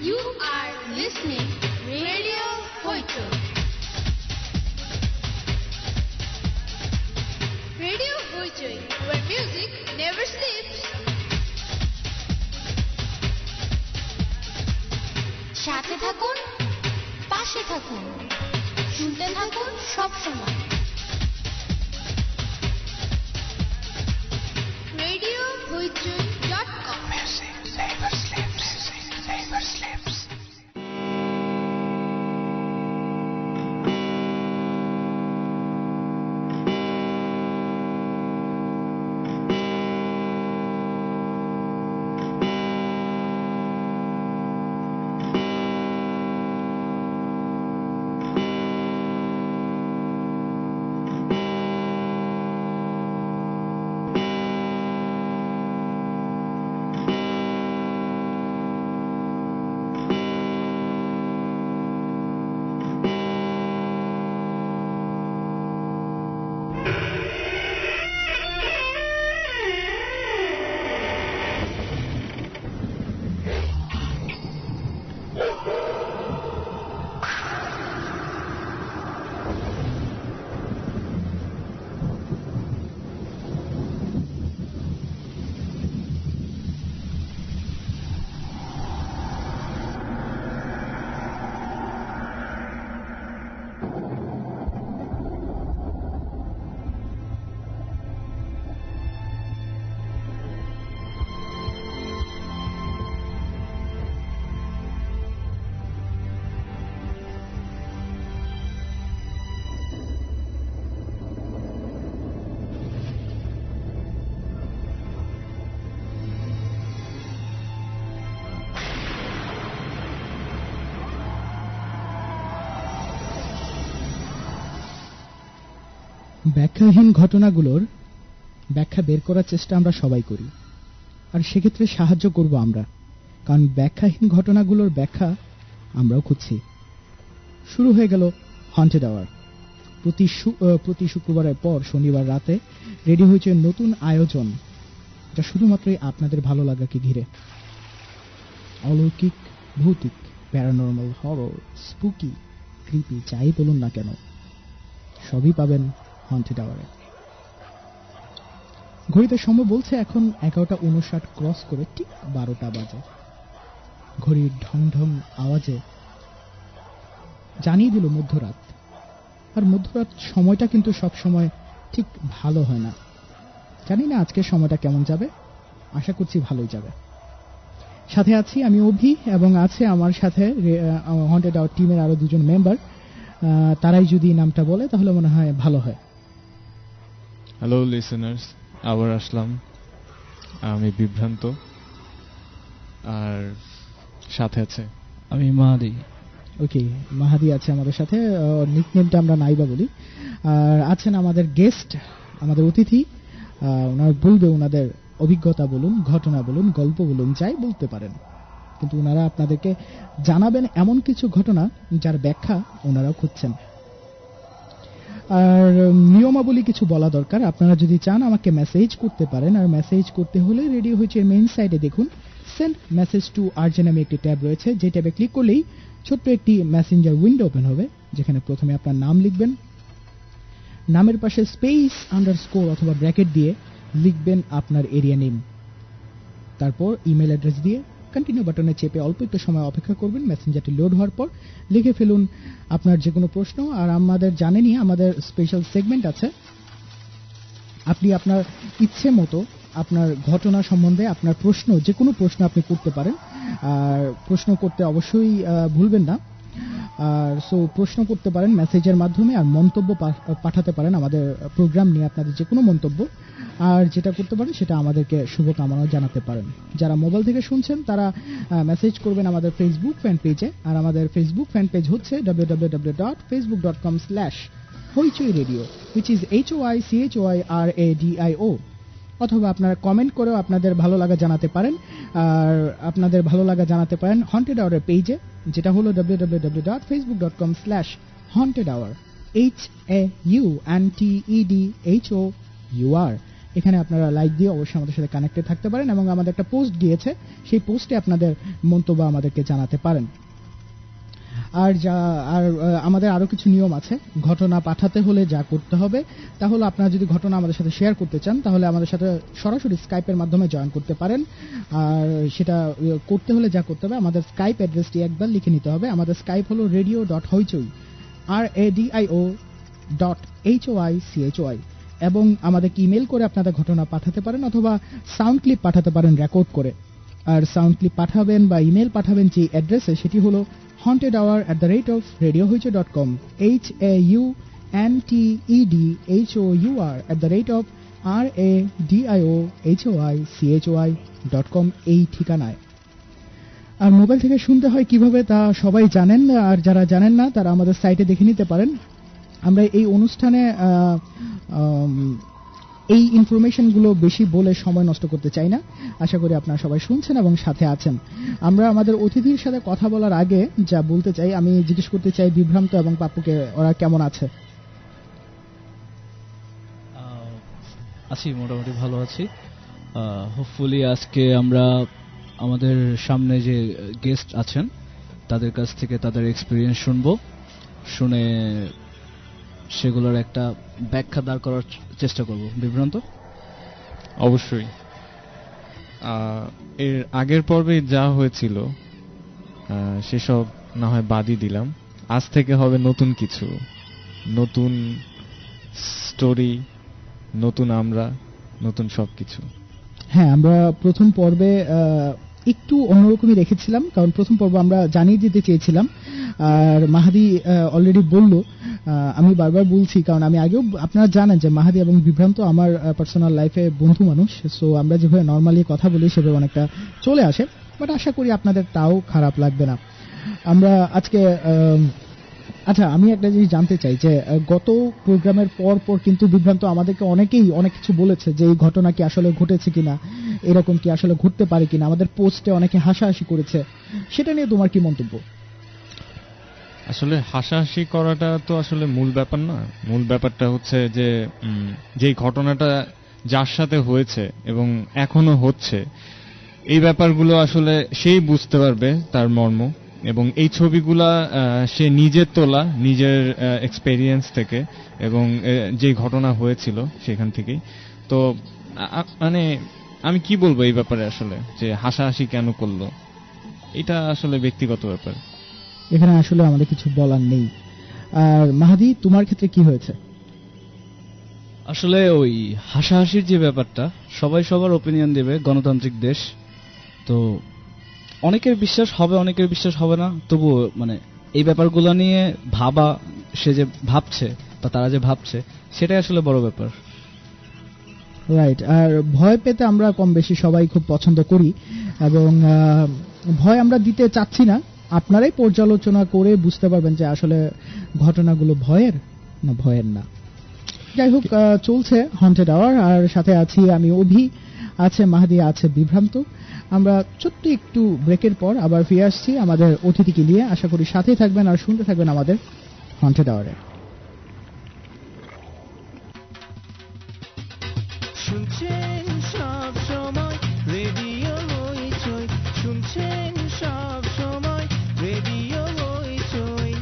You are listening Radio Hoichoi. Radio Hoichoi, where music never sleeps. সাথে থাকুন, পাশে থাকুন, শুনতে থাকুন সব সময়। RadioHoichoi.com. Music never sleeps. Music never sleeps. ব্যাখ্যাহীন ঘটনাগুলোর ব্যাখ্যা বের করার চেষ্টা আমরা সবাই করি, আর সেক্ষেত্রে সাহায্য করব আমরা, কারণ ব্যাখ্যাহীন ঘটনাগুলোর ব্যাখ্যা আমরাও খুঁজছি। শুরু হয়ে গেল হন্টেড আওয়ার। প্রতি শুক্রবারের পর শনিবার রাতে রেডি হয়েছে নতুন আয়োজন, যা শুধুমাত্রই আপনাদের ভালো লাগাকে ঘিরে। অলৌকিক, ভৌতিক, প্যারানর্মাল, হরর, স্পুকি, ক্রিপি, যাই বলুন না কেন, সবই পাবেন হন্টেড আওয়ারে। ঘড়িতে সময় বলছে এখন 11:59 ক্রস করে ঠিক 12টা বাজে। ঘড়ির ঢং ঢং আওয়াজে জানিয়ে দিল মধ্যরাত। আর মধ্যরাত সময়টা কিন্তু সব সময় ঠিক ভালো হয় না। জানি না আজকের সময়টা কেমন যাবে, আশা করছি ভালোই যাবে। সাথে আছি আমি অভি, এবং আছে আমার সাথে হন্টেড আওয়ার টিমের আরো দুজন মেম্বার। তারাই যদি নামটা বলে তাহলে মনে হয় ভালো হয়। হ্যালো লিসেনার্স, আবার আসলাম। আমি বিভ্রান্ত, আর সাথে আছে আমি মাহাদি। ওকে, মাহাদি আছে আমাদের সাথে, নিকনেমটা আমরা নাইবা বলি। আর আছেন আমাদের গেস্ট, আমাদের অতিথি। ওনারা বলবে ওনাদের অভিজ্ঞতা বলুন, ঘটনা বলুন, গল্প বলুন, যাই বলতে পারেন, কিন্তু ওনারা আপনাদেরকে জানাবেন এমন কিছু ঘটনা যার ব্যাখ্যা ওনারাও খুঁজছেন। আর নিয়মাবলী কিছু বলা দরকার। আপনারা যদি চান আমাকে মেসেজ করতে পারেন, আর মেসেজ করতে হলে রেডিও হয়েছে মেইন সাইডে দেখুন সেন্ড মেসেজ টু আরজে নামে একটি ট্যাব রয়েছে। যে ট্যাবে ক্লিক করলেই ছোট্ট একটি মেসেঞ্জার উইন্ডো ওপেন হবে, যেখানে প্রথমে আপনার নাম লিখবেন, নামের পাশে স্পেস আন্ডারস্কোর অথবা ব্র্যাকেট দিয়ে লিখবেন আপনার এরিয়া নেম, তারপর ইমেল অ্যাড্রেস দিয়ে কন্টিনিউ বাটনে চেপে অল্প একটু সময় অপেক্ষা করবেন। মেসেঞ্জারটি লোড হওয়ার পর লিখে ফেলুন আপনার যে কোনো প্রশ্ন। আর আমাদের জানেনই আমাদের স্পেশাল সেগমেন্ট আছে, আপনি আপনার ইচ্ছে মতো আপনার ঘটনা সম্বন্ধে আপনার প্রশ্ন, যে কোনো প্রশ্ন আপনি করতে পারেন। আর প্রশ্ন করতে অবশ্যই ভুলবেন না। আর প্রশ্ন করতে পারেন মেসেজের মাধ্যমে, আর মন্তব্য পাঠাতে পারেন আমাদের প্রোগ্রাম নিয়ে আপনাদের যে কোনো মন্তব্য। আর যেটা করতে পারেন সেটা আমাদেরকে শুভকামনা জানাতে পারেন। যারা মোবাইল থেকে শুনছেন তারা মেসেজ করবেন আমাদের ফেসবুক ফ্যান পেজে, আর আমাদের ফেসবুক ফ্যান পেজ হচ্ছে www.facebook.com/hoichoi radio, which is HOICHOIRADIO। অথবা আপনারা কমেন্ট করেও আপনাদের ভালো লাগা জানাতে পারেন। আর আপনাদের ভালো লাগা জানাতে পারেন হন্টেড আওয়ারের পেজে, যেটা হলো www.facebook.com/haunted hour, HAUNTEDHOUR। এখানে আপনারা লাইক দিয়ে অবশ্যই আমাদের সাথে কানেক্টেড থাকতে পারেন এবং আমাদের একটা পোস্ট গিয়েছে, সেই পোস্টে আপনাদের মন্তব্য আমাদেরকে জানাতে পারেন। আমাদের আরো কিছু নিয়ম আছে। ঘটনা পাঠাতে হলে যা করতে হবে তা হলো, আপনারা যদি ঘটনা আমাদের সাথে শেয়ার করতে চান তাহলে আমাদের সাথে সরাসরি স্কাইপের মাধ্যমে জয়েন করতে পারেন। আর সেটা করতে হলে যা করতে হবে, আমাদের স্কাইপ অ্যাড্রেসটি একবার লিখে নিতে হবে। আমাদের স্কাইপ হলো radio.hoichoi, radio.hoichoi, এবং আমাদেরকে ইমেল করে আপনাদের ঘটনা পাঠাতে পারেন অথবা সাউন্ড ক্লিপ পাঠাতে পারেন রেকর্ড করে। আর সাউন্ড ক্লিপ পাঠাবেন বা ইমেল পাঠাবেন যে অ্যাড্রেসে, সেটি হলো hauntedhour@radiohoichoi.com, HAUNTEDHOUR@radiohoichoi.com, এই ঠিকানায়। আর মোবাইল থেকে শুনতে হয় কিভাবে তা সবাই জানেন, আর যারা জানেন না তারা আমাদের সাইটে দেখে নিতে পারেন। আমরা এই অনুষ্ঠানে এই ইনফরমেশনগুলো বেশি বলে সময় নষ্ট করতে চাই না। আশা করি আপনারা সবাই শুনছেন এবং সাথে আছেন। আমরা আমাদের অতিথির সাথে কথা বলার আগে যা বলতে চাই, আমি জিজ্ঞেস করতে চাই বিভ্রান্ত এবং পাপ্পুকে, ওরা কেমন আছে? আছি, মোটামুটি ভালো আছি। হোপফুলি আজকে আমরা আমাদের সামনে যে গেস্ট আছেন তাদের কাছ থেকে তাদের এক্সপিরিয়েন্স শুনবো, শুনে সেগুলোর একটা ব্যাখ্যা দাঁড় করার চেষ্টা করব। বিভ্রান্ত? অবশ্যই। এর আগের পর্বে যা হয়েছিল সেসব না হয় বাদই দিলাম। আজ থেকে হবে নতুন কিছু, নতুন স্টোরি, নতুন আমরা, নতুন সবকিছু। হ্যাঁ, আমরা প্রথম পর্বে একটু অন্যরকমই রেখেছিলাম, কারণ প্রথম পর্ব আমরা জানিয়ে দিতে চেয়েছিলাম। আর মাহাদি অলরেডি বলল, আমি বারবার বলছি কারণ আমি আগেও, আপনারা জানেন যে মাহাদি এবং বিভ্রান্ত আমার পার্সোনাল লাইফে বন্ধু মানুষ। সো আমরা যেভাবে নর্মালি কথা বলি সেভাবে অনেকটা চলে আসে, বাট আশা করি আপনাদের তাও খারাপ লাগবে না। আমরা আজকে আচ্ছা, আমি একটা জিনিস জানতে চাই যে গত প্রোগ্রামের পর কিন্তু বিভ্রান্ত আমাদেরকে অনেকেই অনেক কিছু বলেছে যে এই ঘটনা কি আসলে ঘটেছে কিনা, এরকম কি আসলে ঘটতে পারে কিনা। আমাদের পোস্টে অনেকে হাসাহাসি করেছে, সেটা নিয়ে তোমার কি মন্তব্য? আসলে হাসাহাসি করাটা তো আসলে মূল ব্যাপার না। মূল ব্যাপারটা হচ্ছে যে যেই ঘটনাটা যার সাথে হয়েছে এবং এখনো হচ্ছে, এই ব্যাপারগুলো আসলে সেই বুঝতে পারবে তার মর্ম। এবং এই ছবিগুলা সে নিজের তোলা, নিজের এক্সপেরিয়েন্স থেকে, এবং যে ঘটনা হয়েছিল সেখান থেকেই। তো মানে আমি কি বলবো এই ব্যাপারে, আসলে যে হাসাহাসি কেন করলো, এটা আসলে ব্যক্তিগত ব্যাপার। এখানে আসলে আমাদের কিছু বলার নেই। আর মাহাদি, তোমার ক্ষেত্রে কি হয়েছে? আসলে ওই হাসাহাসির যে ব্যাপারটা, সবাই সবার ওপিনিয়ন দেবে, গণতান্ত্রিক দেশ তো অনেকের বিশ্বাস হবে, অনেকের বিশ্বাস হবে না। তবু মানে এই ব্যাপারগুলো নিয়ে ভাবা, সে যে ভাবছে বা তারা যে ভাবছে, সেটাই আসলে বড় ব্যাপার। রাইট। আর ভয় পেতে আমরা কম বেশি সবাই খুব পছন্দ করি, এবং ভয় আমরা দিতে চাচ্ছি না। আপনারাই পর্যালোচনা করে বুঝতে পারবেন যে আসলে ঘটনাগুলো ভয়ের না ভয়ের না। যাই হোক, চলছে হন্টেড আওয়ার, আর সাথে আছি আমি অভি, আছে মাহাদি, আছে বিভ্রান্ত। আমরা ছোট্ট একটু ব্রেকের পর আবার ফিরে আসছি আমাদের অতিথিকে নিয়ে। আশা করি সাথে থাকবেন আর শুনতে থাকবেন আমাদের হন্টেড আওয়ারে। শুনছেন সব সময় রেডিও হইচই, শুনছেন সব সময় রেডিও হইচই।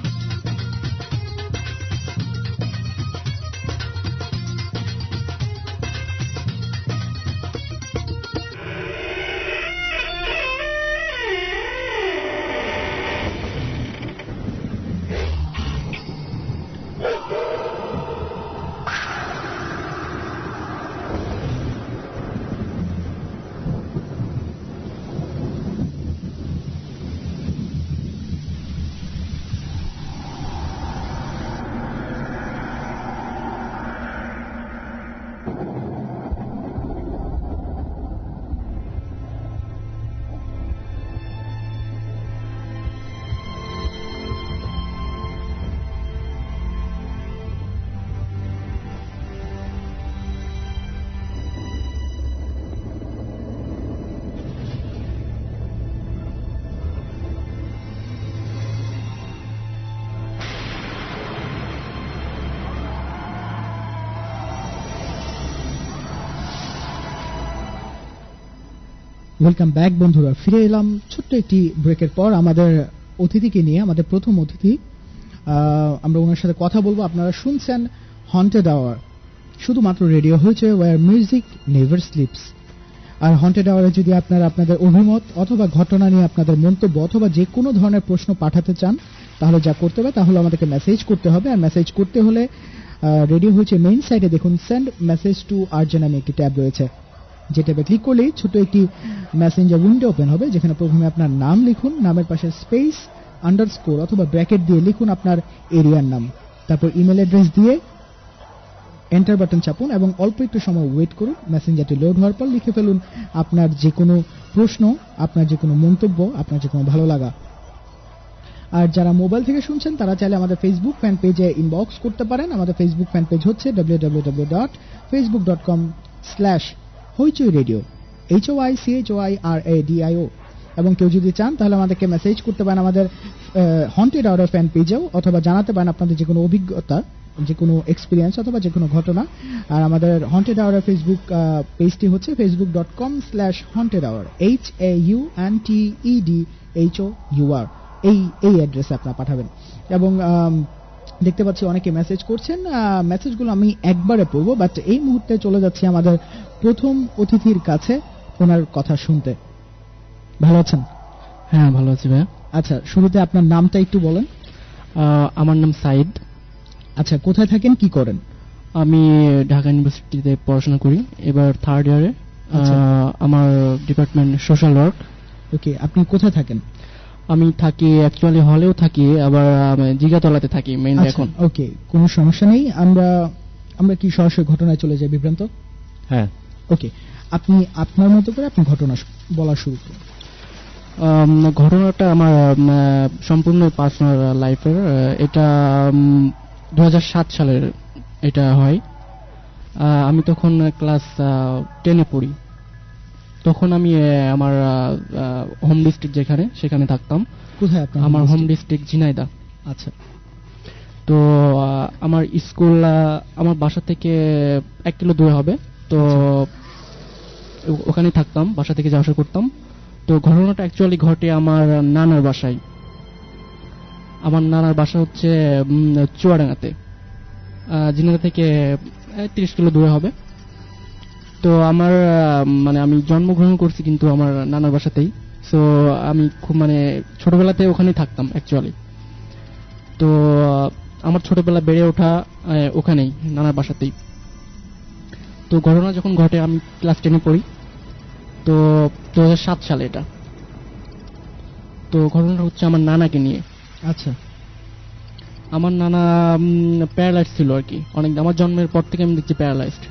ওয়েলকাম ব্যাক বন্ধুরা, ফিরে এলাম ছোট্ট একটি ব্রেকের পর আমাদের অতিথিকে নিয়ে। আমাদের প্রথম অতিথি, আমরা ওনার সাথে কথা বলবো। আপনারা শুনছেন হন্টেড আওয়ার, শুধুমাত্র রেডিও হয়েছে where music never slips. R haunted আওয়ারে যদি আপনারা আপনাদের অভিমত অথবা ঘটনা নিয়ে আপনাদের মন্তব্য অথবা যে কোনো ধরনের প্রশ্ন পাঠাতে চান, তাহলে যা করতে হবে তাহলে আমাদেরকে মেসেজ করতে হবে। আর মেসেজ করতে হলে রেডিও হয়েছে মেইন সাইটে দেখুন সেন্ড মেসেজ টু আরজে নামে একটি ট্যাব রয়েছে, যে ট্যাবে ক্লিক করলেই ছোট একটি মেসেঞ্জার উইন্ডো ওপেন হবে, যেখানে প্রথমে আপনার নাম লিখুন, নামের পাশে স্পেস আন্ডারস্কোর অথবা ব্র্যাকেট দিয়ে লিখুন আপনার এরিয়ার নাম, তারপর ইমেল অ্যাড্রেস দিয়ে এন্টার বাটন চাপুন এবং অল্প একটু সময় ওয়েট করুন। মেসেঞ্জারটি লোড হওয়ার পর লিখে ফেলুন আপনার যে কোনো প্রশ্ন, আপনার যে কোনো মন্তব্য, আপনার যে কোনো ভালো লাগা। আর যারা মোবাইল থেকে শুনছেন তারা চাইলে আমাদের ফেসবুক ফ্যান পেজে ইনবক্স করতে পারেন। আমাদের ফেসবুক ফ্যান পেজ হচ্ছে www.facebook.com/হইচই রেডিও, HOICHOIRADIO। এবং কেউ যদি চান তাহলে আমাদেরকে মেসেজ করতে পারেন আমাদের হন্টেড আওয়ার ফ্যান পেজেও, অথবা জানাতে পারেন আপনাদের যে কোনো অভিজ্ঞতা, যে কোনো এক্সপিরিয়েন্স অথবা যে কোনো ঘটনা। আর আমাদের হন্টেড আওয়ার ফেসবুক পেজটি হচ্ছে facebook.com/hauntedhour, HAUNTEDHOUR। এই অ্যাড্রেসে আপনারা পাঠাবেন। এবং দেখতে পাচ্ছি অনেকে মেসেজ করছেন, মেসেজগুলো আমি একবারে পড়বো, বাট এই মুহূর্তে চলে যাচ্ছি আমাদের প্রথম অতিথির কাছে ওনার কথা শুনতে। ভালো আছেন? হ্যাঁ, ভালো আছি ভাইয়া। আচ্ছা, শুরুতে আপনার নামটা একটু বলেন। আমার নাম সাইদ। আচ্ছা, কোথায় থাকেন, কি করেন? আমি ঢাকা ইউনিভার্সিটিতে পড়াশোনা করি, এবার 3rd ইয়ারে। আচ্ছা। আমার ডিপার্টমেন্ট সোশ্যাল ওয়ার্ক। ওকে, আপনি কোথায় থাকেন? আমি থাকি অ্যাকচুয়ালি হলেও থাকি, আবার জিগাতলাতে থাকি মেইনলি এখন। ওকে, কোনো সমস্যা নেই। আমরা কি সরাসরি ঘটনায় চলে যাই বিভ্রান্ত? হ্যাঁ। ওকে, আপনি আপনার মতো করে আপনি ঘটনা বলা শুরু করুন। ঘটনাটা আমার সম্পূর্ণ পার্সোনাল লাইফের। এটা 2007 সালের এটা হয়। আমি তখন ক্লাস 10-এ পড়ি। তখন আমি আমার হোম ডিস্ট্রিক্ট যেখানে, সেখানে থাকতাম। কোথায় আপনার? আমার হোম ডিস্ট্রিক্ট ঝিনাইদহ। আচ্ছা। তো আমার স্কুল আমার বাসা থেকে 1 কিলো দূরে হবে। তো ওখানে থাকতাম, বাসা থেকে যাওয়া আসা করতাম। তো ঘটনাটা অ্যাকচুয়ালি ঘটে আমার নানার বাসায়। আমার নানার বাসা হচ্ছে চুয়াডাঙ্গাতে, ঝিনাইদহ থেকে 30 কিলো দূরে হবে। তো আমার আমি জন্মগ্রহণ করছি কিন্তু আমার নানার বাসাতেই। সো আমি খুব ছোটবেলাতে ওখানেই থাকতাম অ্যাকচুয়ালি। তো আমার ছোটবেলা বেড়ে ওঠা ওখানেই, নানার বাসাতেই। তো ঘটনা যখন ঘটে আমি ক্লাস 10-এ পড়ি। তো 2007 সালে এটা। তো ঘটনাটা হচ্ছে আমার নানাকে নিয়ে। আচ্ছা। আমার নানা প্যারালাইজড ছিল আর কি, অনেক। আমার জন্মের পর থেকে আমি দেখছি প্যারালাইজড।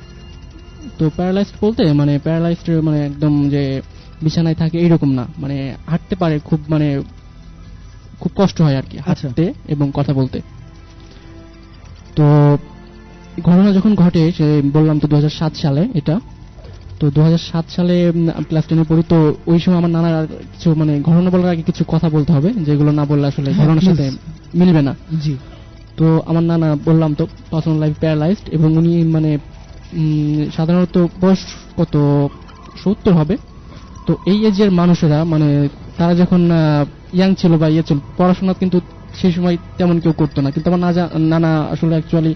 তো প্যারালাইজড বলতে প্যারালাইজড একদম যে বিছানায় থাকে এইরকম না, হাঁটতে পারে, খুব খুব কষ্ট হয় আর কি হাঁটতে এবং কথা বলতে। তো ঘটনা যখন ঘটে, সে বললাম তো 2007 সালে এটা। তো 2007 সালে ক্লাস 10-এ পড়ি। তো ওই সময় আমার নানার কিছু ঘটনা বলার আগে কিছু কথা বলতে হবে, যেগুলো না বললে আসলে ঘটনার সাথে মিলবে না। জি। তো আমার নানা বললাম তো পার্সোনাল লাইফ প্যারালাইজড, এবং উনি সাধারণত বয়স কত 70 হবে। তো এই এজের মানুষেরা তারা যখন ইয়াং ছিল বা ছিল, পড়াশোনা কিন্তু সেই সময় তেমন কেউ করতো না। কিন্তু আমার নানা আসলে অ্যাকচুয়ালি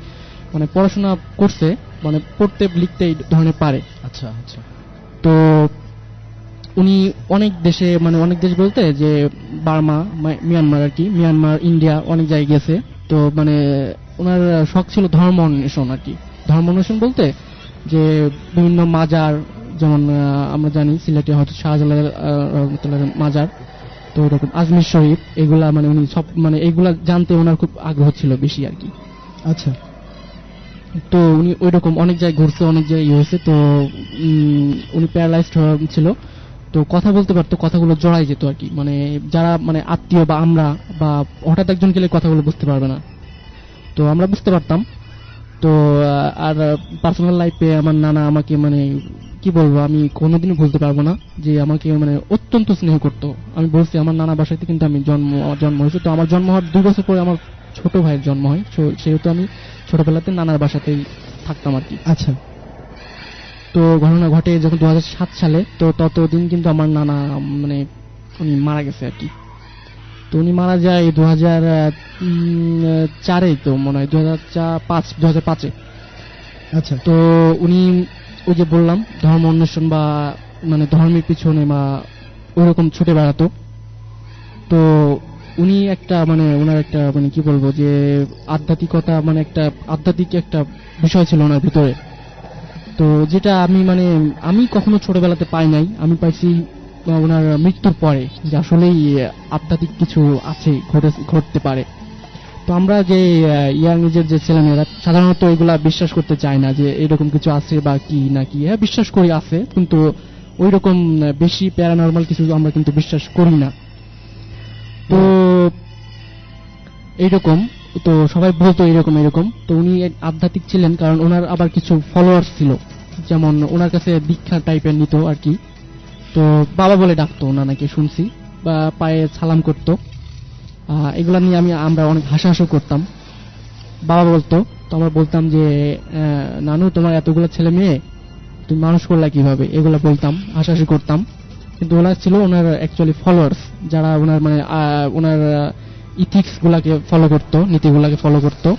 পড়াশোনা করছে, পড়তে লিখতে এই ধরনের পারে। আচ্ছা আচ্ছা। তো উনি অনেক দেশে, অনেক দেশ বলতে যে বার্মা, মিয়ানমার আর কি, মিয়ানমার, ইন্ডিয়া, অনেক জায়গায় গেছে। তো ওনার শখ ছিল ধর্ম অন্বেষণ আর কি। ধর্ম অন্বেষণ বলতে যে বিভিন্ন মাজার, যেমন আমরা জানি সিলেটে হয়তো শাহজালাল মাজার, তো ওরকম আজমির শরীফ, এগুলা উনি সব এইগুলা জানতে ওনার খুব আগ্রহ ছিল বেশি আর কি। আচ্ছা। তো উনি ওইরকম অনেক জায়গায় ঘুরছে, অনেক জায়গায় হয়েছে। তো উনি প্যারালাইজড ছিল। তো কথা বলতে পারতো, কথাগুলো জড়াই যেত আর কি। যারা আত্মীয় বা আমরা বা হঠাৎ একজন গেলে কথাগুলো বুঝতে পারবে না, তো আমরা বুঝতে পারতাম। তো আর পার্সোনাল লাইফে আমার নানা আমাকে কি বলবো, আমি কোনোদিনই ভুলতে পারবো না যে আমাকে অত্যন্ত স্নেহ করতো। আমি বলছি আমার নানা বাসাতে কিন্তু আমি জন্ম হয়েছে। তো আমার জন্ম হওয়ার 2 বছর পরে আমার ছোট ভাইয়ের জন্ম হয়। সেহেতু আমি ছোটবেলাতে নানার বাসাতেই থাকতাম আর কি। আচ্ছা। তো ঘটনা ঘটে যখন 2007 সালে, তো ততদিন কিন্তু আমার নানা মানে উনি মারা গেছে আর কি। তো উনি মারা যায় 2004-এ, তো মনে হয় 2005-এ। আচ্ছা, তো উনি ওই যে বললাম ধর্ম অন্বেষণ বা মানে ধর্মের পিছনে বা ওইরকম ছুটে বেড়াতো। তো উনি একটা মানে ওনার একটা মানে কি বলবো যে আধ্যাত্মিকতা মানে একটা আধ্যাত্মিক একটা বিষয় ছিল ওনার ভিতরে। তো যেটা আমি কখনো ছোটবেলাতে পাই নাই, আমি পাইছি ওনার মৃত্যুর পরে যে আসলেই আধ্যাত্মিক কিছু আছে, ঘটতে পারে। তো আমরা যে ইয়াং এজের যে ছেলেমেয়েরা সাধারণত এগুলা বিশ্বাস করতে চায় না যে এরকম কিছু আছে বা কি না কি, হ্যাঁ বিশ্বাস করি আছে, কিন্তু ওই রকম বেশি প্যারানর্মাল কিছু আমরা কিন্তু বিশ্বাস করি না। তো এইরকম, তো সবাই বলতো এরকম। তো উনি আধ্যাত্মিক ছিলেন কারণ ওনার আবার কিছু ফলোয়ার্স ছিল, যেমন ওনার কাছে দীক্ষা টাইপের নিত আর কি। তো বাবা বলে ডাকতো নানাকে শুনছি, বা পায়ে সালাম করতো। এগুলা নিয়ে আমরা অনেক হাসাহাসি করতাম। বাবা বলতো, তো আমরা বলতাম যে নানু তোমার এতগুলো ছেলে মেয়ে, তুমি মানুষ করলা কিভাবে, এগুলা বলতাম, হাসাহাসি করতাম। কিন্তু ওরা ছিল ওনার অ্যাকচুয়ালি ফলোয়ার্স, যারা ওনার মানে ওনার ইথিক্স গুলাকে ফলো করতো, নীতিগুলাকে ফলো করতো,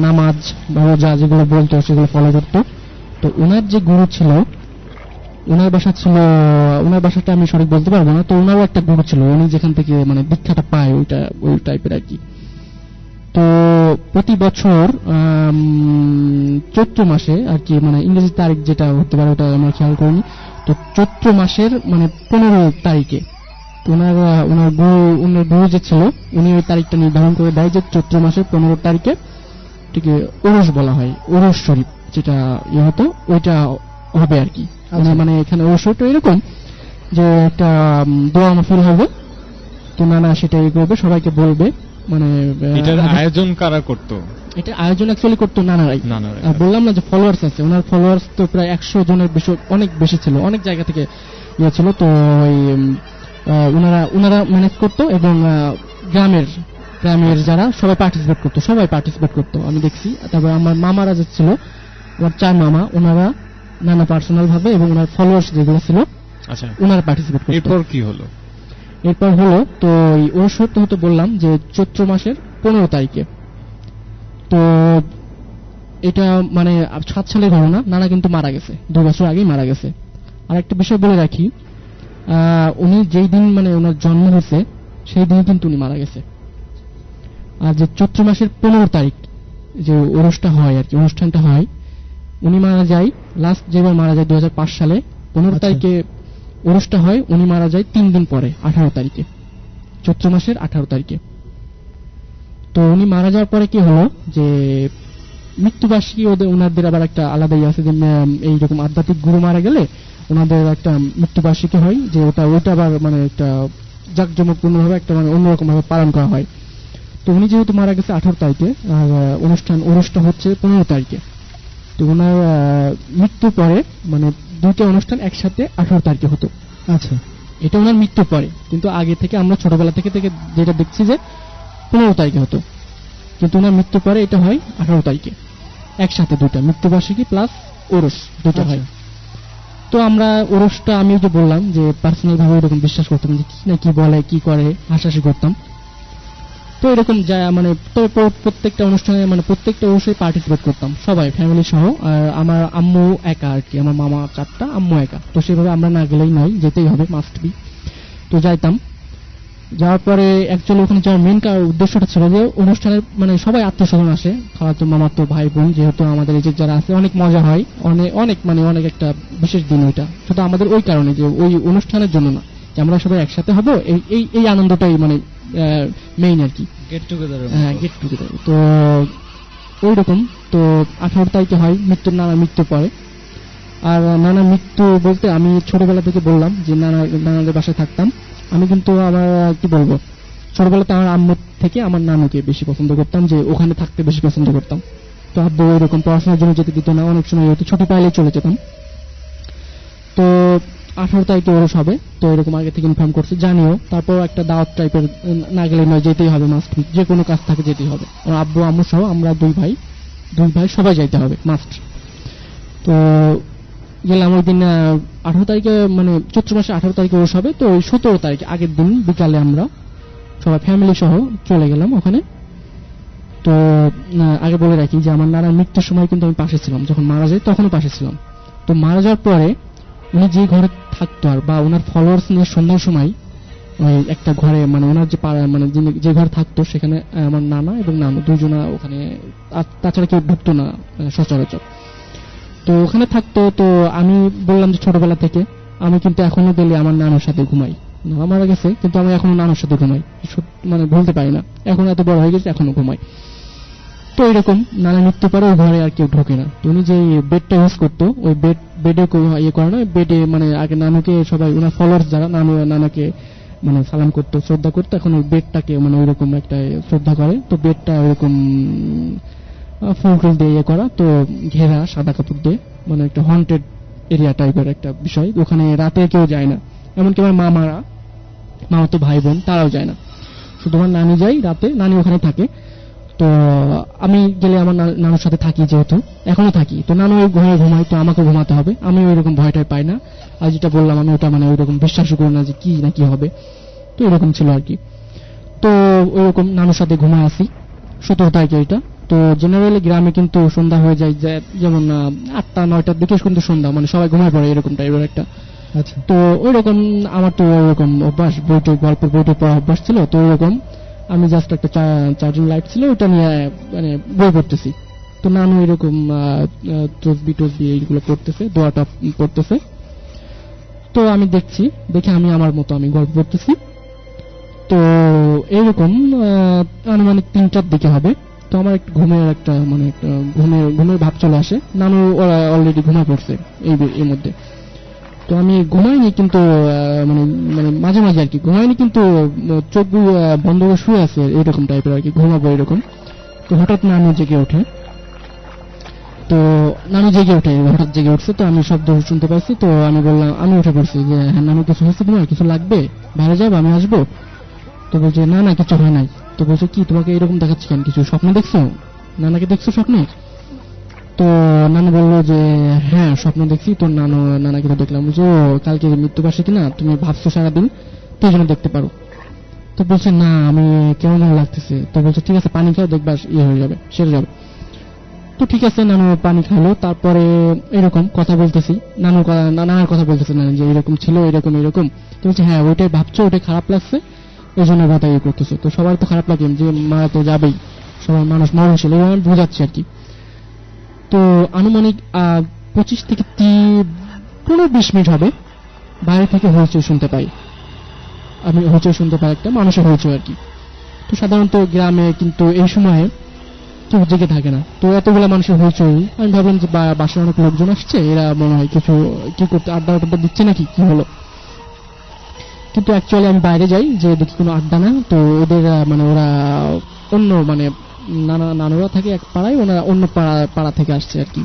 নামাজ বা রোজা যেগুলো বলতো সেগুলো ফলো করতো। তো ওনার যে গুরু ছিল, ওনার বাসাটা আমি সঠিক বলতে পারবো না। তো ওনারও একটা গুরু ছিল, উনি যেখান থেকে মানে দীক্ষাটা পায় ওই টাইপের আর কি। তো প্রতি বছর চৈত্র মাসে আর কি, মানে ইংরেজি তারিখ যেটা হতে পারে ওটা আমরা খেয়াল করিনি। তো চৈত্র মাসের মানে 15 তারিখে ওনার গুরু যে ছিল উনি ওই তারিখটা নির্ধারণ করে দেয় যে চৈত্র মাসের 15 তারিখে ঠিক ওরস বলা হয়, ওরস শরীফ যেটা হতো ওইটা হবে আর কি। মানে এখানে ওরসটা এরকম যে একটা দোয়া মাহফিল হবে, তো নানা সেটা করবে, সবাইকে বলবে। মানে এটার আয়োজন কারা করতো? এটা আয়োজন অ্যাকচুয়ালি করতো নানারাই। বললাম না যে ফলোয়ার্স আছে, ওনার ফলোয়ার্স তো প্রায় 100 জনের বেশি, অনেক বেশি ছিল, অনেক জায়গা থেকে ছিল। তো ওই ওনারা ম্যানেজ করতো এবং গ্রামের যারা সবাই পার্টিসিপেট করতো আমি দেখছি। তারপর আমার মামারা যে ছিল, আমার 4 মামা, ওনারা নানা পার্সোনাল ভাবে এবং ওনার ফলোয়ার্স যেগুলো ছিল ওনারা পার্টিসিপেট করতো। এরপর কি হলো? এরপর হলো তো ওর সত্য হতে বললাম যে চৈত্র মাসের 15 তারিখে। তো এটা মানে 7 সালের ঘটনা, নানা কিন্তু মারা গেছে, 2 বছর আগেই মারা গেছে। আর একটা বিষয় বলে রাখি, উনি যেই দিন মানে ওনার জন্ম হয়েছে সেই দিন কিন্তু উনি মারা গেছে। আর যে চৈত্র মাসের 15 তারিখ যে ওরসটা হয় আর কি, অনুষ্ঠানটা হয়, উনি মারা যায় লাস্ট যেবার মারা যায় 2005 সালে 15 তারিখে ওরসটা হয়। উনি মারা যায় 3 দিন পরে 18 তারিখে, চৈত্র মাসের 18 তারিখে। তো উনি মারা যাওয়ার পরে কি হলো যে মৃত্যুবার্ষিকী ওনাদের আবার একটা আলাদাই আছে, যে এইরকম আধ্যাত্মিক গুরু মারা গেলে ওনাদের একটা মৃত্যুবার্ষিকী হয়, যে ওইটা আবার মানে একটা জাঁকজমকপূর্ণভাবে একটা মানে অন্যরকম ভাবে পালন করা হয়। তো উনি যেহেতু মারা গেছে 18 তারিখে, আর অনুষ্ঠান হচ্ছে 15 তারিখে। তো ওনার মৃত্যুর পরে মানে দুইটা অনুষ্ঠান একসাথে 18 তারিখে হতো। আচ্ছা, এটা ওনার মৃত্যুর পরে, কিন্তু আগে থেকে আমরা ছোটবেলা থেকে যেটা দেখছি যে 15 তারিখে হতো, কিন্তু ওনার মৃত্যুর পরে এটা হয় 18 তারিখে, একসাথে দুইটা মৃত্যুবার্ষিকী প্লাস ওরস দুইটা হয়। তো আমরা ওরসটা আমি যে বললাম যে পার্সোনাল ভাবে এরকম বিশ্বাস করতাম যে কি না কি বলে কি করে, হাসাহাসি করতাম। তো এরকম যা মানে প্রত্যেকটা অনুষ্ঠানে মানে প্রত্যেকটা ওরসে পার্টিসিপেট করতাম সবাই, ফ্যামিলি সহ। আর আমার আম্মু একা আর কি, আমার মামা 4টা, আম্মু একা। তো সেভাবে আমরা না গেলেই নয়, যেতেই হবে, মাস্ট বি। তো যাইতাম। যাওয়ার পরে অ্যাকচুয়ালি ওখানে যাওয়ার মেন উদ্দেশ্যটা ছিল যে অনুষ্ঠানের মানে সবাই আত্মীয়স্বজন আসে, খালাতো মামাতো ভাই বোন, যেহেতু আমাদের এই যে যারা আছে অনেক মজা হয়, অনেক একটা বিশেষ দিন ওইটা। শুধু আমাদের ওই কারণে যে ওই অনুষ্ঠানের জন্য না, যে আমরা সবাই একসাথে হবো, এই আনন্দটাই মানে মেইন আর কি, গেট টুগেদার। তো ওই রকম। তো 18 তারিখে হয় নানা মৃত্যু পরে। আর নানা মৃত্যু বলতে আমি ছোটবেলা থেকে বললাম যে নানাদের বাসায় থাকতাম। আমি কিন্তু আমার কি বলবো, ছোটবেলাতে আমার আম্মু থেকে আমার নানুকে বেশি পছন্দ করতাম, যে ওখানে থাকতে বেশি পছন্দ করতাম। তো আব্বু এরকম পড়াশোনার জন্য যেতে দিত না, অনেক সময় হয়তো ছুটি পাইলে চলে যেতাম। তো 18 তারিখে ওরস হবে, তো এরকম আগে থেকে ইনফর্ম করছে, জানিও। তারপর একটা দাওয়াত টাইপের, না গেলে নয়, যেতেই হবে, মাস্ট বি, যে কোনো কাজ থাকে যেতেই হবে। আমার আব্বু আম্মু সহ আমরা দুই ভাই সবাই যাইতে হবে মাস্ট। তো গেলাম ওই দিন 18 তারিখে, মানে চৈত্র মাসে 18 তারিখে ওরস হবে, তো ওই 17 তারিখে আগের দিন বিকালে আমরা সবাই ফ্যামিলি সহ চলে গেলাম ওখানে। তো আগে বলে রাখি যে আমার নানার মৃত্যুর সময় কিন্তু আমি পাশে ছিলাম, যখন মারা যায় তখনও পাশে ছিলাম। তো মারা যাওয়ার পরে উনি যে ঘরে থাকতো আর বা ওনার ফলোয়ার্স নিয়ে সন্ধ্যার সময় ওই একটা ঘরে, মানে ওনার যে পাড়া, মানে যে ঘরে থাকতো সেখানে আমার নানা এবং নানু দুজনা ওখানে, তাছাড়া কেউ ঢুকতো না সচরাচর। তো ওখানে থাকতো। তো আমি বললাম যে ছোটবেলা থেকে আমি কিন্তু এখনো গেলে আমার নানুর সাথে ঘুমাই। নানা মারা গেছে কিন্তু আমি এখনো নানুর সাথে ঘুমাই, মানে ভুলতে পারি না, এখন এত বড় হয়ে গেছে এখনো ঘুমাই। তো এরকম নানা মৃত্যু পরে ওই ঘরে আর কেউ ঢোকে না। তো উনি যে বেডটা ইউজ করতো ওই বেডে ইয়ে করে না, বেডে মানে আগে নানুকে সবাই ওনার ফলোয়ার্স যারা নানাকে মানে সালাম করতো, শ্রদ্ধা করতো, এখন ওই বেডটাকে মানে ওইরকম একটা শ্রদ্ধা করে। তো বেডটা ওইরকম ফুল দিয়ে ইয়ে করা, তো ঘেরা সাদা কাপড় দিয়ে, মানে একটা হন্টেড এরিয়া টাইপের একটা বিষয়। ওখানে রাতে কেউ যায় না, এমনকি আমার মামা তো ভাই বোন তারাও যায় না, শুধু আমার নানি যায় রাতে, নানি ওখানে থাকে। তো আমি গেলে আমার নানুর সাথে থাকি, যেহেতু এখনো থাকি। তো নানু ওই ঘরে ঘুমাই, তো আমাকে ঘুমাতে হবে, আমি ওইরকম ভয়টাই পাই না। আর যেটা বললাম আমি ওটা মানে ওইরকম বিশ্বাসও করি না যে কি না কি হবে। তো এরকম ছিল আর কি। তো ওইরকম নানুর সাথে ঘুমায় আসি 17 তারিখে এটা। তো জেনারেলি গ্রামে কিন্তু সন্ধ্যা হয়ে যায়, যেমন 8টা-9টার দিকে কিন্তু সন্ধ্যা, মানে সবাই ঘুমায় পড়ে এরকম টাইপের একটা। আচ্ছা, তো ওইরকম আমার তো ওইরকম অভ্যাস, গল্পের বইটা পড়া অভ্যাস ছিল। তো ওইরকম আমি জাস্ট একটা চার্জিং লাইট ছিল ওটা নিয়ে মানে বই পড়তেছি। তো নানু এরকম তসবি এইগুলো পড়তেছে, দোয়াটা পড়তেছে। তো আমি দেখে আমি আমার মতো আমি গল্প পড়তেছি। তো এইরকম আনুমানিক 3টার দিকে হবে। তো আমার একটু ঘুমের ভাব চলে আসে। নানু অলরেডি ঘুমায় পড়ছে এর মধ্যে। তো আমি ঘুমাইনি, কিন্তু মানে মাঝে মাঝে আর কি ঘুমাইনি, কিন্তু চোখ বন্ধ করে শুয়ে আছে এরকম টাইপের আর কি, ঘুমাবো এরকম। তো হঠাৎ নানু জেগে ওঠে। হঠাৎ জেগে উঠছে। তো আমি শব্দ শুনতে পাইছি। তো আমি বললাম, আমি উঠে পড়ছি যে হ্যাঁ নানু কিছু হয়েছে, তোমার কিছু লাগবে, বাইরে যাবো, আমি আসবো? তো বলছে না কিছু হয় নাই। তো বলছে কি তোমাকে এরকম দেখাচ্ছে কেন, কিছু স্বপ্ন দেখছো, নানাকে দেখছো স্বপ্নে? তো নানু বললো যে হ্যাঁ স্বপ্ন দেখছি। তো নানাকে তো দেখলাম। বলছো কালকে মৃত্যুবার্ষিকী না, তুমি ভাবছো সারাদিন, তো এই জন্য দেখতে পারো। তো বলছে না আমি কেমন লাগতেছে। তো বলছে ঠিক আছে পানি খাও, দেখবা ইয়ে হয়ে যাবে, সেরে যাবে। তো ঠিক আছে নানু পানি খাইলো। তারপরে এরকম কথা বলতেছি, নানার কথা বলতেছে, নানা যে এরকম ছিল, এরকম। তো বলছে হ্যাঁ ওইটাই ভাবছো, ওইটাই খারাপ লাগছে, এই জন্য কথা ইয়ে করতেছো। তো সবার তো খারাপ লাগে যে মারা তো যাবেই, সবার মানুষ মরণশীল, এই আমি বোঝাচ্ছি আর কি। তো আনুমানিক 25 থেকে 20 মিনিট হবে, বাইরে থেকে হইচই শুনতে পাই। আমি হইচই শুনতে পাই, একটা মানুষের হইচই আর কি। তো সাধারণত গ্রামে কিন্তু এই সময়ে কেউ জেগে থাকে না। তো এতগুলো মানুষের হইচই, আমি ভাবলাম যে বাসায় অনেক লোকজন আসছে, এরা মনে হয় কিছু কি করতে, আড্ডা দিচ্ছে নাকি, কি হলো। কিন্তু অ্যাকচুয়ালি আমি বাইরে যাই, যে দেখি কোনো আড্ডা না। তো ওদের মানে ওরা অন্য মানে নানুরা থাকে এক পাড়ায়, ওনারা অন্য পাড়া থেকে আসছে আর কি।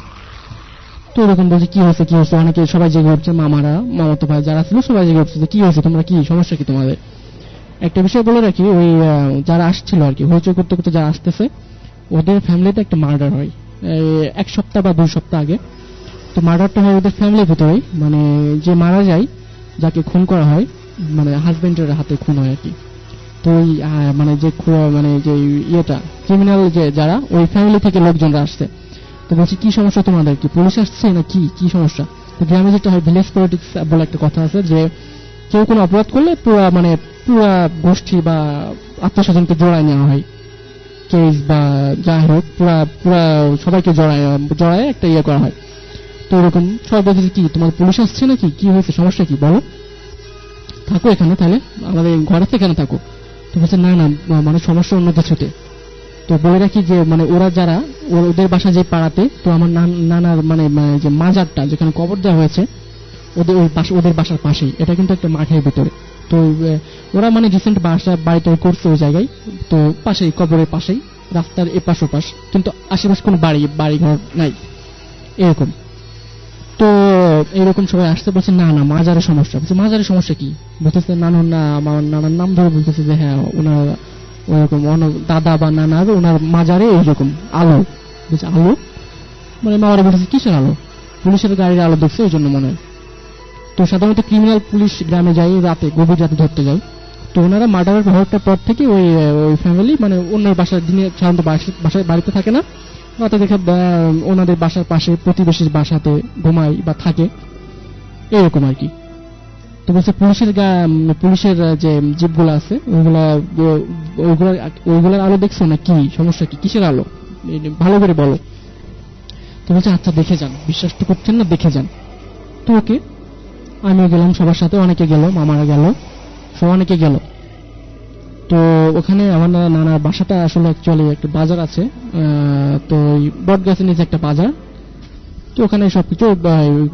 তো এরকম বলছে কি হয়েছে, অনেকে সবাই জেগে উঠছে, মামাতো ভাই যারা ছিল সবাই জেগে উঠছে যে কি হয়েছে, তোমরা কি সমস্যা কি তোমাদের। একটা বিষয় বলে রাখি, ওই যারা আসছিল আর কি, হইচই করতে করতে যারা আসতেছে, ওদের ফ্যামিলিতে একটা মার্ডার হয় 1 সপ্তাহ বা 2 সপ্তাহ আগে। তো মার্ডারটা হয় ওদের ফ্যামিলির ভিতরেই, মানে যে মারা যায়, যাকে খুন করা হয়, মানে হাজবেন্ডের হাতে খুন হয় আর কি। তো ওই মানে যে ইয়েটা ক্রিমিনাল, যে যারা ওই ফ্যামিলি থেকে লোকজনরা আসছে। তো বলছি কি সমস্যা তোমাদের, কি পুলিশ আসছে না কি সমস্যা। তো গ্রামে যেটা হয়, ভিলেজ পলিটিক্স বলে একটা কথা আছে, যে কেউ কোনো অপরাধ করলে পুরা গোষ্ঠী বা আত্মীয়স্বজনকে জড়ায় নেওয়া হয়, কেস বা যাই হোক, পুরা সবাইকে জড়ায় একটা ইয়ে করা হয়। তো এরকম সবাই বলছে কি তোমাদের পুলিশ আসছে নাকি, কি হয়েছে, সমস্যা কি বলো, থাকো এখানে, তাহলে আমাদের ঘরে এখানে থাকো। তো বলছে না মানে সমস্যা অন্য কিছুতে। তো বলে রাখি যে মানে ওরা যারা ওদের বাসা যে পাড়াতে, তো আমার নানার মানে যে মাজারটা যেখানে কবর দেওয়া হয়েছে, ওদের বাসার পাশেই, এটা কিন্তু একটা মাঠের ভিতরে। তো ওরা মানে রিসেন্ট বাড়িটা করছে ওই জায়গায়। তো পাশেই, কবরের পাশেই, রাস্তার এপাশ ওপাশ, কিন্তু আশেপাশে কোনো বাড়িঘর নাই এরকম। তো এইরকম সবাই আসতে বলছে না মাজারের সমস্যা। বলছে মাজারের সমস্যা কি, বলতেছে আমার নানার নাম ধরে বলতেছে যে হ্যাঁ ওনার ওরকম দাদা বা নানার ওনার মাজারে এইরকম আলো। বলছে আলো মানে, মামারা বলতেছে কিসের আলো। পুলিশের গাড়ির আলো দেখছে ওই জন্য মনে হয়। তো সাধারণত ক্রিমিনাল পুলিশ গ্রামে যায় রাতে, গভীর রাতে ধরতে যায়। তো ওনারা মার্ডারের হওয়ার পর থেকে ওই ফ্যামিলি মানে অন্যের বাসার দিনে সাধারণত বাসায় বাড়িতে থাকে না, রাতে দেখে ওনাদের বাসার পাশে প্রতিবেশীর বাসাতে ঘুমায় বা থাকে, এরকম আর কি। তো বলছে পুলিশের যে জিপগুলো আছে ওইগুলার আলো দেখছো না, কি সমস্যা, কি কিসের আলো, ভালো করে বলো। তো বলছে আচ্ছা দেখে যান, বিশ্বাস তো করছেন না, দেখে যান। তো ওকে, আমিও গেলাম সবার সাথে, অনেকে গেল, মামারা গেল, সব অনেকে গেল। তো ওখানে আমার নানার বাসাটা আসলে অ্যাকচুয়ালি একটা বাজার আছে, তো বট গাছের নিচে একটা বাজার। তো ওখানে সবকিছু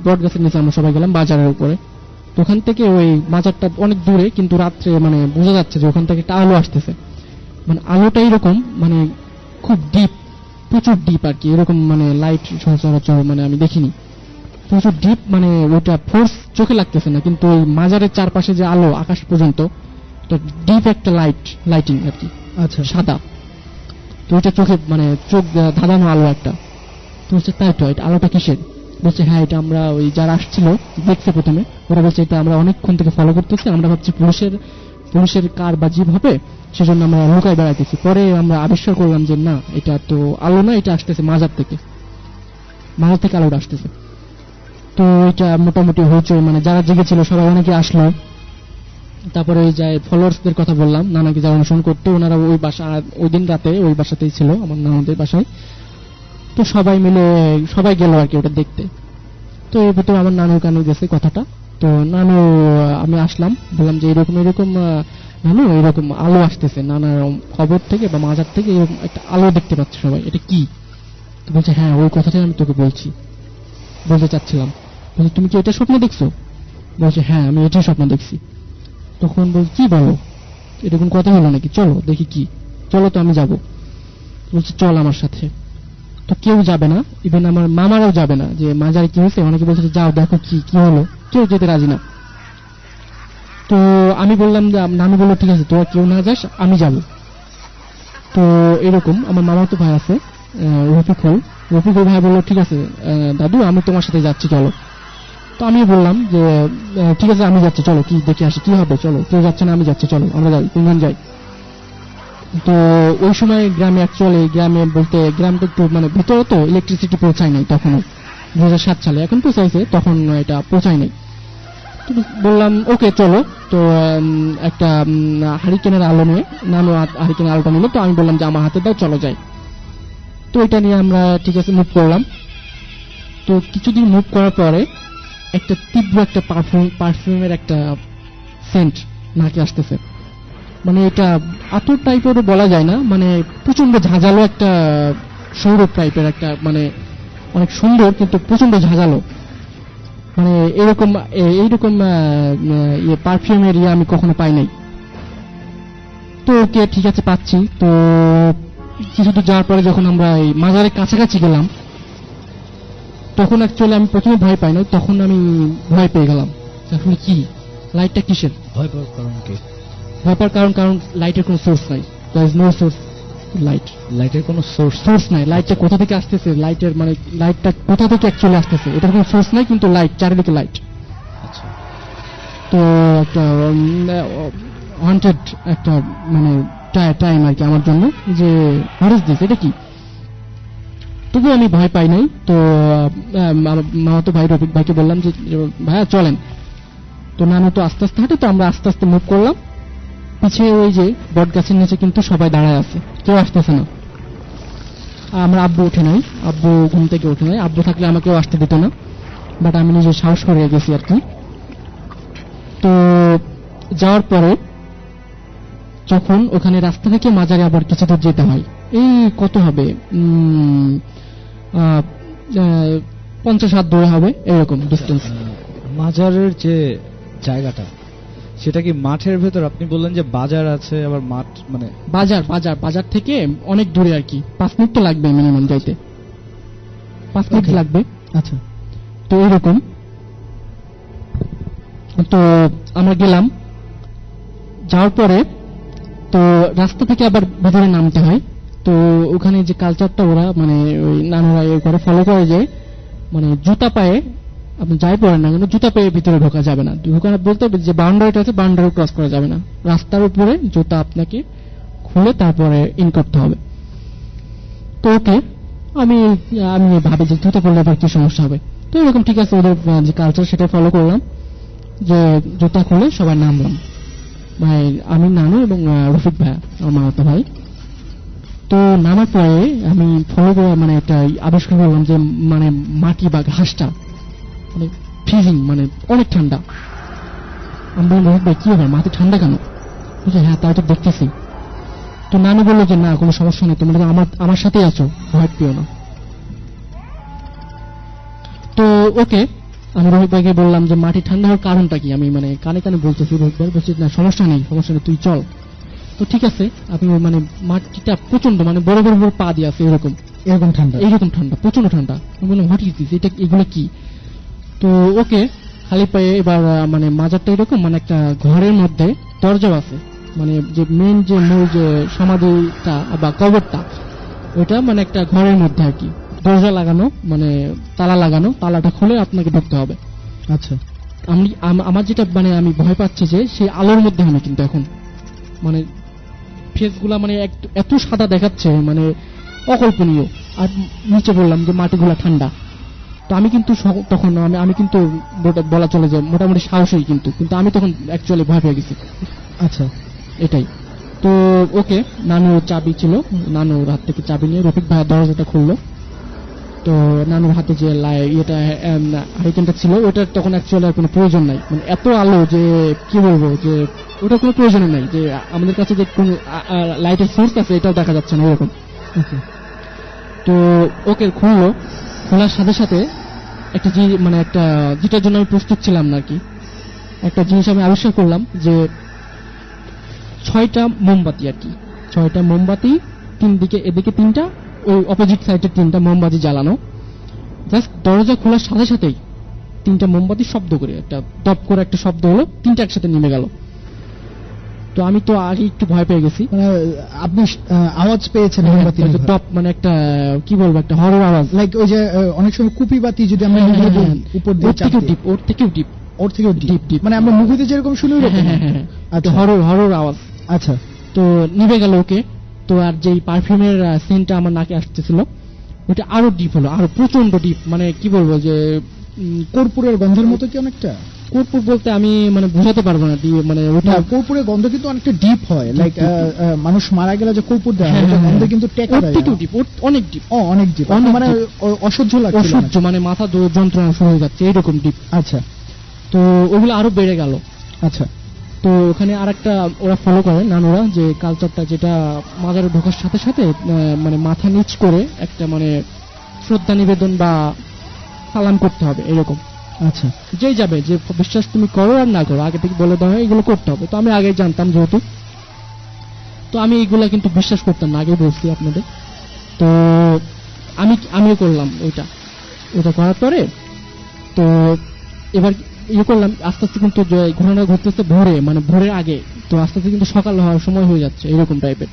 বট গাছের নিচে আমরা সবাই গেলাম বাজারের উপরে। তো ওখান থেকে ওই বাজারটা অনেক দূরে, কিন্তু রাত্রে মানে বোঝা যাচ্ছে যে ওখান থেকে একটা আলো আসতেছে, মানে আলোটা এরকম মানে খুব ডিপ, প্রচুর ডিপ আর কি, এরকম মানে লাইট সচরাচর মানে আমি দেখিনি, প্রচুর ডিপ, মানে ওইটা ফোর্স চোখে লাগতেছে না, কিন্তু ওই মাজারের চারপাশে যে আলো আকাশ পর্যন্ত, তো ডিপ একটা লাইটিং আর কি, আচ্ছা সাদা। তো ওইটা চোখে মানে চোখ ধাঁধানো আলো একটা। তো বলছে তাই তো, এটা আলোটা কিসের? বলছে হ্যাঁ এটা আমরা ওই যারা আসছিল দেখছে প্রথমে, ওরা বলছে এটা আমরা অনেকক্ষণ থেকে ফলো করতেছি, আমরা ভাবছি পুলিশের কার বা জিপ হবে, সেজন্য আমরা লুকায় বেড়াইতেছি। পরে আমরা আবিষ্কার করলাম যে না, এটা তো আলো না, এটা আসতেছে মাজার থেকে আলোটা আসতেছে। তো এটা মোটামুটি হয়েছে, মানে যারা জেগেছিল সবাই অনেকে আসলো। তারপরে ওই যে ফলোয়ার্সদের কথা বললাম, নানাকে যারা অনুসরণ করতো, ওনারা ওই দিন রাতে ওই বাসাতেই ছিল, আমার নানাদের বাসায়। তো সবাই মিলে সবাই গেল আর কি ওটা দেখতে। তো এর ভিতরে আমার নানুর কানে গেছে কথাটা। তো নানু, আমি আসলাম, বললাম যে এরকম নানু এরকম আলো আসতেছে নানার খবর থেকে বা মাজার থেকে, এরকম একটা আলো দেখতে পাচ্ছে সবাই, এটা কি? তো বলছে হ্যাঁ ওই কথাটাই আমি তোকে বলতে চাচ্ছিলাম। বলছে তুমি কি এটা স্বপ্ন দেখছো? বলছে হ্যাঁ আমি এটাই স্বপ্ন দেখছি। তখন বলছি কি বলো, এরকম কথা হলো নাকি, চলো দেখি কি, চলো তো আমি যাব। বলছে চল আমার সাথে। তো কেউ যাবে না, ইভেন আমার মামারাও যাবে না, যে মাজারে কি হয়েছে, অনেকে বলছে যাও দেখো কি হলো, কেউ যেতে রাজি না। তো আমি বললাম যে, নানু বললো ঠিক আছে তোরা কেউ না যাস, আমি যাব। তো এরকম আমার মামার তো ভাই আছে রফিকুল ভাই বললো ঠিক আছে দাদু আমি তোমার সাথে যাচ্ছি চলো। তো আমি বললাম যে ঠিক আছে আমি যাচ্ছি, চলো কি দেখে আসি কি হবে, চলো কেউ যাচ্ছে না আমি যাচ্ছি, চলো আমরা যাই, তিনজন যাই। তো ওই সময় গ্রামে বলতে গ্রামটা একটু মানে ভিতরে, তো ইলেকট্রিসিটি পৌঁছায় নাই তখনও, 2007 সালে, এখন পৌঁছাইছে, তখন এটা পৌঁছায় নাই। তো বললাম ওকে চলো। তো একটা হারিকেনের আলো নিয়ে, নানু হারিকেনের আলোটা নিল, তো আমি বললাম যে আমার হাতে দাও, চলো যাই। তো এটা নিয়ে আমরা ঠিক আছে মুভ করলাম। তো কিছুদিন মুভ করার পরে একটা তীব্র একটা পারফিউমের একটা সেন্ট নাকে আসতেছে, মানে এটা আতর টাইপের বলা যায় না, মানে প্রচন্ড ঝাঁঝালো একটা সৌরভ টাইপের একটা, মানে অনেক সুন্দর কিন্তু প্রচন্ড ঝাঁঝালো, মানে এইরকম পারফিউমের আমি কখনো পাই নাই। তো ওকে ঠিক আছে পাচ্ছি। তো কিছু দূর যাওয়ার পরে যখন আমরা এই মাজারের কাছাকাছি গেলাম, তখন অ্যাকচুয়ালি আমি প্রথমে ভয় পাই না, তখন আমি ভয় পেয়ে গেলাম আসলে কি, লাইটটা কিসের? ভয় পাওয়ার কারণ কি? ভয় পাওয়ার কারণ লাইটের কোনো সোর্স নাই, দেয়ার ইজ নো সোর্স লাইটের কোনো সোর্স নাই। লাইটটা কোথা থেকে আসতেছে, লাইটটা কোথা থেকে অ্যাকচুয়ালি আসতেছে, এটার কোনো সোর্স নাই, কিন্তু লাইট চারিদিকে লাইট। আচ্ছা। তো একটা ওয়ান্টেড একটা মানে টাইম আর কি আমার জন্য, যে হোয়াট ইজ দিস, এটা কি? তবু আমি ভয় পাই নাই। তো মামাতো ভাই রফিক ভাইকে বললাম যে ভাইয়া চলেন। তো নানু তো আস্তে আস্তে হাঁটে, তো আমরা আস্তে আস্তে মুভ করলাম। পিছিয়ে ওই যে বট গাছের নিচে কিন্তু সবাই দাঁড়ায় আছে, কেউ আসতেছে না। আমার আব্বু উঠে নাই, আব্বু ঘুম থেকে উঠে নাই, আব্বু থাকলে আমাকেও আসতে দিত না, বাট আমি নিজে সাহস করে গেছি আর কি। তো যাওয়ার পরে যখন ওখানে রাস্তা থেকে মাজারে আবার কিছু দূর যেতে হয়, এই কত হবে 50 হাত দূরে হবে এরকম ডিস্টেন্স। মাজারের যে জায়গাটা, সেটা কি মাঠের ভেতর? আপনি বললেন যে বাজার আছে, আবার মাঠ, মানে বাজার থেকে অনেক দূরে আর কি, 5 মিনিট তো লাগবে মিনিমাম যাইতে, 5 মিনিট লাগবে। আচ্ছা, তো এরকম। তো আমরা গেলাম, যাওয়ার পরে তো রাস্তা থেকে আবার ভিতরে নামতে হয়। তো ওখানে যে কালচারটা ওরা মানে ওই নানুরা করে ফলো করে, যে মানে জুতা পায়ে আপনি যাই পড়েন না কেন জুতা পায়ে ভিতরে ঢোকা যাবে না। ঢোকানো বলতে হবে যে বাউন্ডারিটা আছে বাউন্ডারি ক্রস করা যাবে না, রাস্তার উপরে জুতা আপনাকে খুলে তারপরে ইন করতে হবে। তো ওকে আমি আমি ভাবি যে জুতা পরলে আবার কি সমস্যা হবে, তো এরকম ঠিক আছে ওদের যে কালচার সেটা ফলো করলাম, যে জুতা খুলে সবাই নামলাম, ভাই আমি নানু এবং রফিক ভাই আমার তো ভাই। তো নামার পরে আমি ফলো করে মানে একটা আবিষ্কার করলাম যে মানে মাটি বা ঘাসটা মানে ফ্রিজিং, মানে অনেক ঠান্ডা। আমি বললাম রফিক ভাই কি ব্যাপার, মাটি ঠান্ডা কেন? বলছে হ্যাঁ তাই তো দেখতেছি। তো নানু বললো যে না কোনো সমস্যা নেই, তোমরা তো আমার সাথেই আছো, ভয় পেও না। তো ওকে আমি রোহিত ভাইকে বললাম যে মাটি ঠান্ডা হওয়ার কারণটা কি, আমি মানে কানে কানে বলতেছি, রোহিত ভাই বলছি না সমস্যা নেই তুই চল। তো ঠিক আছে আপনি মানে মাটিটা প্রচন্ড মানে বড় বড় বড় পা দিয়ে আছে এরকম ঠান্ডা প্রচন্ড ঠান্ডা। আমি বললাম হোয়াট ইজ দিস, এগুলো কি? তো ওকে খালি পায়ে এবার মানে মাজারটা এরকম মানে একটা ঘরের মধ্যে দরজা আছে, মানে যে মেন যে মূল যে সমাধিটা বা কবরটা ওইটা মানে একটা ঘরের মধ্যে আর কি, দরজা লাগানো মানে তালা লাগানো, তালাটা খুলে আপনাকে ঢুকতে হবে। আচ্ছা আমার যেটা মানে আমি ভয় পাচ্ছি যে সেই আলোর মধ্যে আমি কিন্তু এখন মানে ফেসগুলা মানে এত সাদা দেখাচ্ছে মানে অকল্পনীয়, আর নিচে বললাম যে মাটিগুলা ঠান্ডা। তো আমি কিন্তু তখন আমি কিন্তু বলা চলে যে মোটামুটি সাহসী, কিন্তু আমি তখন অ্যাকচুয়ালি ভয় পেয়ে গেছি। আচ্ছা এটাই। তো ওকে নানুর চাবি ছিল, নানুর হাত থেকে চাবি নিয়ে রফিক ভাই দরজাটা খুললো। তো নানুর হাতে যে ইয়েটা হারিকেনটা ছিল ওটার তখন অ্যাকচুয়ালি আর কোনো প্রয়োজন নাই, মানে এত আলো যে কি বলবো যে ওটার কোনো প্রয়োজন নাই, যে আমাদের কাছে যে কোনো লাইটের সোর্স আছে এটাও দেখা যাচ্ছে না এরকম। তো ওকে খোলার সাথে সাথে একটা মানে একটা যেটার জন্য আমি প্রস্তুত ছিলাম না আর কি, একটা জিনিস আমি আবিষ্কার করলাম যে 6টা মোমবাতি আর কি, 6টা মোমবাতি, তিন দিকে এদিকে 3টা, ওই অপোজিট সাইডে 3টা মোমবাতি জ্বালানো। জাস্ট দরজা খোলার সাথে সাথেই 3টা মোমবাতি শব্দ করে একটা টপ করে একটা শব্দ হলো, 3টা একসাথে নেমে গেল। তো আমি তো আগে একটু ভয় পেয়ে গেছি। আপনি আওয়াজ পেয়েছেন টপ মানে একটা কি বলবো একটা হরর আওয়াজ, লাইক ওই যে অনেক সময় কুপি বাতি যদি আমরা উপর দিয়ে ওর থেকেও ডিপ মানে আমরা মুভিতে যেরকম শুনি আচ্ছা হরর আওয়াজ। আচ্ছা তো নিভে গেল ওকে। তো আর যেই পারফিউমের সেন্টটা আমার নাকে আসতেছিল ওটা আরো ডিপ হলো, আরো প্রচন্ড ডিপ, মানে কি বলবো যে কর্পূরের গন্ধের মতো কি অনেকটা। কর্পূর বলতে আমি মানে বোঝাতে পারবো না, মানে ওটা কর্পূরের গন্ধ কিন্তু অনেকটা ডিপ হয়, লাইক মানুষ মারা গেলে যে কর্পূর দেয় গন্ধ কিন্তু ডিপ, অনেক ডিপ, অনেক ডিপ, মানে অসহ্য লাগে, অসহ্য মানে মাথা যন্ত্রণা শুরু হয়ে যাচ্ছে এরকম ডিপ। আচ্ছা তো ওগুলো আরো বেড়ে গেল। আচ্ছা তো ওখানে আরেকটা ওরা ফলো করে নানুরা যে কালচারটা, যেটা মাজারে ঢোকার সাথে সাথে মানে মাথা নিচ করে একটা মানে শ্রদ্ধা নিবেদন বা সালাম করতে হবে এরকম। আচ্ছা যেই যাবে যে বিশ্বাস তুমি করো আর না করো আগে থেকে বলে দেওয়া হয় এগুলো করতে হবে। তো আমি আগে জানতাম যেহেতু, তো আমি এইগুলা কিন্তু বিশ্বাস করতাম না, আগে বলছি আপনাদের। তো আমিও করলাম ওটা করার পরে তো এবার ইয়ে করলাম আস্তে আস্তে, কিন্তু ঘটনা ঘটতেছে ভোরে, মানে ভোরের আগে, তো আস্তে আস্তে কিন্তু সকাল হওয়ার সময় হয়ে যাচ্ছে এরকম টাইপের।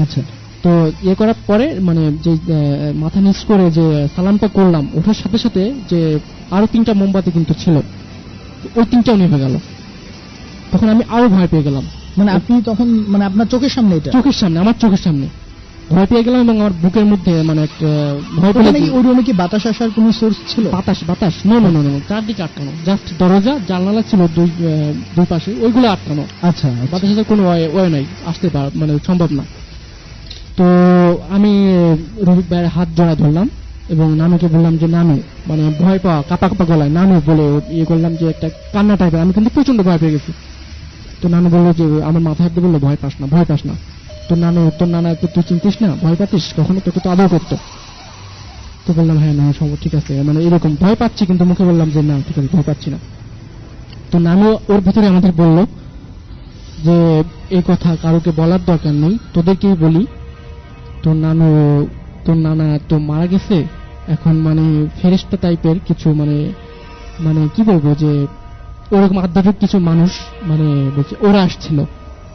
আচ্ছা তো ইয়ে করার পরে মানে যে মাথা নিচ করে যে সালামটা করলাম, ওঠার সাথে সাথে যে আরো 3টা মোমবাতি কিন্তু ছিল, ওই 3টাও নিভে গেল। তখন আমি আরো ভয় পেয়ে গেলাম। মানে আপনি তখন মানে আপনার চোখের সামনে, আমার চোখের সামনে ভয় পেয়ে গেলাম, এবং আমার বুকের মধ্যে মানে একটা ভয় পেয়ে। ওই রুমে কি বাতাস আসার কোনো সোর্স ছিল? বাতাস নো, চারদিকে আটকানো, জাস্ট দরজা জানালা ছিল দুই পাশে, ওইগুলো আটকানো। আচ্ছা বাতাস আসার কোনো ওয়ে নাই, আসতে মানে সম্ভব না। তো আমি রফিক ভাইয়ের হাত জড়া ধরলাম এবং নানুকে বললাম যে নানু, মানে ভয় পাওয়া কাপা গলায় নানু বলে ইয়ে করলাম যে একটা কান্না টাইপের, আমি কিন্তু প্রচন্ড ভয় পেয়ে গেছি। তো নানু বললো যে আমার মাথা হাত দিয়ে বললো ভয় পাস না। তো নানু, তোর নানা তুই চিন্তিস না, ভয় পাচ্ছিস কখনো, তোকে তো আদর করতো। তো বললাম হ্যাঁ না সব ঠিক আছে, মানে এরকম ভয় পাচ্ছি, কিন্তু মুখে বললাম যে না ঠিক আছে ভয় পাচ্ছি না। তো নানু ওর ভিতরে আমাদের বললো যে এই কথা কারোকে বলার দরকার নেই, তোদেরকেই বলি, তোর নানা তো মারা গেছে, এখন মানে ফেরেশতা টাইপের কিছু মানে কি বলবো যে ওরকম আধ্যাত্মিক কিছু মানুষ মানে বলছে ওরা আসছিল,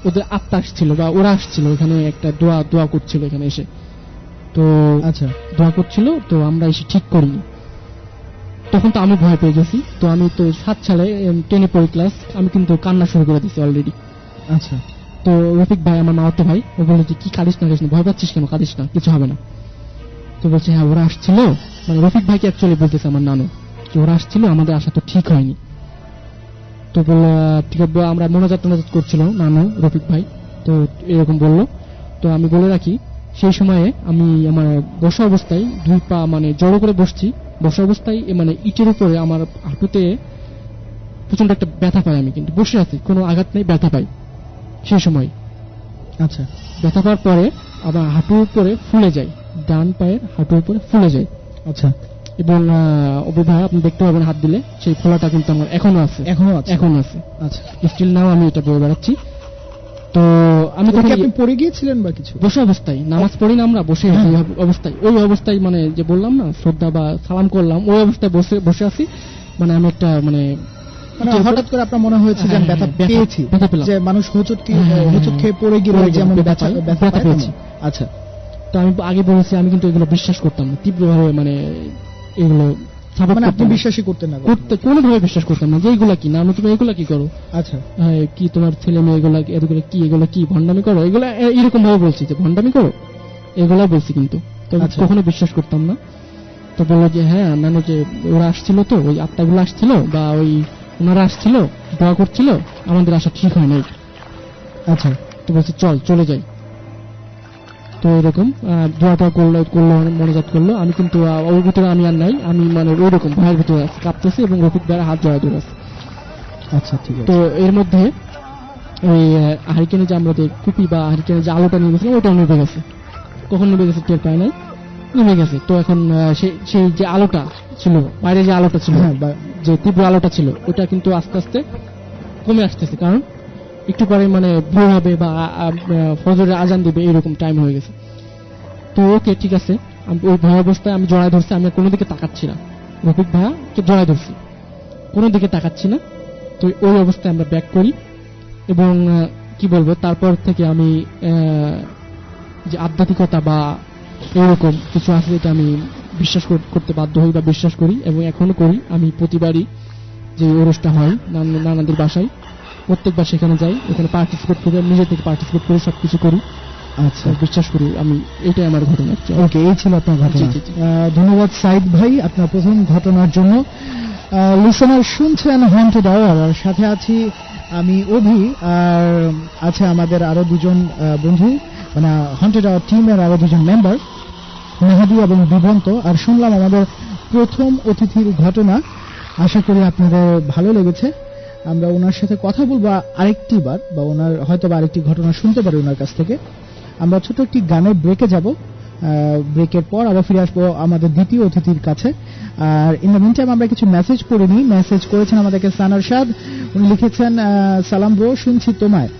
ওদের আত্মা আসছিল বা ওরা আসছিল এখানে একটা দোয়া করছিল এখানে এসে। তো আচ্ছা দোয়া করছিল, তো আমরা এসে ঠিক করিনি। তখন তো আমি ভয় পেয়ে গেছি। তো আমি তো 7 সালে 10-এ পড়ি ক্লাস, আমি কিন্তু কান্না শুরু করে দিছি অলরেডি। আচ্ছা তো রফিক ভাই আমার মামাতো ভাই, ও বলল যে কি কাঁদিস না, ভয় পাচ্ছিস কেন, কাঁদিস না, কিছু হবে না। তো বলছে হ্যাঁ ওরা আসছিল, মানে রফিক ভাইকে অ্যাকচুয়ালি বলতেছে আমার নানু, যে ওরা আসছিল, আমাদের আসা তো ঠিক হয়নি। তো বললো ঠিক আছে, আমরা মোনাজাত করছিল নানু রফিক ভাই, তো এরকম বললো। তো আমি বলে রাখি সেই সময়ে আমি আমার বসা অবস্থায় 2 পা মানে জড়ো করে বসছি, বসা অবস্থায় মানে ইটের উপরে আমার হাঁটুতে প্রচন্ড একটা ব্যথা পাই। আমি কিন্তু বসে আছি, কোনো আঘাত নেই, ব্যথা পাই সেই সময়। আচ্ছা ব্যথা পাওয়ার পরে আবার হাঁটুর উপরে ফুলে যায়, ডান পায়ের হাঁটুর উপরে ফুলে যায়। আচ্ছা এবং অভি ভাই আপনি দেখতে পাবেন হাত দিলে সেই ফোলাটা কিন্তু আমার এখনো আছে, এখনো আছে। আচ্ছা স্টিল নাও আমি এটা বলে বেড়াচ্ছি। তো আমি তখন আপনি পড়ে গিয়েছিলেন বা কিছু? বসে অবস্থায়, নামাজ পড়ি না আমরা, বসে অবস্থায়, ওই অবস্থায় মানে যে বললাম না শ্রদ্ধা বা সালাম করলাম, ওই অবস্থায় বসে আছি। মানে আমি একটা মানে হঠাৎ করে আপনার মনে হয়েছে যে ব্যথা পেয়েছি, যে মানুষ হোঁচট খেয়ে পড়ে গেলে যেমন ব্যথা পেয়েছি। আচ্ছা তো আমি আগে বলেছি আমি কিন্তু এগুলো বিশ্বাস করতাম না তীব্রভাবে, মানে এগুলো মানে আপনি বিশ্বাসই করতেন না? কোনোভাবে বিশ্বাস করতাম না যে এইগুলা কি, না তুমি এগুলা কি করো, আচ্ছা কি তোমার ছেলে মেয়ে এগুলা কি ভণ্ডামি করো, এগুলা এরকম ভাবে বলছি যে ভণ্ডামি করো, এগুলা বলছি, কিন্তু কখনো বিশ্বাস করতাম না। তো বললো যে হ্যাঁ নানু, যে ওরা আসছিল, তো ওই আত্মাগুলো আসছিল বা ওই ওনারা আসছিল, দোয়া করছিল, আমাদের আসা ঠিক হয় নাই। আচ্ছা তো বলছে চলে যাই। তো এরকম দোয়াটা করলো, মনোজাত করলো। আমি কিন্তু ওর ভিতরে আমি আর নাই, আমি মানে ওইরকম ভয়ের ভিতরে আছি, কাঁপতেছি এবং রফিক দ্বারা হাত জড়ায় ধরে আছে। আচ্ছা ঠিক আছে। তো এর মধ্যে ওই হারিকেনে যে আমরা কুপি বা হারিকেনে যে আলোটা নিয়ে গেছিলাম, ওটাও নিভে গেছে। কখন নিভে গেছে টের পায় নাই, নিভে গেছে। তো এখন সেই যে আলোটা ছিল, বাইরে যে আলোটা ছিল, যে তীব্র আলোটা ছিল, ওটা কিন্তু আস্তে আস্তে কমে আসতেছে, কারণ একটু পরে মানে ভোর হবে বা ফজরের আজান দিবে, এরকম টাইম হয়ে গেছে। তো ওকে ঠিক আছে, আমি ওই ভয় অবস্থায় আমি জড়ায় ধরছি, আমি কোনো দিকে তাকাচ্ছি না, রফিক ভাইকে জড়ায় ধরছি, কোনো দিকে তাকাচ্ছি না। তো ওই অবস্থায় আমরা ব্যাক করি এবং কি বলবো, তারপর থেকে আমি যে আধ্যাত্মিকতা বা এরকম কিছু আছে যেটা আমি বিশ্বাস করতে বাধ্য হই বা বিশ্বাস করি এবং এখনো করি। আমি প্রতিবারই যে ওরসটা হয় নানাদের বাসায়, প্রত্যেকবার সেখানে যাই, ওখানে পার্টিসিপেট করি, নিজে থেকে পার্টিসিপেট করে সবকিছু করি। আচ্ছা বিশ্বাস করি আমি, এটাই আমার ঘটনা। ওকে, এই ছিল আপনার ঘটনা। ধন্যবাদ সাইদ ভাই আপনার প্রথম ঘটনার জন্য। লিসেনার শুনছেন হন্টেড আওয়ার, আর সাথে আছি আমি অভি, আর আছে আমাদের আরো 2জন বন্ধু, মানে হন্টেড আওয়ার টিমের আরো 2জন মেম্বার, মেহাদি এবং বিভন্ত। আর শুনলাম আমাদের প্রথম অতিথির ঘটনা, আশা করি আপনাদের ভালো লেগেছে। আমরা ওনার সাথে কথা বলবো আরেকটি বার, বা ওনার হয়তো আরেকটি ঘটনা শুনতে পারি ওনার কাছ থেকে। আমরা ছোট একটি গানের ব্রেকে যাব, ব্রেকের পর আবার ফিরে আসবো আমাদের দ্বিতীয় অতিথির কাছে। আর ইন দ্য মিনটাইম আমরা কিছু মেসেজ পড়ে নিই। মেসেজ করেছেন আমাদেরকে সানার সাদ, উনি লিখেছেন সালাম ব্রো, শুনছি তোমায়,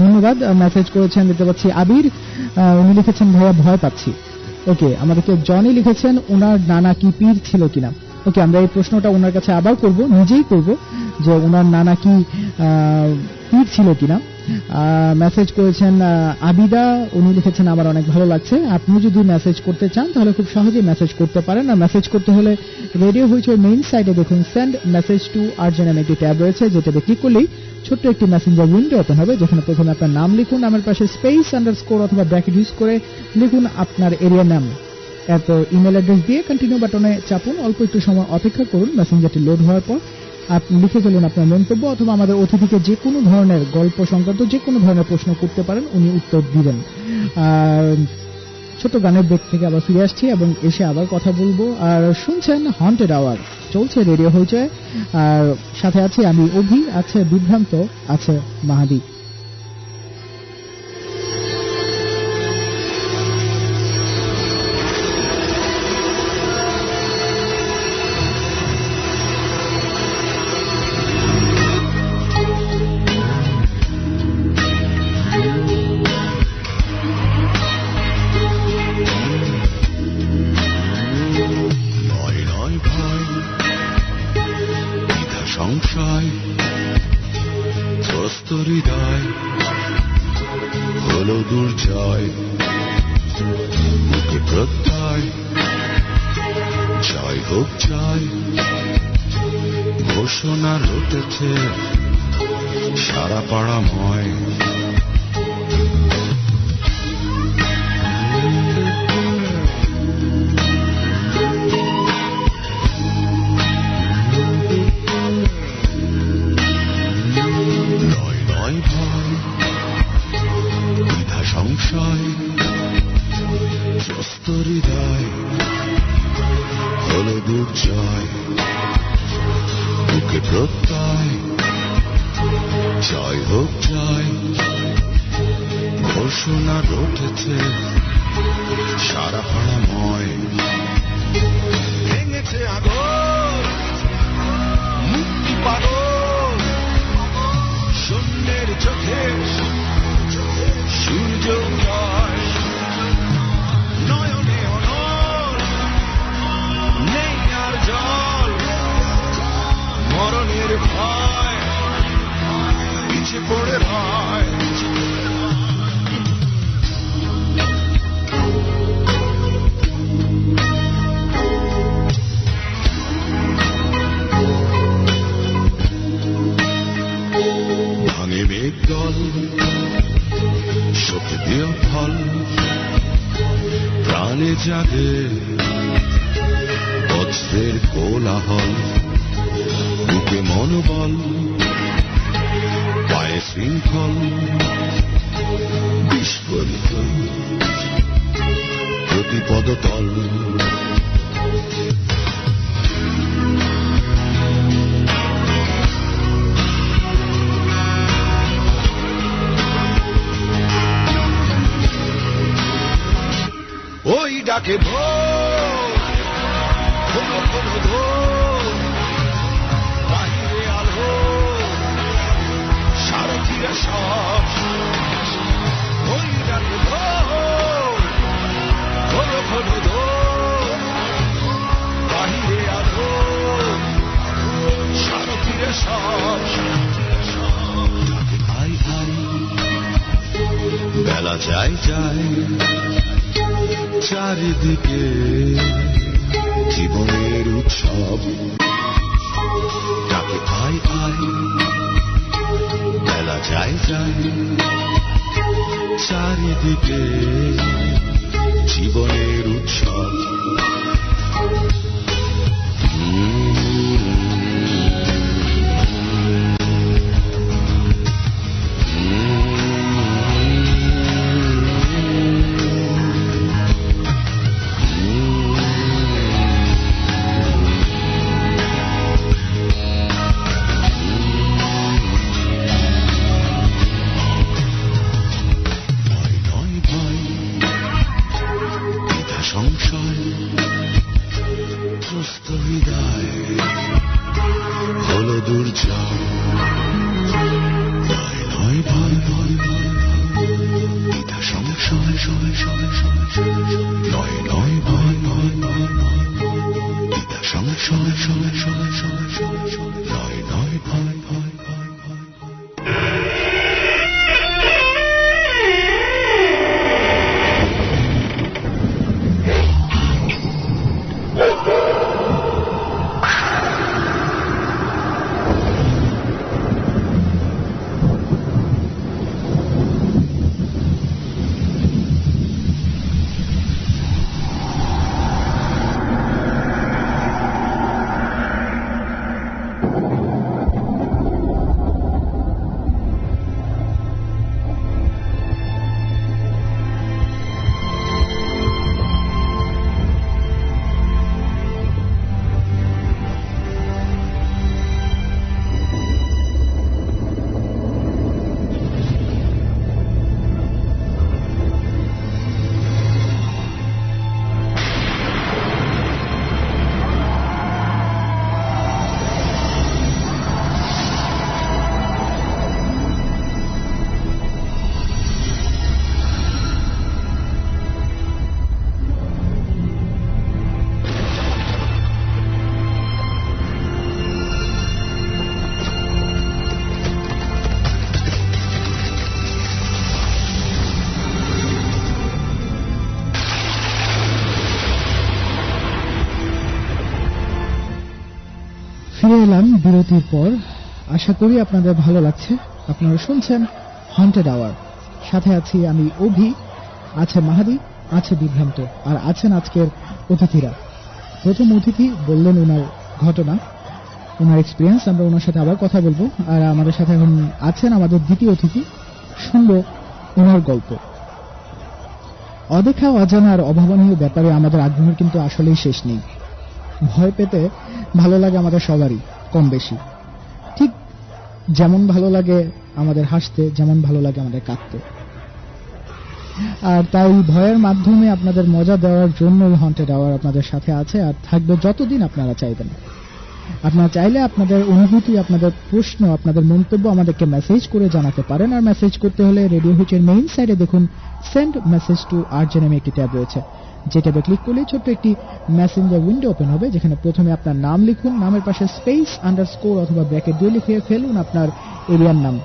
ধন্যবাদ। মেসেজ করেছেন দেখতে পাচ্ছি আবির, উনি লিখেছেন ভাইয়া ভয় পাচ্ছি। ওকে, আমাদেরকে জনি লিখেছেন ওনার নানা কি পীর ছিল কিনা। ওকে, আমরা এই প্রশ্নটা ওনার কাছে আবার করব, নিজেই করব, যে ওনার নানা কি পীর ছিল কিনা। মেসেজ করেছেন আবিদা, উনি লিখেছেন আমার অনেক ভালো লাগছে। আপনি যদি মেসেজ করতে চান তাহলে খুব সহজেই মেসেজ করতে পারেন। আর মেসেজ করতে হলে রেডিও হইচই মেইন সাইটে দেখুন সেন্ড মেসেজ টু আরজে নামে একটি ট্যাব রয়েছে, যেটাতে ক্লিক করলেই ছোট্ট একটি মেসেঞ্জার উইন্ডো ওপেন হবে, যেখানে প্রথমে আপনার নাম লিখুন, নামের পাশে স্পেস আন্ডারস্কোর অথবা ব্র্যাকেট ইউজ করে লিখুন আপনার এরিয়ার নাম, এরপর ইমেল অ্যাড্রেস দিয়ে কন্টিনিউ বাটনে চাপুন। অল্প একটু সময় অপেক্ষা করুন, মেসেঞ্জারটি লোড হওয়ার পর আপনি লিখে ফেলুন আপনার মন্তব্য, অথবা আমাদের অতিথিকে যে কোনো ধরনের গল্প সংক্রান্ত যে কোনো ধরনের প্রশ্ন করতে পারেন, উনি উত্তর দিবেন। ছোট গানের ব্রেক থেকে আবার ফিরে আসছি এবং এসে আবার কথা বলবো। আর শুনছেন হন্টেড আওয়ার, চলছে রেডিও হইচই, আর সাথে আছে আমি অভি, আছে বিভ্রান্ত, আছে মাহাদি। জয় হোক জয় ঘোষণা রটেছে সারা পাড়াময়। নয় নয় ভয় দ্বিধা সংশয় ত্রস্ত হৃদয় হলো দুর্জয় বুকে প্রত্যয় জয় হোক জয় ঘোষণা রটেছে সারা পাড়াময়। ভেঙেছে আগর মুক্তি পাগল শূন্যের চোখে সূর্য উদয় নয়নে অনল নেই আর জল মরণের ভয় পিছে পড়ে ভয়। ভাঙে মেঘ দল শোকে দিও ফল প্রাণে জাগে বজ্রের কোলাহল বুকে মনোবল পায়ে শৃঙ্খল বিস্ফোরিত প্রতি পদতল। ওই ডাকে ভোর কোনো কোনো ভোর বাহিরে আলো সারথিরা সব ওই ডাকে ভোর কোনো কোনো ভোর বাহিরে আলো সারথিরা সব ডাকে ভাই ভাই বেলা যায় যায় চারিদিকে জীবনের উৎসব ডাকে আয় আয় বেলা যায় যায় চারিদিকে জীবনের উৎসব। সংশয় ত্রস্ত হৃদয় বিরতির পর আশা করি আপনাদের ভালো লাগছে। আপনারা শুনছেন হন্টেড আওয়ার, সাথে আছি আমি অভি, আছে মাহাদি, আছে বিভ্রান্ত, আর আছেন আজকের অতিথিরা। প্রথম অতিথি বললেন ওনার ঘটনা, ওনার এক্সপিরিয়েন্স, আমরা ওনার সাথে আবার কথা বলবো। আর আমাদের সাথে এখন আছেন আমাদের দ্বিতীয় অতিথি, শুনবো ওনার গল্প। অদেখা, অজানা আর অভাবনীয় ব্যাপারে আমাদের আগ্রহের কিন্তু আসলেই শেষ নেই। ভয় পেতে ভালো লাগে আমাদের সবারই কম বেশি, ঠিক যেমন ভালো লাগে আমাদের হাসতে, যেমন ভালো লাগে আমাদের কাঁদতে। আর তাই ভয়ের মাধ্যমে আপনাদের মজা দেওয়ার জন্য হন্টেড আওয়ার আপনাদের সাথে আছে আর থাকবে যতদিন আপনারা চাইবেন। আপনারা চাইলে আপনাদের অনুভূতি, আপনাদের প্রশ্ন, আপনাদের মন্তব্য আমাদেরকে মেসেজ করে জানাতে পারেন। আর মেসেজ করতে হলে রেডিও হুইচের মেইন সাইডে দেখুন সেন্ড মেসেজ টু আরজে নামে একটি ট্যাব রয়েছে, যে ট্যাবে ক্লিক করলে ছোট্ট একটি মেসেঞ্জার উইন্ডো ওপেন হবে, যেখানে প্রথমে আপনার নাম লিখুন, নামের পাশে স্পেস, আন্ডারস্কোর অথবা ব্র্যাকেট দিয়ে লিখে ফেলুন আপনার এরিয়ার নাম,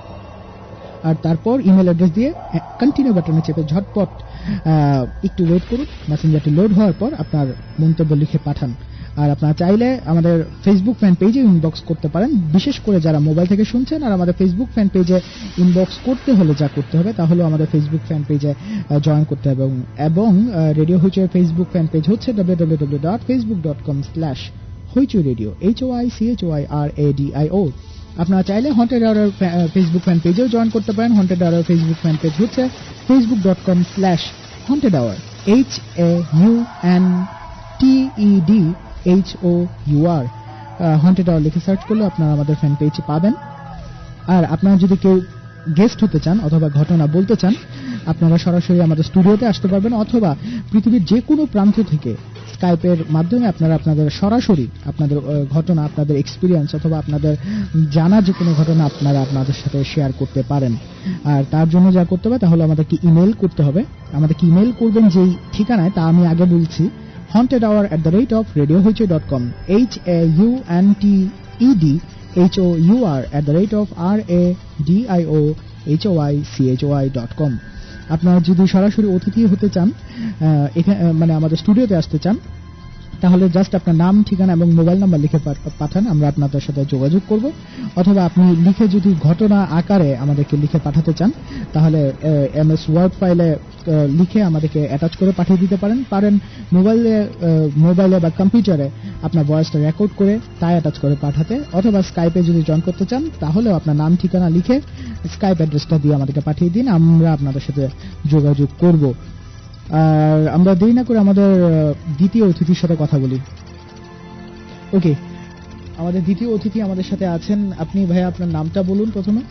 আর তারপর ইমেল অ্যাড্রেস দিয়ে কন্টিনিউ বাটনে চেপে ঝটপট একটু ওয়েট করুন। মেসেঞ্জারটি লোড হওয়ার পর আপনার মন্তব্য লিখে পাঠান। আর আপনারা চাইলে আমাদের ফেসবুক ফ্যান পেজে ইনবক্স করতে পারেন, বিশেষ করে যারা মোবাইল থেকে শুনছেন। আর আমাদের ফেসবুক ফ্যান পেজে ইনবক্স করতে হলে যা করতে হবে তা হলো আমাদের ফেসবুক ফ্যান পেজে জয়েন করতে হবে, এবং রেডিও হুইচের ফেসবুক ফ্যান পেজ হচ্ছে www.facebook.com/hoichoi-radio, HOICHOIRADIO। আপনারা চাইলে হন্টেড আওয়ার ফেসবুক ফ্যান পেজেও জয়েন করতে পারেন। Haunted Hour Facebook fan page হচ্ছে facebook.com/haunted hour, HAUNTEDHOUR। Haunted Hour লিখে সার্চ করলে আপনারা আমাদের ফ্যান পেজ পাবেন। আর আপনারা যদি কেউ গেস্ট হতে চান অথবা ঘটনা বলতে চান, আপনারা সরাসরি আমাদের স্টুডিওতে আসতে পারবেন, অথবা পৃথিবীর যে কোনো প্রান্ত থেকে স্কাইপের মাধ্যমে আপনারা আপনাদের সরাসরি আপনাদের ঘটনা, আপনাদের এক্সপিরিয়েন্স অথবা আপনাদের জানা যে কোনো ঘটনা আপনারা আপনাদের সাথে শেয়ার করতে পারেন। আর তার জন্য যা করতে হবে তাহলে আমাদেরকে ইমেল করতে হবে। আমাদেরকে ইমেল করবেন যেই ঠিকানায় তা আমি আগে বলছি, haunted@radiohoichoi.com, HAUNTEDHOUR@radiohoichoi.com। আপনারা যদি সরাসরি অতিথি হতে চান, মানে আমাদের স্টুডিওতে আসতে চান, তাহলে জাস্ট আপনার নাম, ঠিকানা এবং মোবাইল নাম্বার লিখে পাঠান, আমরা আপনাদের সাথে যোগাযোগ করব। অথবা আপনি লিখে যদি ঘটনা আকারে আমাদেরকে লিখে পাঠাতে চান, তাহলে MS ওয়ার্ড ফাইলে লিখে আমাদেরকে অ্যাটাচ করে পাঠিয়ে দিতে পারেন। মোবাইলে বা কম্পিউটারে আপনার ভয়েসটা রেকর্ড করে তাই অ্যাটাচ করে পাঠাতে, অথবা স্কাইপে যদি জয়েন করতে চান তাহলেও আপনার নাম, ঠিকানা লিখে স্কাইপ অ্যাড্রেসটা দিয়ে আমাদেরকে পাঠিয়ে দিন, আমরা আপনাদের সাথে যোগাযোগ করব। আর আমরা দেরি না করে আমাদের দ্বিতীয় অতিথির সাথে কথা বলি। ওকে, আমাদের দ্বিতীয় অতিথি আমাদের সাথে আছেন। আপনি ভাইয়া আপনার নামটা বলুন প্রথমে।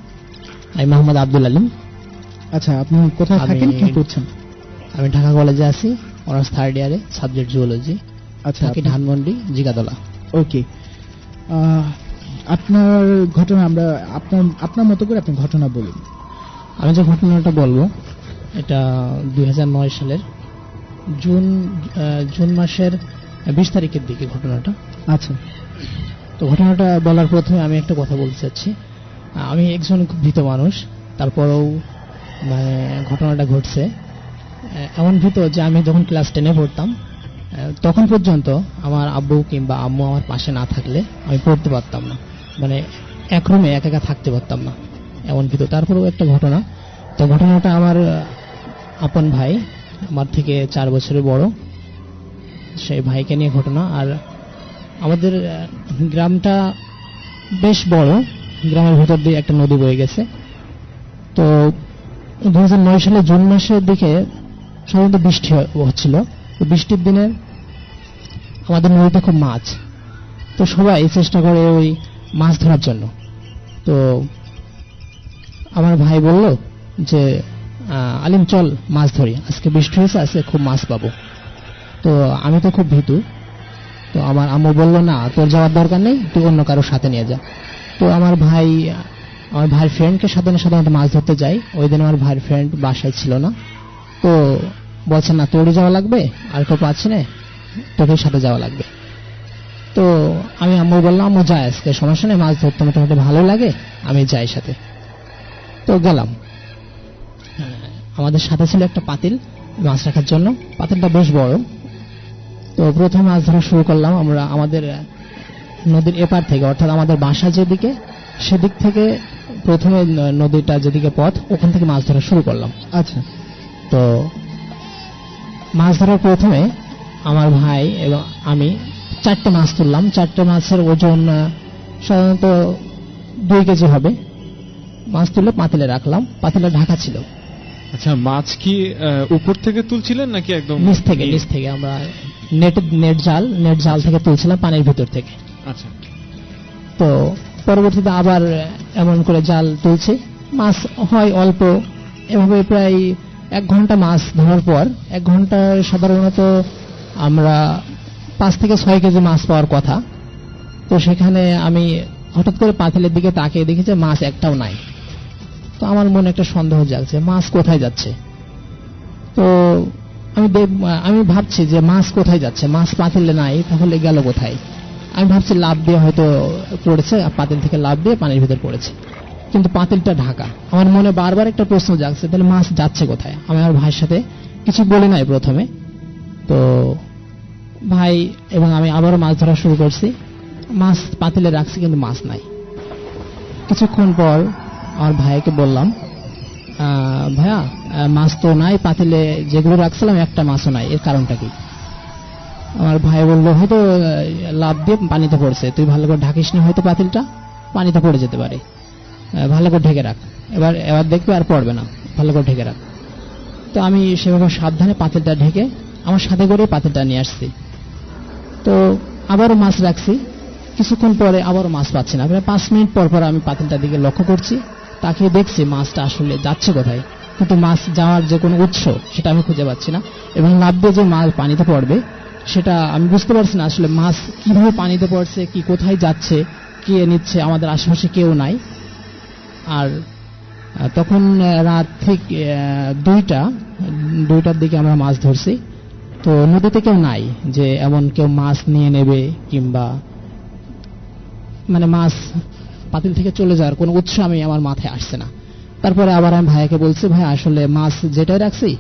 আমি মোহাম্মদ আব্দুল আলিম। আচ্ছা, আপনি কোথায় থাকেন, কি করছেন? আমি ঢাকা কলেজে আছি, অনার্স থার্ড ইয়ারে, সাবজেক্ট জুওলজি। আচ্ছা, থাকি ধানমন্ডি, জিগাতলা। ওকে, আপনার ঘটনা, আমরা আপনার মতো করে আপনি ঘটনা বলুন। আমি যে ঘটনাটা বলবো এটা 2009 সালের জুন মাসের 20 তারিখের দিকে ঘটনাটা। আচ্ছা, তো ঘটনাটা বলার প্রথমে আমি একটা কথা বলতে চাচ্ছি। আমি একজন খুব ভীত মানুষ, তারপরেও মানে ঘটনাটা ঘটছে এমন ভীত যে আমি যখন ক্লাস 10-এ পড়তাম তখন পর্যন্ত আমার আব্বু কিংবা আম্মু আমার পাশে না থাকলে আমি পড়তে পারতাম না, মানে এক রুমে একা থাকতে পারতাম না, এমন ভীত। তারপরেও একটা ঘটনা, তো ঘটনাটা আমার আপন ভাই, আমার থেকে 4 বছরের বড়, সেই ভাইকে নিয়ে ঘটনা। আর আমাদের গ্রামটা বেশ বড়, গ্রামের ভিতর দিয়ে একটা নদী বয়ে গেছে। তো 2009 সালে জুন মাসের দিকে সাধারণত বৃষ্টি হচ্ছিল। বৃষ্টির দিনে আমাদের নদীতে খুব মাছ, তো সবাই চেষ্টা করে ওই মাছ ধরার জন্য। তো আমার ভাই বলল যে আলিম চল মাছ ধরি, আজকে বৃষ্টি হয়েছে, আজকে খুব মাছ পাবো। তো আমি তো খুব ভীতু, তো আমার আম্মু বলল না তোর যাওয়ার দরকার নেই, তুই অন্য কারোর সাথে নিয়ে যা। তো আমার ভাইয়ের ফ্রেন্ডকে সাথে সাধারণত মাছ ধরতে যাই। ওই দিন আমার ভাইয়ের ফ্রেন্ড বাসায় ছিল না, তো বলছে না তোরই যাওয়া লাগবে, আর কেউ পাচ্ছি না, তোকে সাথে যাওয়া লাগবে। তো আমি আম্মু বললাম আম্মু যাই, আজকে সমস্যা নেই, মাছ ধরতে মোটামুটি ভালো লাগে, আমি যাই সাথে। তো গেলাম। আমাদের সাথে ছিল একটা পাতিল মাছ রাখার জন্য, পাতিলটা বেশ বড়। তো প্রথমে মাছ ধরা শুরু করলাম আমরা। আমাদের নদীর এপার থেকে, অর্থাৎ আমাদের বাসা যেদিকে সেদিক থেকে প্রথমে নদীটা যেদিকে পথ, ওখান থেকে মাছ ধরা শুরু করলাম। আচ্ছা, তো মাছ ধরার প্রথমে আমার ভাই এবং আমি 4টে মাছ তুললাম। 4টে মাছের ওজন সাধারণত 2 কেজি হবে। মাছ তুলে পাতিলে রাখলাম, পাতিলে ঢাকা ছিল। আচ্ছা, মাছ কি উপর থেকে তুলছিলেন নাকি একদম নিচ থেকে আমরা নেট জাল থেকে তুলছিলাম, পানির ভিতর থেকে। আচ্ছা, তো পরবর্তীতে আবার এমন করে জাল তুলছি, মাছ হয় অল্প। এভাবে প্রায় 1 ঘন্টা মাছ ধরার পর, 1 ঘন্টা সাধারণত আমরা 5 থেকে 6 কেজি মাছ পাওয়ার কথা। তো সেখানে আমি হঠাৎ করে পাতিলের দিকে তাকিয়ে দেখি যে মাছ একটাও নাই। তো আমার মনে একটা সন্দেহ জাগছে, মাছ কোথায় যাচ্ছে। তো আমি ভাবছি যে মাছ কোথায় যাচ্ছে, মাছ পাতিলে নাই, তাহলে গেল কোথায়। আমি ভাবছি লাফ দিয়ে হয়তো পড়েছে, পাতিল থেকে লাফ দিয়ে পানির ভিতর পড়েছে, কিন্তু পাতিলটা ঢাকা। আমার মনে বারবার একটা প্রশ্ন জাগছে, তাহলে মাছ যাচ্ছে কোথায়। আমি আমার ভাইয়ের সাথে কিছু বলি নাই প্রথমে। তো ভাই এবং আমি আবারও মাছ ধরা শুরু করছি। মাছ পাতিলে রাখছি, কিন্তু মাছ নাই। কিছুক্ষণ পর আমার ভাইকে বললাম, ভাইয়া মাছ তো নাই, পাতিলে যেগুলো রাখছিলাম একটা মাছও নাই, এর কারণটা কি। আমার ভাই বললো, হয়তো লাফ দিয়ে পানিতে পড়ছে, তুই ভালো করে ঢাকিস না, হয়তো পাতিলটা পানিতে পড়ে যেতে পারে, ভালো করে ঢেকে রাখ, এবার দেখবে আর পড়বে না, ভালো করে ঢেকে রাখ। তো আমি সেভাবে সাবধানে পাতিলটা ঢেকে আমার সাথে করে পাতিলটা নিয়ে আসছি। তো আবারও মাছ রাখছি। কিছুক্ষণ পরে আবারও মাছ পাচ্ছি না। প্রায় 5 মিনিট পর পর আমি পাতিলটার দিকে লক্ষ্য করছি, তাকিয়ে দেখছি মাছটা আসলে যাচ্ছে কোথায়, কিন্তু মাছ যাওয়ার যে কোনো উৎস সেটা আমি খুঁজে পাচ্ছি না। এবং লাফ দিয়ে যে মাছ পানিতে পড়বে সেটা আমি বুঝতে পারছি না আসলে মাছ কিভাবে পানিতে পড়ছে, কি কোথায় যাচ্ছে, কে নিচ্ছে, আমাদের আশেপাশে কেউ নাই। আর তখন রাত ঠিক 2টার দিকে আমরা মাছ ধরছি। তো নদীতে কেউ নাই যে এমন কেউ মাছ নিয়ে নেবে, কিংবা মানে মাছ পাতিল থেকে চলে যাওয়ার কোনো উৎস আমার মাথায় আসছে না। তারপরে আবার আমি ভাইয়াকে বলছি, ভাই আসলে মাছ যেটাই রাখছি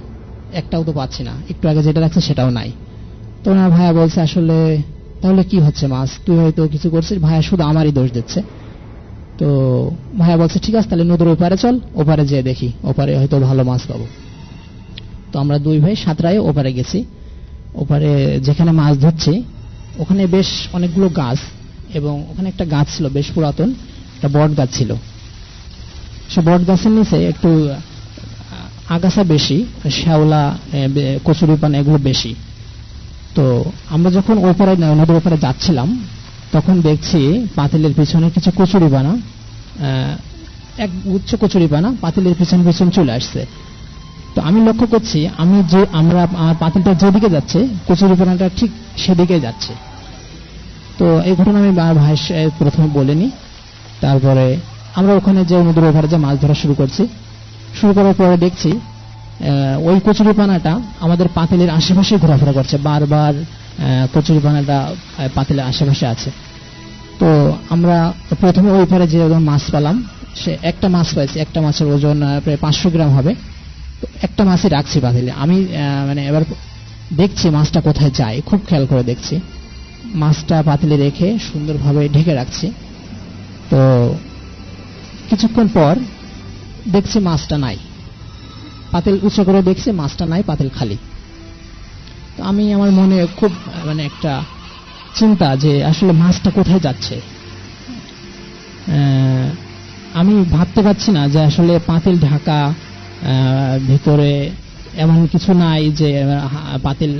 একটাও তো পাচ্ছি না, একটু আগে যেটা রাখছি সেটাও নাই। তো না, ভাইয়া বলছে, আসলে তাহলে কি হচ্ছে মাছ, তুই হয়তো কিছু করছিস। ভাইয়া শুধু আমারই দোষ দিচ্ছে। তো ভাইয়া বলছে, ঠিক আছে তাহলে নদীর ওপারে চল, ওপারে যেয়ে দেখি, ওপারে হয়তো ভালো মাছ পাবো। তো আমরা 2 ভাই সাঁতরায় ওপারে গেছি। ওপারে যেখানে মাছ ধরছি ওখানে বেশ অনেকগুলো গাছ, এবং ওখানে একটা গাছ ছিল বেশ পুরাতন, একটা বট গাছ ছিল। সে বট গাছের নিচে একটু আগাছা বেশি, শ্যাওলা, কচুরিপানা এগুলো বেশি। তো আমরা যখন ওপারে নদীর ওপারে যাচ্ছিলাম তখন দেখছি পাতিলের পিছনে কিছু কচুরিপানা, এক উচ্চ কচুরিপানা পাতিলের পিছন চলে আসছে। তো আমি লক্ষ্য করছি আমার পাতিলটা যেদিকে যাচ্ছে কচুরিপানাটা ঠিক সেদিকে যাচ্ছে। তো এই ঘটনা আমি ভাই প্রথমে বলিনি। তারপরে আমরা ওখানে যে নদীর ওপারে যে মাছ ধরা শুরু করার পরে দেখছি ওই কচুরিপানাটা আমাদের পাতিলের আশেপাশে ঘোরাফেরা করছে, বারবার কচুরিপানাটা পাতিলের আশেপাশে আছে। তো আমরা প্রথমে ওই পারে যে মাছ পেলাম, সে একটা মাছ পাইছি, একটা মাছের ওজন প্রায় 500 গ্রাম হবে। তো একটা মাছই রাখছি পাতিলে। আমি মানে এবার দেখছি মাছটা কোথায় যায়, খুব খেয়াল করে দেখছি। মাছটা পাতিলে রেখে সুন্দরভাবে ঢেকে রাখছি। তো কিছুক্ষণ পর দেখছি মাছটা নাই, পাতিল উঁচু করে দেখছি মাছটা নাই, পাতিল খালি। তো আমি আমার মনে খুব মানে একটা চিন্তা যে আসলে মাছটা কোথায় যাচ্ছে। আমি ভাবতে পারছি না যে আসলে পাতিল ঢাকা, ভিতরে এমন কিছু নাই যে পাতিল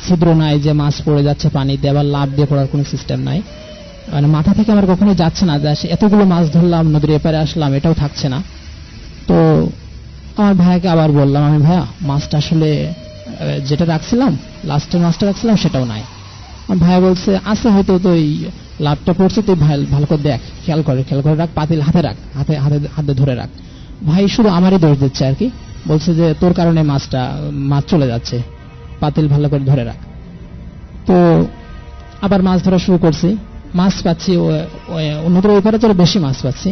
ছিদ্র নাই যে মাছ পড়ে যাচ্ছে পানিতে, আবার লাফ দিয়ে পড়ার কোনো সিস্টেম নাই। মানে মাথা থেকে আমার কখনো যাচ্ছে না যে এতগুলো মাছ ধরলাম, নদীর এপারে আসলাম, এটাও থাকছে না। তো আমার ভাইয়াকে আবার বললাম, আমি ভাইয়া মাছটা আসলে যেটা রাখছিলাম, লাস্টের মাছটা রাখছিলাম সেটাও নাই। আমার ভাইয়া বলছে, আছে হয়তো, তো এই লাভটা পড়ছে, তুই ভালো করে দেখ, খেয়াল করে রাখ, পাতিল হাতে রাখ, হাতে ধরে রাখ। ভাই শুধু আমারই দোষ দিচ্ছে আর কি, বলছে যে তোর কারণে মাছ চলে যাচ্ছে, পাতিল ভালো করে ধরে রাখ। তো আবার মাছ ধরা শুরু করছি, মাছ পাচ্ছি, নদীর ওই পারে চলে বেশি মাছ পাচ্ছি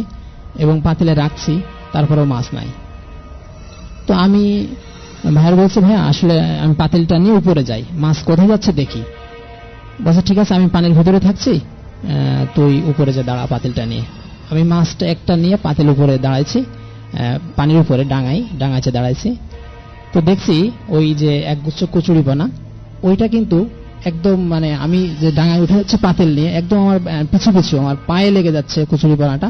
এবং পাতিলে রাখছি, তারপরেও মাছ নাই। তো আমি ভাইয়ের বলছি, ভাইয়া আসলে আমি পাতিলটা নিয়ে উপরে যাই, মাছ কোথায় যাচ্ছে দেখি। বলছে ঠিক আছে, আমি পানির ভিতরে থাকছি, তুই উপরে যে দাঁড়া পাতিলটা নিয়ে। আমি মাছটা একটা নিয়ে পাতিল উপরে দাঁড়াইছি, পানির উপরে ডাঙাইছে দাঁড়াইছি। তো দেখছি ওই যে একগুচ্ছ কচুরিপানা, ওইটা কিন্তু একদম মানে আমি যে ডাঙায় উঠে যাচ্ছে পাতিল নিয়ে, একদম আমার পিছু পিছু আমার পায়ে লেগে যাচ্ছে কচুরিপানাটা,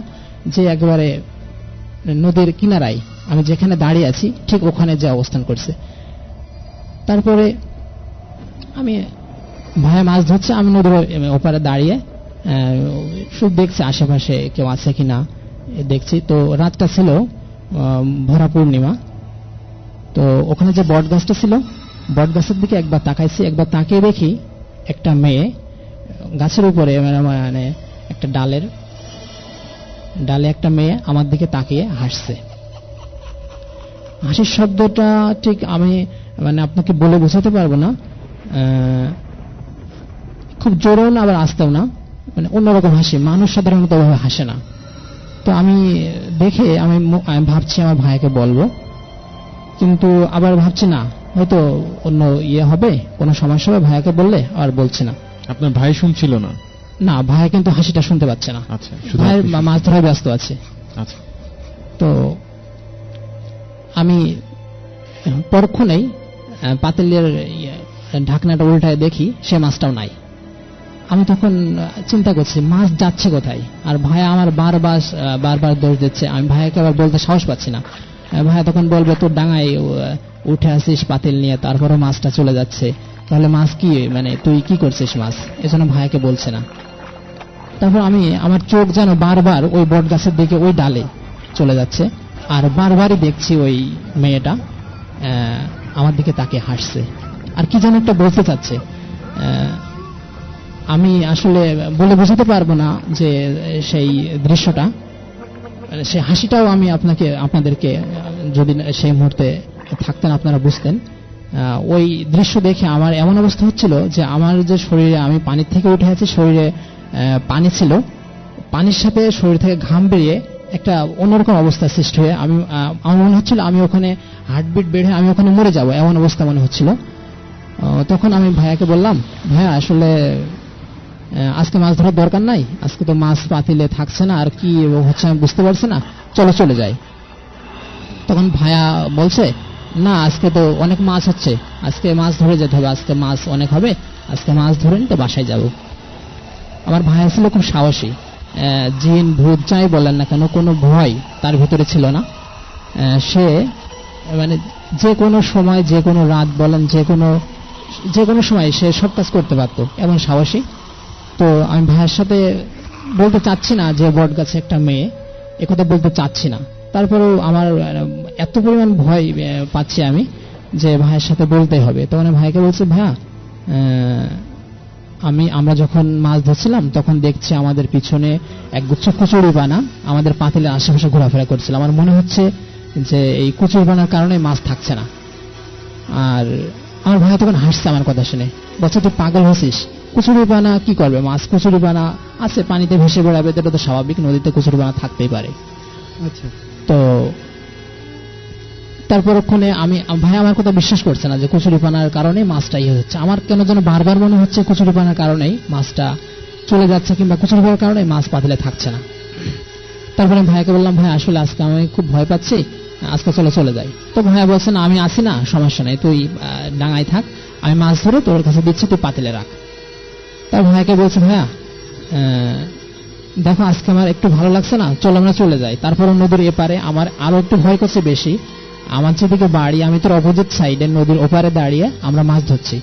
যে একেবারে নদীর কিনারায় আমি যেখানে দাঁড়িয়ে আছি ঠিক ওখানে যে অবস্থান করছে। তারপরে আমি ভাইয়া মাছ ধরছে, আমি নদীর ওপারে দাঁড়িয়ে শুধু দেখছি আশেপাশে কেউ আছে কিনা দেখছি। তো রাতটা ছিল ভরা পূর্ণিমা। তো ওখানে যে বট গাছটা ছিল, বট গাছের দিকে একবার তাকাইছি, একবার তাকিয়ে দেখি একটা মেয়ে গাছের উপরে মানে একটা ডালে একটা মেয়ে আমার দিকে তাকিয়ে হাসছে। হাসির শব্দটা ঠিক আমি মানে আপনাকে বলে বোঝাতে পারবো না, খুব জোরেও না আবার আসতেও না, মানে অন্যরকম হাসি, মানুষ সাধারণত ওভাবে হাসে না। তো আমি দেখে আমি ভাবছি আমার ভাইকে বলবো, কিন্তু আবার ভাবছি না হয়তো অন্য হবে, কোনো সমস্যা হবে, ভাইকে বললে আর বলছি না। আপনার ভাই শুনছিল না? না, ভাই কিন্তু হাসিটা শুনতে পাচ্ছে না। আচ্ছা, ভাই মাছ ধরায় ব্যস্ত আছে। আচ্ছা। তো আমি পরক্ষণেই পাতিলের ঢাকনাটা উল্টায় দেখি সে মাছটাও নাই। আমি তখন চিন্তা করছি মাছ যাচ্ছে কোথায়, আর ভাই আমার বারবার দোষ দিচ্ছে। আমি ভাইকে আবার বলতে সাহস পাচ্ছি না। ভাই তখন বলবে তোর ডাঙায় উঠে আসিস পাতিল নিয়ে, তারপরও মাছটা চলে যাচ্ছে, তাহলে মাছ কি মানে তুই কি করছিস মাছ, এজন্য ভাইকে বলছে না। তারপর আমার চোখ যেন বারবার ওই বট গাছের দিকে, ওই ডালে চলে যাচ্ছে, আর বারবারই দেখছি ওই মেয়েটা আমার দিকে তাকে হাসছে, আর কি যেন একটা বলতে চাচ্ছে। আমি আসলে বলে বোঝাতে পারবো না যে সেই দৃশ্যটা, সেই হাসিটাও আমি আপনাদেরকে যদি সেই মুহূর্তে থাকতেন আপনারা বুঝতেন। ওই দৃশ্য দেখে আমার এমন অবস্থা হচ্ছিল যে আমার যে শরীরে, আমি পানির থেকে উঠে আছি, শরীরে পানি ছিল, পানির সাথে শরীর থেকে ঘাম বেরিয়ে একটা অন্যরকম অবস্থা সৃষ্টি হয়ে আমার মনে হচ্ছিল আমি ওখানে হার্টবিট বেড়ে আমি ওখানে মরে যাব, এমন অবস্থা মনে হচ্ছিল। তখন আমি ভাইয়াকে বললাম, ভাইয়া আসলে আজকে মাছ ধরার দরকার নাই, আজকে তো মাছ পাতিলে থাকছে না, আর কি হচ্ছে আমি বুঝতে পারছি না, চলে যাই। তখন ভাইয়া বলছে, না আজকে তো অনেক মাছ হচ্ছে, আজকে মাছ ধরে যেতে হবে, আজকে মাছ অনেক হবে, আজকে মাছ ধরে নিতে বাসায় যাব। আমার ভাইয়া ছিল খুব সাহসী, জিন ভূত যাই বলেন না কেন, কোনো ভয় তার ভিতরে ছিল না। সে মানে যে কোনো সময়, যে কোনো রাত বলেন, যে কোনো সময় সে সব কাজ করতে পারত, এমন সাহসী। তো আমি ভাইয়ের সাথে বলতে চাচ্ছি না যে বট গাছে একটা মেয়ে, একথা বলতে চাচ্ছি না, তারপরেও আমার এত পরিমাণ ভয় পাচ্ছি আমি যে ভাইয়ের সাথে বলতে হবে। তখন ভাইকে বলছি, ভাইয়া আমরা যখন মাছ ধরছিলাম তখন দেখছি আমাদের পিছনে একগুচ্ছ কচুরিপানা আমাদের পাতিলের আশেপাশে ঘোরাফেরা করছিল, আমার মনে হচ্ছে যে এই কচুরিপানার কারণে মাছ থাকছে না। আর আমার ভাই তখন হাসছে আমার কথা শুনে, বলছে তুই পাগল হয়েছিস, কচুরিপানা কি করবে, মাছ কচুরিপানা আছে পানিতে ভেসে বেড়াবে, এটা তো স্বাভাবিক, নদীতে কচুরিপানা থাকতেই পারে। আচ্ছা। তো তারপরক্ষণে ভাই আমার কথা বিশ্বাস করছে না যে কচুরিপানার কারণে মাছটা হচ্ছে, আমার কেন যেন বারবার মনে হচ্ছে কচুরিপানার কারণেই মাছটা চলে যাচ্ছে, কিংবা কচুরিপানার কারণে মাছ পাতিলে থাকছে না। তারপরে ভাইকে বললাম, ভাই আসলে আজকে আমি খুব ভয় পাচ্ছি, আজকে চলে যাই। তো ভাইয়া বলছে, না আমি আসি না, সমস্যা নেই, তুই ডাঙায় থাক, আমি মাছ ধরে তোর কাছে দিচ্ছি, তুই পাতিলে রাখ। তার ভাইকে বলছে, ভাইয়া দেখো আজকে আমার একটু ভালো লাগছে না, চলো আমরা চলে যাই। তারপরে নদীর এপারে আমার আরো একটু ভয় করছে বেশি, আমার যেদিকে বাড়ি আমি তোর অপোজিট সাইডে নদীর ওপারে দাঁড়িয়ে আমরা মাছ ধরছি।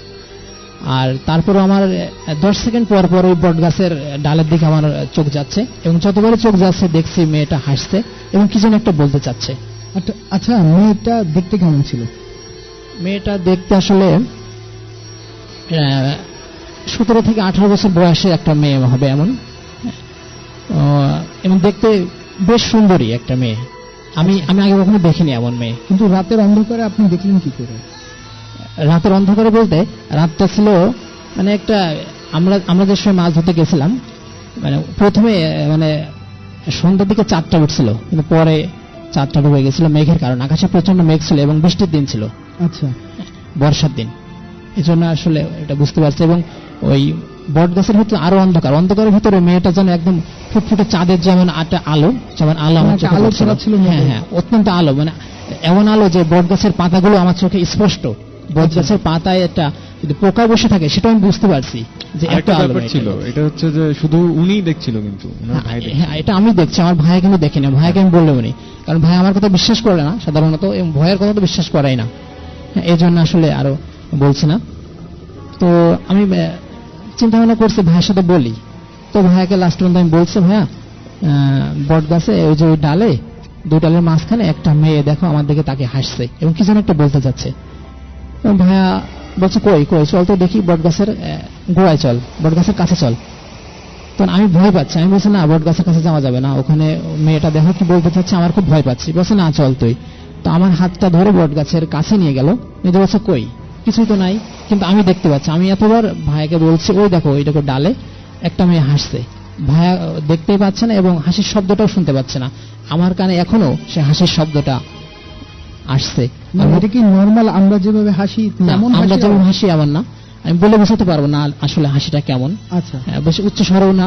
আর তারপরে আমার 10 সেকেন্ড পর পর ওই বট গাছের ডালের দিকে আমার চোখ যাচ্ছে, এবং যতবারই চোখ যাচ্ছে দেখছি মেয়েটা হাসছে এবং কি যেন একটা বলতে চাচ্ছে। আচ্ছা, মেয়েটা দেখতে কেমন ছিল? মেয়েটা দেখতে আসলে 17 থেকে 18 বছর বয়সের একটা মেয়ে হবে এমন, এবং দেখতে বেশ সুন্দরী একটা মেয়ে। আমি আগে কখনো দেখিনি এমন মেয়ে। কিন্তু রাতের অন্ধকারে আপনি দেখলেন কি করে? রাতের অন্ধকারে বলতে রাতটা ছিল মানে একটা, আমরা যে সময় মাছ ধরতে গেছিলাম, মানে প্রথমে মানে সন্ধ্যার দিকে 4টা উঠছিল, কিন্তু পরে 4টা ডুবে গেছিল মেঘের কারণে, আকাশে প্রচন্ড মেঘ ছিল এবং বৃষ্টির দিন ছিল। আচ্ছা, বর্ষার দিন, এই জন্য আসলে এটা বুঝতে পারছি। এবং ওই বট গাছের ভিতরে আরো অন্ধকার, অন্ধকারের ভিতরে মেয়েটা যেন একদম ফুটফুটে চাঁদের যেমন একটা আলো, যেমন আলো আমার একটা চোখে আলো পড়ছিল। ছড়াচ্ছিল হ্যাঁ মেয়েটার। হ্যাঁ, অত্যন্ত আলো, মানে এমন আলো যে বট গাছের পাতাগুলো আমার চোখে স্পষ্ট। বট গাছের পাতায় একটা যদি পোকা বসে থাকে সেটা আমি বুঝতে পারছি যে একটা একটা আলো ব্যাপার ছিল, মেয়েটার। এটা হচ্ছে যে শুধু উনিই দেখছিল, কিন্তু ওনার ভাই দেখছিল। হ্যাঁ, এটা আমি দেখছি, আমার ভাই কিন্তু দেখেনি, ভাইকে আমি বললেও নি, কারণ ভাই আমার কথা বিশ্বাস করে না সাধারণত, এবং ভয়ের কথা তো বিশ্বাস করাই না, এই জন্য আসলে আরো বলছি না। তো আমি চিন্তা ভাবনা করছি ভাইয়ের সাথে বলি। তো ভাইয়াকে লাস্ট পর্যন্ত আমি বলছি, ভাইয়া বট গাছে ওই যে ওই ডালে, দুই ডালের মাঝখানে একটা মেয়ে দেখো আমার দিকে তাকে হাসছে এবং কি যেন একটা বলতে যাচ্ছে। তো ভাইয়া বলছে কই কই, চল তো দেখি বট গাছের গোড়ায় চল, বট গাছের কাছে চল। তখন আমি ভয় পাচ্ছি, আমি বলছি না বট গাছের কাছে যাওয়া যাবে না, ওখানে মেয়েটা দেখো কি বলতে চাচ্ছে, আমার খুব ভয় পাচ্ছি। বলছে না চল তুই। তো আমার হাতটা ধরে বট গাছের কাছে নিয়ে গেল, নিয়ে বলছে কই, কিছুই তো নাই, কিন্তু আমি দেখতে পাচ্ছি। আমি এতবার ভাইয়াকে বলছি ওই দেখো ওই দেখো ডালে একটা মেয়ে হাসছে, ভাইয়া দেখতেই পাচ্ছে না এবং হাসির শব্দটাও শুনতে পাচ্ছে না। আমার কানে এখনো সে হাসির শব্দটা আসছে। মানে এটা কি নরমাল আমরা যেভাবে হাসি না, তেমন আমরা হাসি? যেমন হাসি এমন না, আমি বলে বোঝাতে পারবো না আসলে হাসিটা কেমন। আচ্ছা, বেশি উচ্চ স্বরেও না,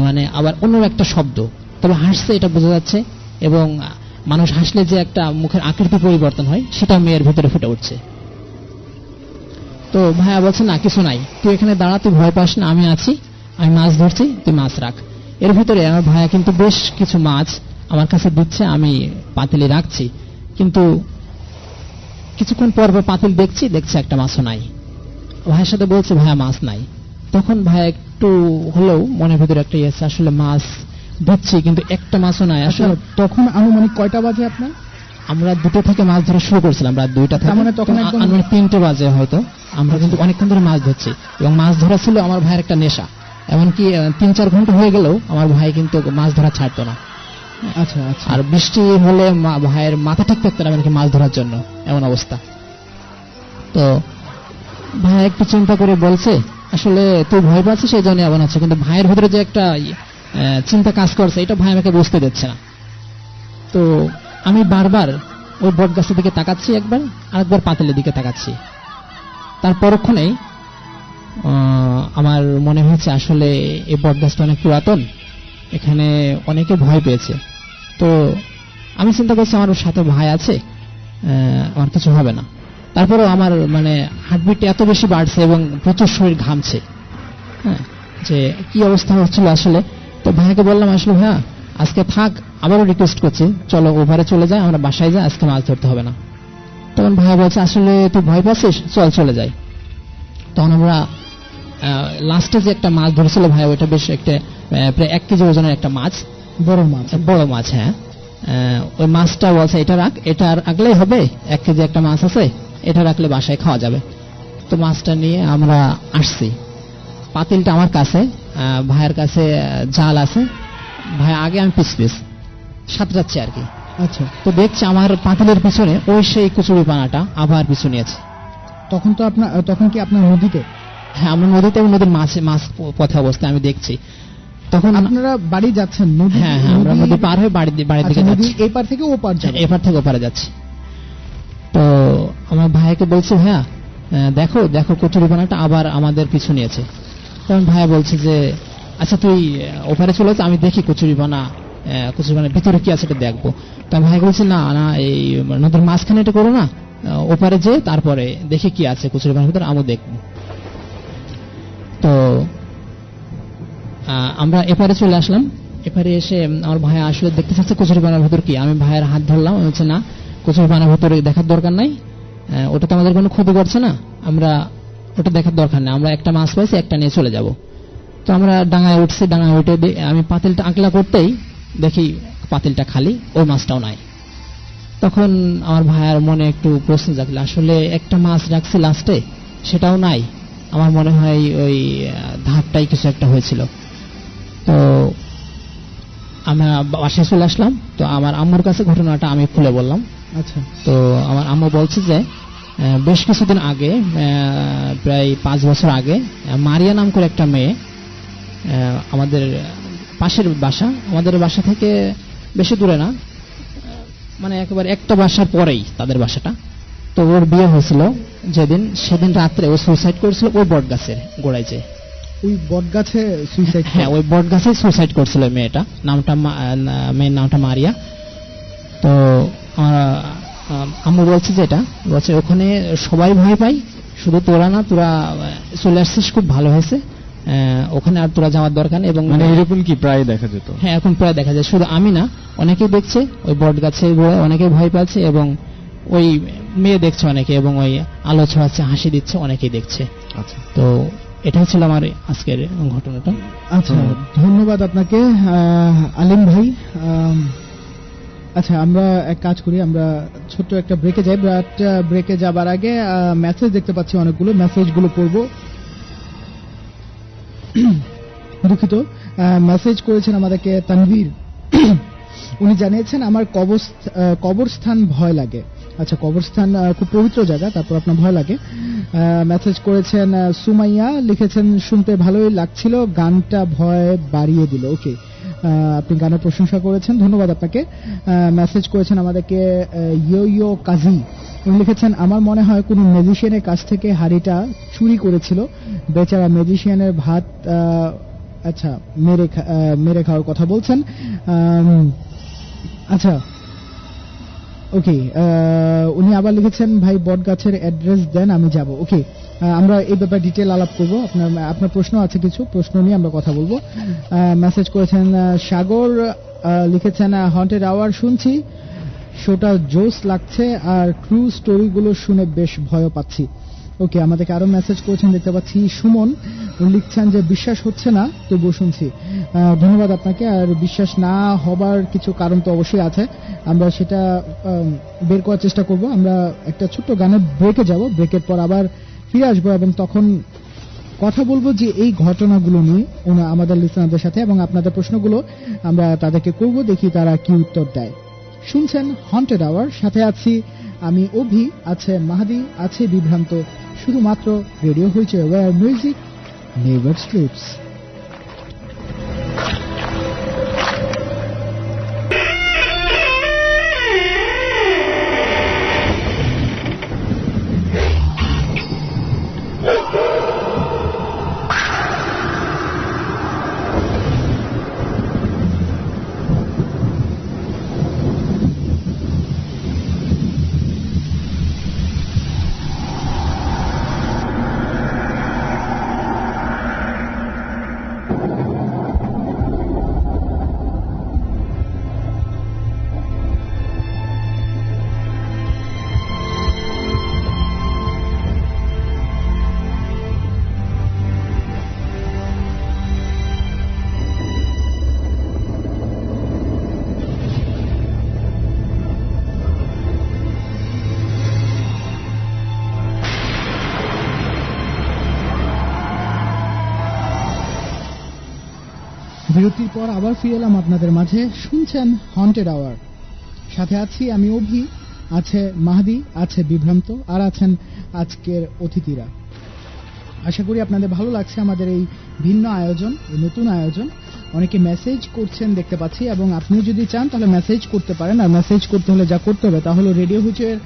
মানে আবার অন্য একটা শব্দ, তবে হাসছে এটা বোঝা যাচ্ছে। এবং মানুষ হাসলে যে একটা মুখের আকৃতি পরিবর্তন হয় সেটা মেয়ের ভিতরে ফুটে উঠছে। তো ভাইয়া বলছে না কিছু নাই, তুই এখানে দাঁড়া, তুই ভয় পাস না, আমি আছি, আমি মাছ ধরছি, তুই মাছ রাখ। এর ভিতরে আমার ভাইয়া কিন্তু বেশ কিছু মাছ আমার কাছে দিচ্ছে, আমি পাতিলে রাখছি, কিন্তু কিছুক্ষণ পর পর পাতিল দেখছি একটা মাছও নাই। ভাইয়ের সাথে বলছে ভাইয়া মাছ নাই। তখন ভাইয়া একটু হলেও মনের ভিতরে একটা ইয়ে আছে, আসলে মাছ দিচ্ছি কিন্তু একটা মাছও নাই। আচ্ছা, আসলে তখন আনুমানিক কয়টা বাজে আপনার? আমরা 2টা থেকে মাছ ধরা শুরু করেছিলাম, রাত 2টা থেকে। তার মানে তখন একদম- আনুমানিক 3টে বাজে হয়তো। আমরা কিন্তু অনেকক্ষণ ধরে মাছ ধরছি এবং মাছ ধরা ছিল আমার ভাইয়ের একটা নেশা। এমনকি 3-4 ঘন্টা হয়ে গেলেও আমার ভাই কিন্তু মাছ ধরা ছাড়তো না। আচ্ছা আচ্ছা, আর বৃষ্টি হলে ভাইয়ের মাথা ঠিক থাকতো না এমনকি মাছ ধরার জন্য, এমন অবস্থা। তো ভাই একটু চিন্তা করে বলছে আসলে তুই ভয় পাচ্ছিস সেই জন্য এমন হচ্ছে, কিন্তু ভাইয়ের ভিতরে যে একটা চিন্তা কাজ করছে এটা ভাই আমাকে বুঝতে দিচ্ছে না। তো আমি বারবার ওই বট গাছের দিকে তাকাচ্ছি, একবার আরেকবার পাতিলের দিকে তাকাচ্ছি। তার পরক্ষণেই আমার মনে হয়েছে আসলে এই বট গাছটা অনেক পুরাতন, এখানে অনেকে ভয় পেয়েছে। তো আমি চিন্তা করছি আমার সাথে ভাই আছে, আমার কিছু হবে না। তারপরেও আমার মানে হার্টবিট এত বেশি বাড়ছে এবং প্রচুর শরীর ঘামছে, হ্যাঁ, যে কি অবস্থা হচ্ছিল আসলে। তো ভাইকে বললাম আসলে ভাইয়া আজকে থাক, আবারও রিকোয়েস্ট করছি চলো ওভারে চলে যাই, আমরা বাসায় যাই, আজকে মাছ ধরতে হবে না। তখন ভাইয়া বলছে আসলে তুই ভয় পাচ্ছিস, চল চলে যাই। তখন আমরা লাস্টে যে একটা মাছ ধরেছিল ভাই, ওইটা বেশ একটা প্রায় 1 কেজি ওজনের একটা মাছ, বড় মাছ। বড় মাছ, হ্যাঁ। ওই মাছটা বলছে এটা রাখ, এটা রাখলেই হবে, 1 কেজি একটা মাছ আছে, এটা রাখলে বাসায় খাওয়া যাবে। তো মাছটা নিয়ে আমরা আসছি। পাতিলটা আমার কাছে, ভাইয়ের কাছে জাল আছে, ভাই আগে আমি পিস সাঁতরাচ্ছি আর কি। আচ্ছা, তো দেখছি আমার পাতিলের পিছনে ওই সেই কচুরি পানাটা আবার পিছু নিয়েছে। তখন কি আপনার নদীতে? হ্যাঁ, আমরা নদীতে, নদীর মাছ পথে অবস্থায় আমি দেখছি। তখন আপনারা বাড়ি যাচ্ছেন? নদী? হ্যাঁ হ্যাঁ, আমরা নদী পার হয়ে বাড়ির দিকে আচ্ছা, নদী যাচ্ছি, এই পার থেকে ও পার যাবে? এপার থেকে ওপারে যাচ্ছি। তো আমার ভাইকে বলছি ভাইয়া দেখো দেখো কচুরিপানাটা আবার আমাদের পিছু নিয়েছে। তখন ভাইয়া বলছে যে আচ্ছা তুই ওপারে চলে যা, আমি দেখি কচুরিপানার ভিতরে কি আছে এটা দেখবো। তো আমি ভাইকে বলছি না না, এই নদীর মাঝখানে এটা করো না, ওপারে যে তারপরে দেখি কি আছে কচুরিপানার ভিতরে, আমিও দেখবো। তো আমরা এপারে চলে আসলাম। এপারে এসে আমার ভাই আসলে দেখতে চাচ্ছে কচুরিপানার ভিতর কি। আমি ভাইয়ের হাত ধরলাম, আমি বলছি না কচুরিপানার ভিতরে দেখার দরকার নাই, ওটা তো আমাদের কোনো ক্ষতি করছে না, আমরা ওটা দেখার দরকার নেই, আমরা একটা মাছ পাইছি, একটা নিয়ে চলে যাব। তো আমরা ডাঙায় উঠছি, ডাঙায় উঠে আমি পাতিলটা আগলা করতেই দেখি পাতিলটা খালি, ওই মাছটাও নাই। তখন আমার ভাইয়ের মনে একটু প্রশ্ন জাগলো, আসলে একটা মাছ রাখছি লাস্টে, সেটাও নাই। আমার মনে হয় ওই ধারটাই কিছু একটা হয়েছিল। তো আমরা বাসায় চলে আসলাম। তো আমার আম্মুর কাছে ঘটনাটা আমি খুলে বললাম। আচ্ছা, তো আমার আম্মু বলছে যে বেশ কিছুদিন আগে, প্রায় 5 বছর আগে, মারিয়া নাম করে একটা মেয়ে, আমাদের পাশের বাসা, আমাদের বাসা থেকে বেশি দূরে না, মানে একেবারে একটা বাসার পরেই তাদের বাসাটা। তো ওর বিয়ে হয়েছিল যেদিন, সেদিন রাত্রে ও সুইসাইড করেছিল ওই বট গাছের গোড়ায় যে। ওই বটগাছে সুইসাইড হ্যাঁ ওই বট গাছে সুইসাইড করছিল ওই মেয়েটা, মেয়ের নামটা মারিয়া। তো আম্মু বলছে যেটা বলছে ওখানে সবাই ভয় পায়, শুধু তোরা না, তোরা চলে আসছিস খুব ভালো হয়েছে, ওখানে আর তোরা যাওয়ার দরকার নেই। এবং মানে এরকম কি প্রায় দেখা যেত? হ্যাঁ এখন প্রায় দেখা যায়, শুধু আমি না অনেকেই দেখছে ওই বট গাছে অনেকেই ভয় পাচ্ছে, এবং ওই মেয়ে দেখছে অনেকে, এবং ওই আলো ছড়াচ্ছে, হাসি দিচ্ছে, অনেকেই দেখছে। আচ্ছা, তো এটা ছিল আমার আজকের ঘটনাটা। আচ্ছা, ধন্যবাদ আপনাকে আলিম ভাই। আচ্ছা, আমরা এক কাজ করি, আমরা ছোট্ট একটা ব্রেকে যাই, বাট ব্রেকে যাবার আগে মেসেজ দেখতে পাচ্ছি অনেকগুলো, মেসেজগুলো পড়বো। দুঃখিত, মেসেজ করেছেন আমাদেরকে তানভীর। উনি জানিয়েছেন আমার কবরস্থান ভয় লাগে। আচ্ছা, কবরস্থান খুব পবিত্র জায়গা, তারপর আপনার ভয় লাগে। মেসেজ করেছেন সুমাইয়া, লিখেছেন শুনতে ভালোই লাগছিল, গানটা ভয় বাড়িয়ে দিল। ওকে, আপনি গানের প্রশংসা করেছেন, ধন্যবাদ আপনাকে। মেসেজ করেছেন আমাদেরকে ইয়ো কাজী, উনি লিখেছেন আমার মনে হয় কোন ম্যাজিশিয়ানের কাছ থেকে হাড়িটা চুরি করেছিল, বেচারা ম্যাজিশিয়ানের ভাত আচ্ছা মেরে খাওয়ার কথা বলছেন। আচ্ছা, ওকে, উনি আবার লিখেছেন ভাই বট গাছের অ্যাড্রেস দেন, আমি যাব। ওকে, আমরা এই ব্যাপারে ডিটেল আলাপ করব। আপনার প্রশ্ন আছে, কিছু প্রশ্ন নিয়ে আমরা কথা বলবো। মেসেজ করেছেন সাগর, লিখেছেন হন্টেড আওয়ার শুনছি, শোটা জোস লাগছে, আর ট্রু স্টোরিগুলো শুনে বেশ ভয় পাচ্ছি। ওকে, আমাদেরকে আরো মেসেজ করেছেন দেখতে পাচ্ছি সুমন, উনি লিখছেন যে বিশ্বাস হচ্ছে না তবুও শুনছি। ধন্যবাদ আপনাকে। আর বিশ্বাস না হবার কিছু কারণ তো অবশ্যই আছে, আমরা সেটা বের করার চেষ্টা করব। আমরা একটা ছোট্ট গানের ব্রেকে যাব, ব্রেকের পর আবার ফিরে আসবো এবং তখন কথা বলবো যে এই ঘটনাগুলো নিয়ে আমাদের লিসনারদের সাথে, এবং আপনাদের প্রশ্নগুলো আমরা তাদেরকে করব, দেখি তারা কি উত্তর দেয়। শুনছেন হন্টেড আওয়ার, সাথে আছি আমি অভি, আছে মাহাদি, আছে বিভ্রান্ত, শুধুমাত্র রেডিও হইচই, ওয়্যার মিউজিক নেভার স্লিপস। বিরতির পর আবার ফিরে এলাম আপনাদের মাঝে। শুনছেন হন্টেড আওয়ার, সাথে আছি আমি অভি, আছে মাহাদি, আছে বিভ্রান্ত, আর আছেন আজকের অতিথিরা। আশা করি আপনাদের ভালো লাগছে আমাদের এই ভিন্ন আয়োজন, এই নতুন আয়োজন। অনেকে মেসেজ করছেন দেখতে পাচ্ছি, এবং আপনি যদি চান তাহলে মেসেজ করতে পারেন। আর মেসেজ করতে হলে যা করতে হবে তা হলো রেডিও হুইচের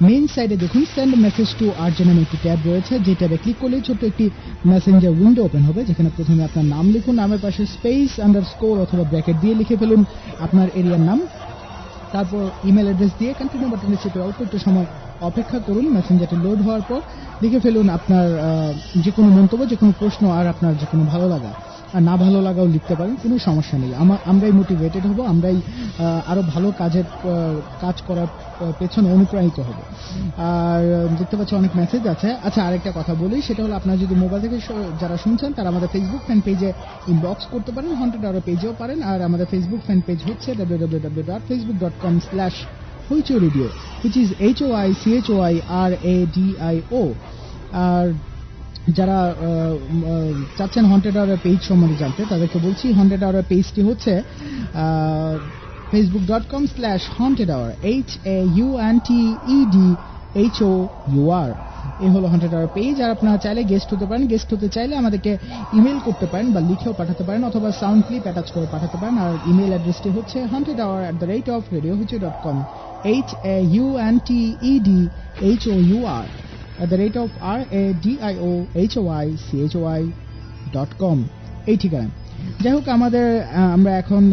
মেইন সাইডে দেখুন সেন্ড মেসেজ টু আরজে নামে একটি ট্যাব রয়েছে, যে ট্যাবে ক্লিক করলেই ছোট্ট একটি মেসেঞ্জার উইন্ডো ওপেন হবে, যেখানে প্রথমে আপনার নাম লিখুন, নামের পাশে স্পেস আন্ডারস্কোর অথবা ব্র্যাকেট দিয়ে লিখে ফেলুন আপনার এরিয়ার নাম, তারপর ইমেল অ্যাড্রেস দিয়ে কন্টিনিউ বাটনে চেপে অল্প একটু সময় অপেক্ষা করুন। মেসেঞ্জারটি লোড হওয়ার পর লিখে ফেলুন আপনার যে কোনো মন্তব্য, যে কোনো প্রশ্ন, আর আপনার যে কোনো ভালো লাগা, আর না ভালো লাগাও লিখতে পারেন, কোনো সমস্যা নেই। আমরাই মোটিভেটেড হব, আমরাই আরো ভালো কাজ করার পেছনে অনুপ্রাণিত হব। আর দেখতে পাচ্ছি অনেক মেসেজ আছে। আচ্ছা, আরেকটা কথা বলি, সেটা হলো আপনারা যদি মোবাইল থেকে যারা শুনছেন তারা আমাদের ফেসবুক ফ্যান পেজে ইনবক্স করতে পারেন, হন্টেড আওয়ার পেজেও পারেন। আর আমাদের ফেসবুক ফ্যান পেজ হচ্ছে www.facebook.com/hoichoiradio, which is HOICHOIRADIO। আর যারা চাচ্ছেন হন্টেড আওয়ার পেজ সম্বন্ধে জানতে, তাদেরকে বলছি হন্টেড আওয়ার পেজটি হচ্ছে facebook.com/hauntedhour, HAUNTEDHOUR। এই হলো হন্টেড আওয়ার পেজ। আর আপনারা চাইলে গেস্ট হতে পারেন, গেস্ট হতে চাইলে আমাদেরকে ইমেল করতে পারেন, বা লিখেও পাঠাতে পারেন, অথবা সাউন্ড ক্লিপ অ্যাটাচ করে পাঠাতে পারেন। আর ইমেল অ্যাড্রেসটি হচ্ছে hauntedhour@radiohuichoi.com, HAUNTEDHOUR @radiohoichoi.com। gmail.com এই ঠিকানা। যাই হোক, আমরা এখন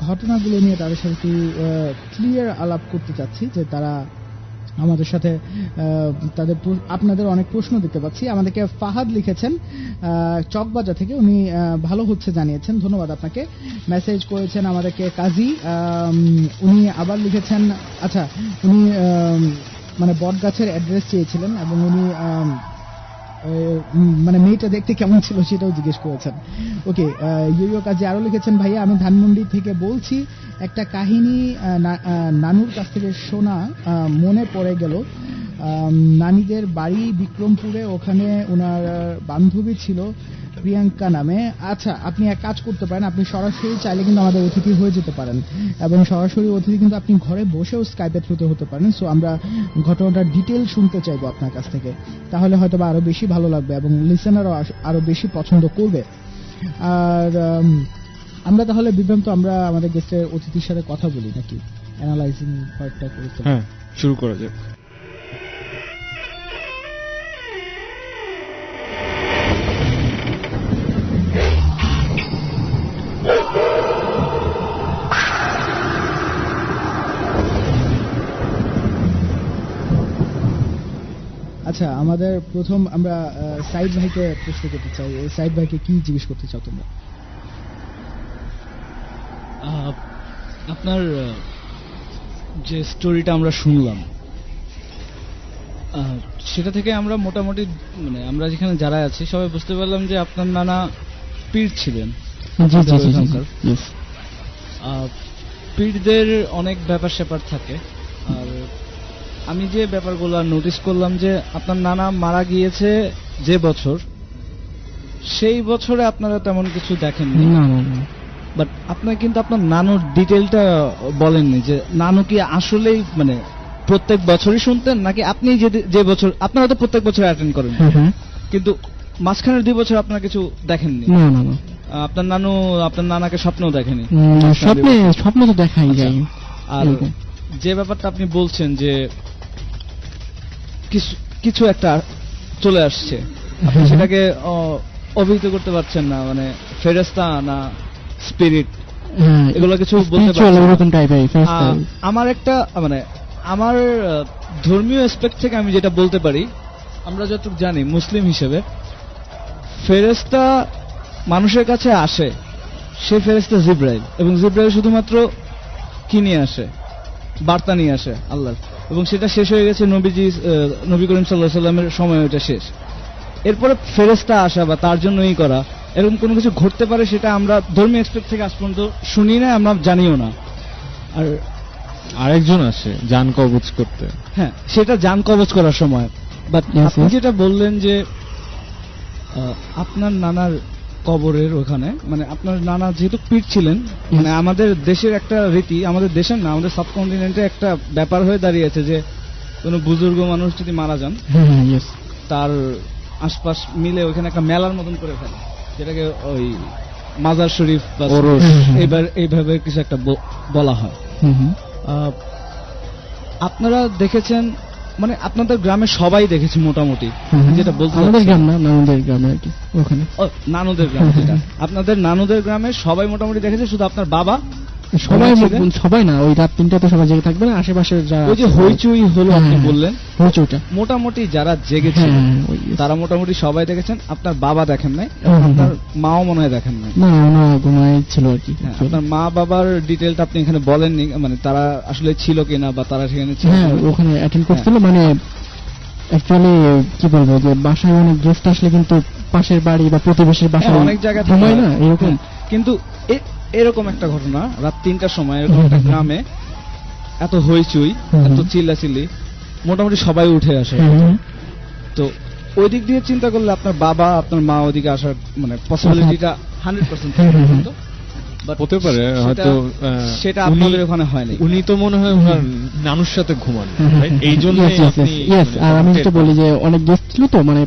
ঘটনাগুলো নিয়ে তাদের সাথে একটু ক্লিয়ার আলাপ করতে চাচ্ছি, যে তারা আমাদের সাথে আপনাদের অনেক প্রশ্ন দিতে পাচ্ছি। আমাদেরকে ফাহাদ লিখেছেন চকবাজার থেকে, উনি ভালো হচ্ছে জানিয়েছেন, ধন্যবাদ আপনাকে। মেসেজ করেছেন আমাদেরকে কাজী, উনি আবার লিখেছেন, আচ্ছা উনি মানে বটগাছের অ্যাড্রেস চেয়েছিলেন এবং উনি মানে মেয়েটা দেখতে কেমন ছিল সেটাও জিজ্ঞেস করেছেন। ওকে, ইয়ো কাজী আরো লিখেছেন, ভাইয়া আমি ধানমন্ডি থেকে বলছি, একটা কাহিনী নানুর কাছ থেকে শোনা মনে পড়ে গেল। নানিদের বাড়ি বিক্রমপুরে, ওখানে ওনার বান্ধবী ছিল প্রিয়াঙ্কা নামে। আচ্ছা, আপনি এক কাজ করতে পারেন, আপনি সরাসরি চাইলে কিন্তু আমাদের অতিথি হয়ে যেতে পারেন, এবং সরাসরি অতিথি কিন্তু আপনি ঘরে বসেও স্কাইপের থ্রুতে হতে পারেন। সো আমরা ঘটনাটার ডিটেল শুনতে চাইবো আপনার কাছ থেকে, তাহলে হয়তো বা আরো বেশি ভালো লাগবে এবং লিসেনারও আরো বেশি পছন্দ করবে। আর আমরা তাহলে বিভ্রান্ত, আমরা আমাদের গেস্টের অতিথির সাথে কথা বলি নাকি, অ্যানালাইজিং পার্টটা করতে? হ্যাঁ, শুরু করা যাক। আচ্ছা, আমাদের প্রথম আমরা সাইদ ভাইকে প্রশ্ন করতে চাই। সাইদ ভাইকে কি জিজ্ঞেস করতে চাও তোমরা? আপনার যে স্টোরিটা আমরা শুনলাম, সেটা থেকে আমরা মোটামুটি মানে আমরা যেখানে যারা আছি সবাই বুঝতে পারলাম যে আপনার নানা পীর ছিলেন। পীরদের অনেক ব্যাপার স্যাপার থাকে, আর আমি যে ব্যাপারগুলো নোটিস করলাম যে আপনার নানা মারা গিয়েছে যে বছর, সেই বছরে আপনারা তেমন কিছু দেখেননি। বাট আপনার কিন্তু আপনার নানুর ডিটেলটা বলেননি, যে নানু কি আসলেই মানে প্রত্যেক বছরই শুনতেন, নাকি আপনি যে বছর, আপনারা তো প্রত্যেক বছর অ্যাটেন্ড করেন, কিন্তু মাঝখানের 2 বছর আপনারা কিছু দেখেননি? আপনার নানু আপনার নানাকে স্বপ্নও দেখেনি? স্বপ্ন তো দেখাই যায়। আর যে ব্যাপারটা আপনি বলছেন যে কিছু একটা চলে আসছে, আপনি সেটাকে অভিহিত করতে পারছেন না, মানে ফেরেশতা না স্পিরিট, এগুলো কিছু বলতে পারছেন? আমার একটা মানে আমার ধর্মীয় অ্যাসপেক্ট থেকে আমি যেটা বলতে পারি, আমরা যতটুকু জানি মুসলিম হিসেবে, ফেরেশতা মানুষের কাছে আসে, সে ফেরেশতা জিবরাইল, এবং জিবরাইল শুধুমাত্র কি নিয়ে আসে? বার্তা নিয়ে আসে আল্লাহর, এবং সেটা শেষ হয়ে গেছে নবী করিম সাল্লাল্লাহু আলাইহি সাল্লামের সময় ওটা শেষ। এরপরে ফেরেশতা আসা বা তার জন্যই করা এরকম কোনো কিছু ঘটতে পারে, সেটা আমরা ধর্মীয় এক্সপেক্ট থেকে আজ পর্যন্ত শুনি না, আমরা জানিও না। আর আরেকজন আসে জান কবজ করতে, হ্যাঁ সেটা জান কবজ করার সময়। বাট আপনি যেটা বললেন যে আপনার নানার কবরের ওখানে, মানে আপনার নানা যেহেতু পীর ছিলেন, মানে আমাদের দেশের একটা রীতি, আমাদের দেশের না আমাদের সাবকন্টিনেন্টে একটা ব্যাপার হয়ে দাঁড়িয়েছে যে কোনো বুজুর্গ মানুষ যদি মারা যান, তার আশপাশ মিলে ওখানে একটা মেলার মতন করে ফেলে, যেটাকে ওই মাজার শরীফ বা এইভাবে কিছু একটা বলা হয়। আপনারা দেখেছেন, মানে আপনাদের গ্রামে সবাই দেখেছে মোটামুটি, যেটা বলতে আমাদের গ্রাম না, নানুদের গ্রামে আর কি, ওখানে নানুদের গ্রামে, যেটা আপনাদের নানুদের গ্রামে সবাই মোটামুটি দেখেছে, শুধু আপনার বাবা সবাই না, ওই রাত 3টাতে সবাই জেগে থাকবে না, আশেপাশের যারা ওই যে হইচই হলো আপনি বললেন, হইচইটা মোটামুটি যারা জেগেছে তারা মোটামুটি সবাই দেখেছেন। আপনার বাবা দেখেন নাই, আপনার মাও মনে হয় দেখেন নাই। না, ওনারা ঘুমায় ছিল আর কি। আপনার মা বাবার ডিটেলটা আপনি এখানে বলেননি, মানে তারা আসলে ছিল কিনা বা তারা সেখানে ছিল? হ্যাঁ, ওখানে অ্যাটেন্ড করছিল। মানে অ্যাকচুয়ালি কি বলবো, যে বাসায় অনেক গেস্ট আসলে কিন্তু পাশের বাড়ি বা প্রতিবেশীর বাসায় অনেক জায়গায় ঘুমায় না এরকম। কিন্তু এরকম একটা ঘটনা রাত 3টার সময় এরকম একটা গ্রামে এত হইচই, এত চিল্লাচিল্লি, মোটামুটি সবাই উঠে আসে। তো ওই দিক দিয়ে চিন্তা করলে আপনার বাবা আপনার মা ওইদিকে আসার মানে পসিবিলিটিটা 100% হতে পারে, হয়তো সেটা আপনাদের ওখানে হয়নি। উনি তো মনে হয় ওনার নানুর সাথে ঘুমান, এই জন্য। আর আমি যেটা বলি যে অনেক গেস্ট ছিল তো, মানে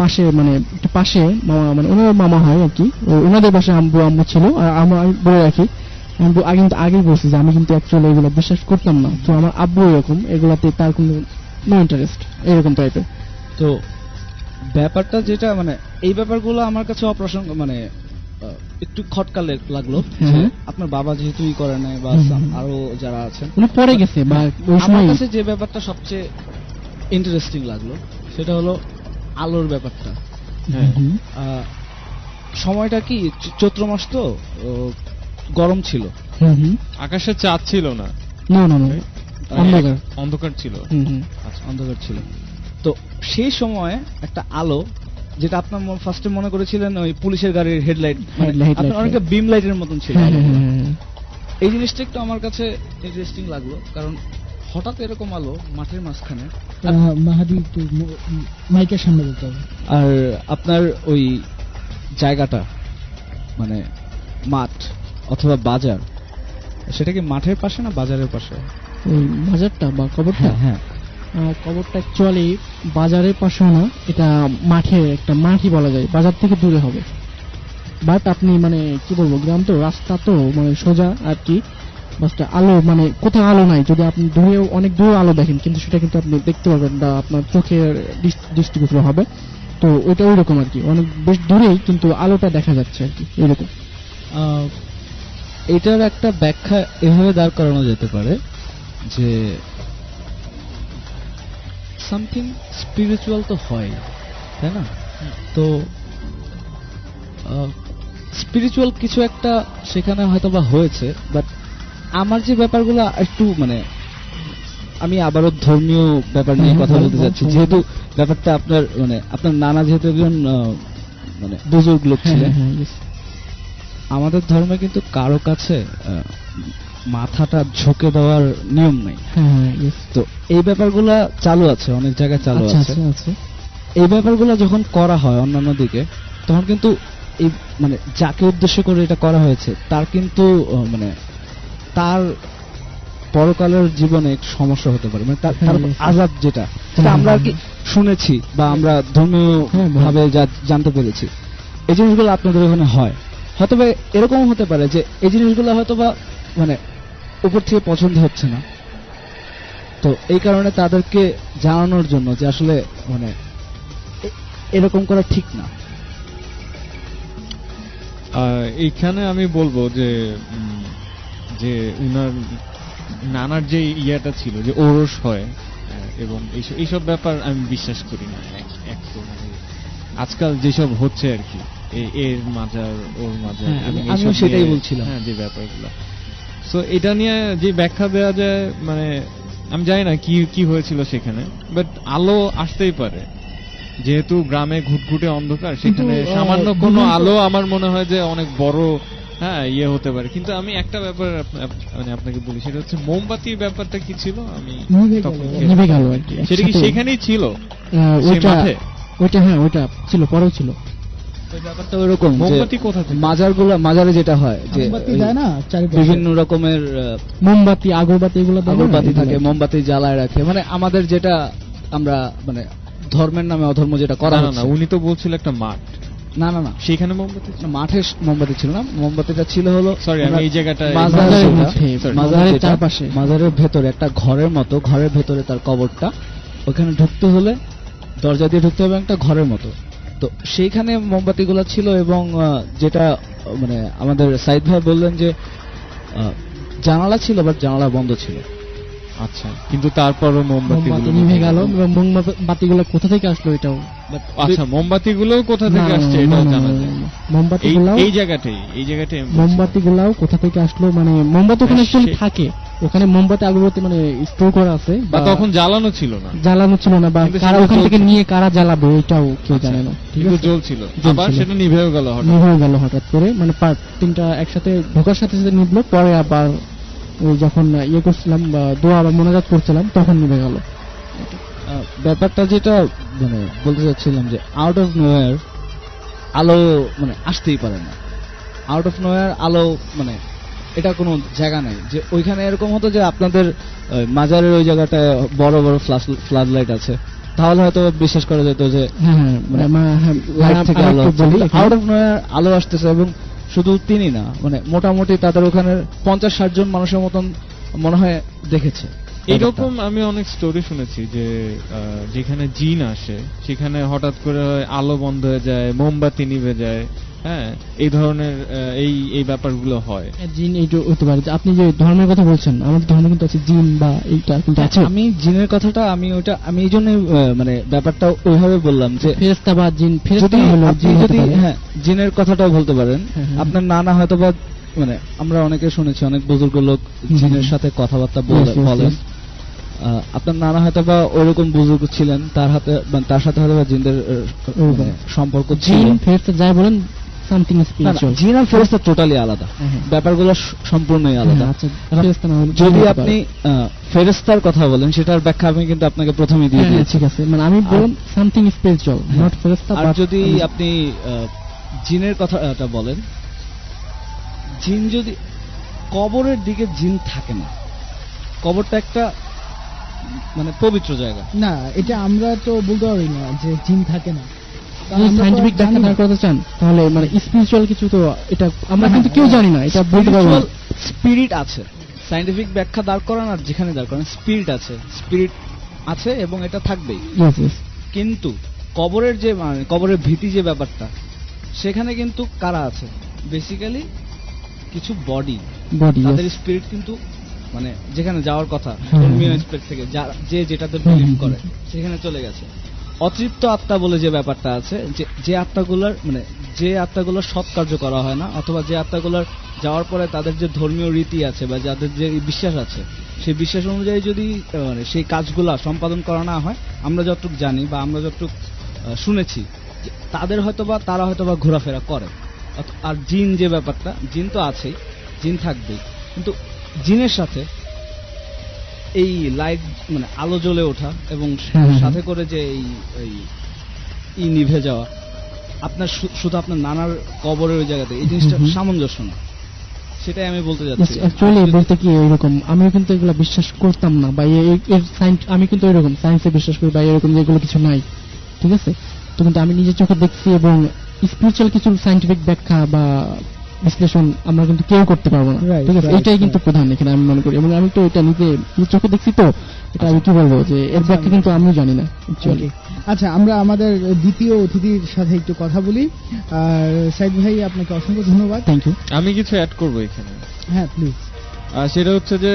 পাশে, মানে একটা পাশে মামা, মানে ওনার মামা হয় আর কি, ওনাদের বাসায় আম্মু ছিল। আর আমি বলে রাখি, আমি কিন্তু আগেই বলছি যে আমি কিন্তু অ্যাকচুয়ালি এগুলো বিশ্বাস করতাম না। তো আমার আব্বু এরকম, এগুলাতে তার কোনো নো ইন্টারেস্ট, এরকম টাইপের। তো ব্যাপারটা যেটা মানে এই ব্যাপারগুলো আমার কাছে অপ্রাসঙ্গ, মানে একটু খটকা লাগলো যে হ্যাঁ। আপনার বাবা যেহেতু করে নাই বা আরো যারা আছেন উনি পরে গেছে বা ওই আমার সময় কাছে যে ব্যাপারটা সবচেয়ে ইন্টারেস্টিং লাগলো সেটা হলো আলোর ব্যাপারটা। হ্যাঁ। আহ, সময়টা কি চৈত্র মাস তো গরম ছিল, আকাশে চাঁদ ছিল না, না না না অন্ধকার। অন্ধকার ছিল। আচ্ছা, অন্ধকার ছিল। তো সেই সময়ে একটা আলো, যেটা আপনার ফার্স্টে মনে করেছিলেন ওই পুলিশের গাড়ির হেডলাইট, আপনার অনেকটা বিম লাইটের মতন ছিল। এই জিনিসটা একটু আমার কাছে ইন্টারেস্টিং লাগলো, কারণ হঠাৎ এরকম আলো মাঠের মাঝখানে। মাহাদি একটু মাইকের সামনে বলতে হবে। আর আপনার ওই জায়গাটা মানে মাঠ অথবা বাজার, সেটা কি মাঠের পাশে না বাজারের পাশে? ওই বাজারটা বা কবরটা, হ্যাঁ কবরটা অ্যাকচুয়ালি বাজারের পাশেও না, এটা মাঠে একটা মাঠই বলা যায়, বাজার থেকে দূরে হবে। বাট আপনি মানে কি বলবো, গ্রাম তো, রাস্তা তো মানে সোজা আর কি, বাসটা আলো মানে কোথাও আলো নাই। যদি আপনি দূরেও অনেক দূরে আলো দেখেন, কিন্তু সেটা কিন্তু আপনি দেখতে পারবেন বা আপনার চোখের দৃষ্টিগোচর হবে। তো ওইটা ওই রকম আর কি, অনেক বেশ দূরেই কিন্তু আলোটা দেখা যাচ্ছে আর কি, এরকম। এটার একটা ব্যাখ্যা এভাবে দাঁড় করানো যেতে পারে যে সামথিং স্পিরিচুয়াল তো হয়, তাই না? তো স্পিরিচুয়াল কিছু একটা সেখানে হয়তো বা হয়েছে। বাট আমার যে ব্যাপারগুলো একটু মানে, আমি আবারও ধর্মীয় ব্যাপার নিয়ে কথা বলতে যাচ্ছি, যেহেতু ব্যাপারটা আপনার মানে আপনার নানা যেহেতু একজন মানে বুজুর্গ লোক ছিলেন। আমাদের ধর্মে কিন্তু কারো কাছে মাথাটা ঝুঁকে দেওয়ার নিয়ম নাই। তো এই ব্যাপারগুলা চালু আছে, অনেক জায়গায় চালু আছে। এই ব্যাপারগুলো যখন করা হয় অন্যান্য দিকে, তখন কিন্তু এই মানে যাকে উদ্দেশ্য করে এটা করা হয়েছে তার কিন্তু মানে তার পরকালের জীবনে এক সমস্যা হতে পারে, মানে তার আযাব যেটা আমরা আর কি শুনেছি বা আমরা ধর্মীয় ভাবে জানতে পেরেছি। এই জিনিসগুলো আপনাদের ওখানে হয়, হয়তো এরকম হতে পারে যে এই জিনিসগুলো হয়তো বা মানে উপর থেকে পছন্দ হচ্ছে না, তো এই কারণে তাদেরকে জানানোর জন্য যে আসলে মানে এরকম করা ঠিক না। এইখানে আমি বলবো যে যে উনার নানার যে ইয়াটা ছিল যে ওরস হয়, এবং এইসব ব্যাপার আমি বিশ্বাস করি না। আজকাল যেসব হচ্ছে আর কি, এর মাজার ওর মাজার, আমি সেটাই বলছিলাম। হ্যাঁ, যে ব্যাপারগুলো, সো এটা নিয়ে যে ব্যাখ্যা দেওয়া যায়, মানে আমি জানি না কি কি হয়েছিল সেখানে, বাট আলো আসতেই পারে। যেহেতু গ্রামে ঘুটঘুটে অন্ধকার, সেখানে সামান্য কোনো আলো আমার মনে হয় যে অনেক বড় ইয়ে হতে পারে। কিন্তু আমি একটা ব্যাপার মানে আপনাকে বলি, সেটা হচ্ছে মোমবাতির ব্যাপারটা কি ছিল, আমি নিভে গেল আর কি, সেটা কি সেখানেই ছিল? ওইটা হ্যাঁ, ওইটা ছিল, পরেও ছিল। ব্যাপারটা ওইরকম, মোমবাতি কোথা থেকে, মাজারে যেটা হয় যে বিভিন্ন রকমের মোমবাতি, আগরবাতি, এগুলো আগরবাতি থাকে, মোমবাতি জ্বালায় রাখে, মানে আমাদের যেটা আমরা মানে ধর্মের নামে অধর্ম যেটা করা হচ্ছে। উনি তো বলছিল একটা মাঠ, না না না, সেখানে মোমবাতি, মাঠে মোমবাতি ছিল না, মোমবাতিটা ছিল হলো সরি আমি এই জায়গাটা মাজারের চারপাশে, মাজারের ভেতরে একটা ঘরের মতো, ঘরের ভেতরে তার কবরটা, ওখানে ঢুকতে হলে দরজা দিয়ে ঢুকতে হবে, একটা ঘরের মতো। তো সেইখানে মোমবাতিগুলো ছিল, এবং যেটা মানে আমাদের সাইদ ভাই বললেন যে জানালা ছিল, বাট জানালা বন্ধ ছিল। আচ্ছা, কিন্তু তারপরও মোমবাতিগুলো নিভে গেল। এবং মোমবাতিগুলো কোথা থেকে আসলো এটাও, আচ্ছা মোমবাতিগুলো কোথা থেকে আসছে এটাও জানা যায়। মোমবাতিগুলো এই জায়গাটাই মোমবাতিগুলোও কোথা থেকে আসলো, মানে মোমবাতি ওখানে অ্যাকচুয়ালি থাকে, ওখানে মোমবাতি আগরবাতি মানে স্টোর করা আছে, বা তখন জ্বালানো ছিল না, বা কারা ওখান থেকে নিয়ে কারা জ্বালাবে ওইটাও কেউ জানে না। ঠিক আছে, জ্বলছিল, আবার সেটা নিভেও গেল হঠাৎ করে, মানে পার্ট তিনটা একসাথে ঢোকার সাথে সাথে নিভলো, পরে আবার ওই যখন ইয়ে করছিলাম বা দোয়া বা মোনাজাত করছিলাম তখন নিভে গেল। ব্যাপারটা যেটা মানে বলতে চাচ্ছিলাম যে আউট অফ নোয়ার আলো মানে আসতেই পারে না, আউট অফ নোয়ার আলো মানে এটা কোনো জায়গা নাই যে ওইখানে এরকম হতো যে আপনাদের মাজারের ওই জায়গাটায় বড় বড় ফ্লাড লাইট আছে, তাহলে হয়তো বিশ্বাস করা যেত যে লাইট থেকে আলো, আউট অফ নোয়ার আলো আসতেছে। এবং শুধু তিনি না, মানে মোটামুটি তাদের ওখানে 50-60 জন মানুষের মতন মনে হয় দেখেছে। এরকম আমি অনেক স্টোরি শুনেছি যে যেখানে জিন আসে সেখানে হঠাৎ করে আলো বন্ধ হয়ে যায়, মোমবাতি নিভে যায়, হ্যাঁ, এই ধরনের এই ব্যাপারগুলো হয়। জিন এইটা হতে পারে। যে আপনি যে ধর্মের কথা বলছেন, আমাদের ধর্মে কিন্তু আছে জিন বা এইটা কিন্তু আছে। আমি জিনের কথাটা আমি এই জন্য মানে ব্যাপারটা ওইভাবে বললাম যে ফেরেশতা বা জিন, ফেরেশতা যদি হলো আপনি জিন হতে যদি পারে। হ্যাঁ জিনের কথাটাও বলতে পারেন। হ্যাঁ, হ্যাঁ। আপনার নানা হয়তো বা মানে আমরা অনেকে শুনেছি অনেক বুজুর্গ লোক জিনের সাথে কথাবার্তা Yes, yes, বলেন। yes. আপনার নানা হয়তো বা ওইরকম বুজুর্গ ছিলেন, তার সাথে হয়তো বা জিনদের মানে সম্পর্ক ছিল। জিন ফেরেশতা যাই বলেন সামথিং না, না, স্পিরিচুয়াল। জিন আর ফেরেশতা টোটালি আলাদা, হ্যাঁ। ব্যাপারগুলো সম্পূর্ণই আলাদা। আচ্ছা, ফেরেশতা না হলে যদি জিন হতে আপনি পারে। ফেরেশতার কথা বলেন সেটার ব্যাখ্যা আমি কিন্তু আপনাকে প্রথমেই দিয়ে হ্যাঁ, দিয়েছি। ঠিক আছে, মানে আমি বললাম সামথিং স্পিরিচুয়াল, নট ফেরেশতা। আর যদি আপনি জিনের কথাটা বলেন, জিন যদি কবরের দিকে জিন থাকে না, কবরটা একটা মানে পবিত্র জায়গা। না, এটা আমরা তো বলতে পারি না যে জিন থাকে না। কারণ আমরা তো সায়েন্টিফিক জানি ব্যাখ্যা না। দাঁড় করতে চান, তাহলে মানে স্পিরিচুয়াল কিছু তো এটা আমরা কিন্তু কেউ জানি না, এটা বলতে পারবো না। স্পিরিট আছে, সায়েন্টিফিক ব্যাখ্যা দাঁড় করান আর যেখানে দাঁড় করান স্পিরিট আছে এবং এটা থাকবেই। Yes, yes. কিন্তু কবরের যে মানে কবরের ভীতি যে ব্যাপারটা, সেখানে কিন্তু কারা আছে, বেসিক্যালি কিছু বডি, Body, তাদের yes. স্পিরিট কিন্তু মানে যেখানে যাওয়ার কথা হ্যাঁ, ধর্মীয় হ্যাঁ। স্পিরিট থেকে যে যেটাতে হুম, বিলিভ হুম, করে সেখানে চলে গেছে। অতৃপ্ত আত্মা বলে যে ব্যাপারটা আছে, যে আত্মাগুলোর মানে যে আত্মাগুলোর সৎ কার্য করা হয় না, অথবা যে আত্মাগুলোর যাওয়ার পরে তাদের যে ধর্মীয় রীতি আছে বা যাদের যে বিশ্বাস আছে, সেই বিশ্বাস অনুযায়ী যদি মানে সেই কাজগুলা সম্পাদন করা না হয়, আমরা যতটুকু জানি বা আমরা যতটুকু শুনেছি যে তারা হয়তোবা ঘোরাফেরা করে। আর জিন যে ব্যাপারটা, জিন তো আছেই, জিন থাকবেই, কিন্তু জিনের সাথে এই লাইট মানে আলো জ্বলে ওঠা এবং হ্যাঁ। সাথে করে যে এই নিভে যাওয়া, আপনার শুধু আপনার নানার কবরের ওই জায়গাতে এই জিনিসটা হুম। সামঞ্জস্য না, সেটাই আমি বলতে যাচ্ছি। অ্যাকচুয়ালি বলতে কি এরকম, আমিও কিন্তু এগুলো বিশ্বাস করতাম না, বা এর সায়েন্স আমি কিন্তু এরকম সায়েন্সে বিশ্বাস করি, বা এরকম যেগুলো কিছু নাই, ঠিক আছে। তো কিন্তু আমি নিজের চোখে দেখছি, এবং স্পিরিচুয়াল কিছু সায়েন্টিফিক ব্যাখ্যা বা বিশ্লেষণ আমরা কিন্তু কেউ করতে পারবো না, Right, ঠিক আছে। right, এটাই কিন্তু right. প্রধান এখানে আমি মনে করি, এবং আমি তো এটা নিজের চোখে দেখছি, তো এটা আমি কি বলবো যে এর ব্যাখ্যা কিন্তু আমিও জানি না অ্যাকচুয়ালি। Okay. আচ্ছা, আমরা আমাদের দ্বিতীয় অতিথির সাথে একটু কথা বলি। আর সাইদ ভাই, আপনাকে অসংখ্য ধন্যবাদ। Thank you. আমি কিছু অ্যাড করবো এখানে। হ্যাঁ, প্লিজ। সেটা হচ্ছে যে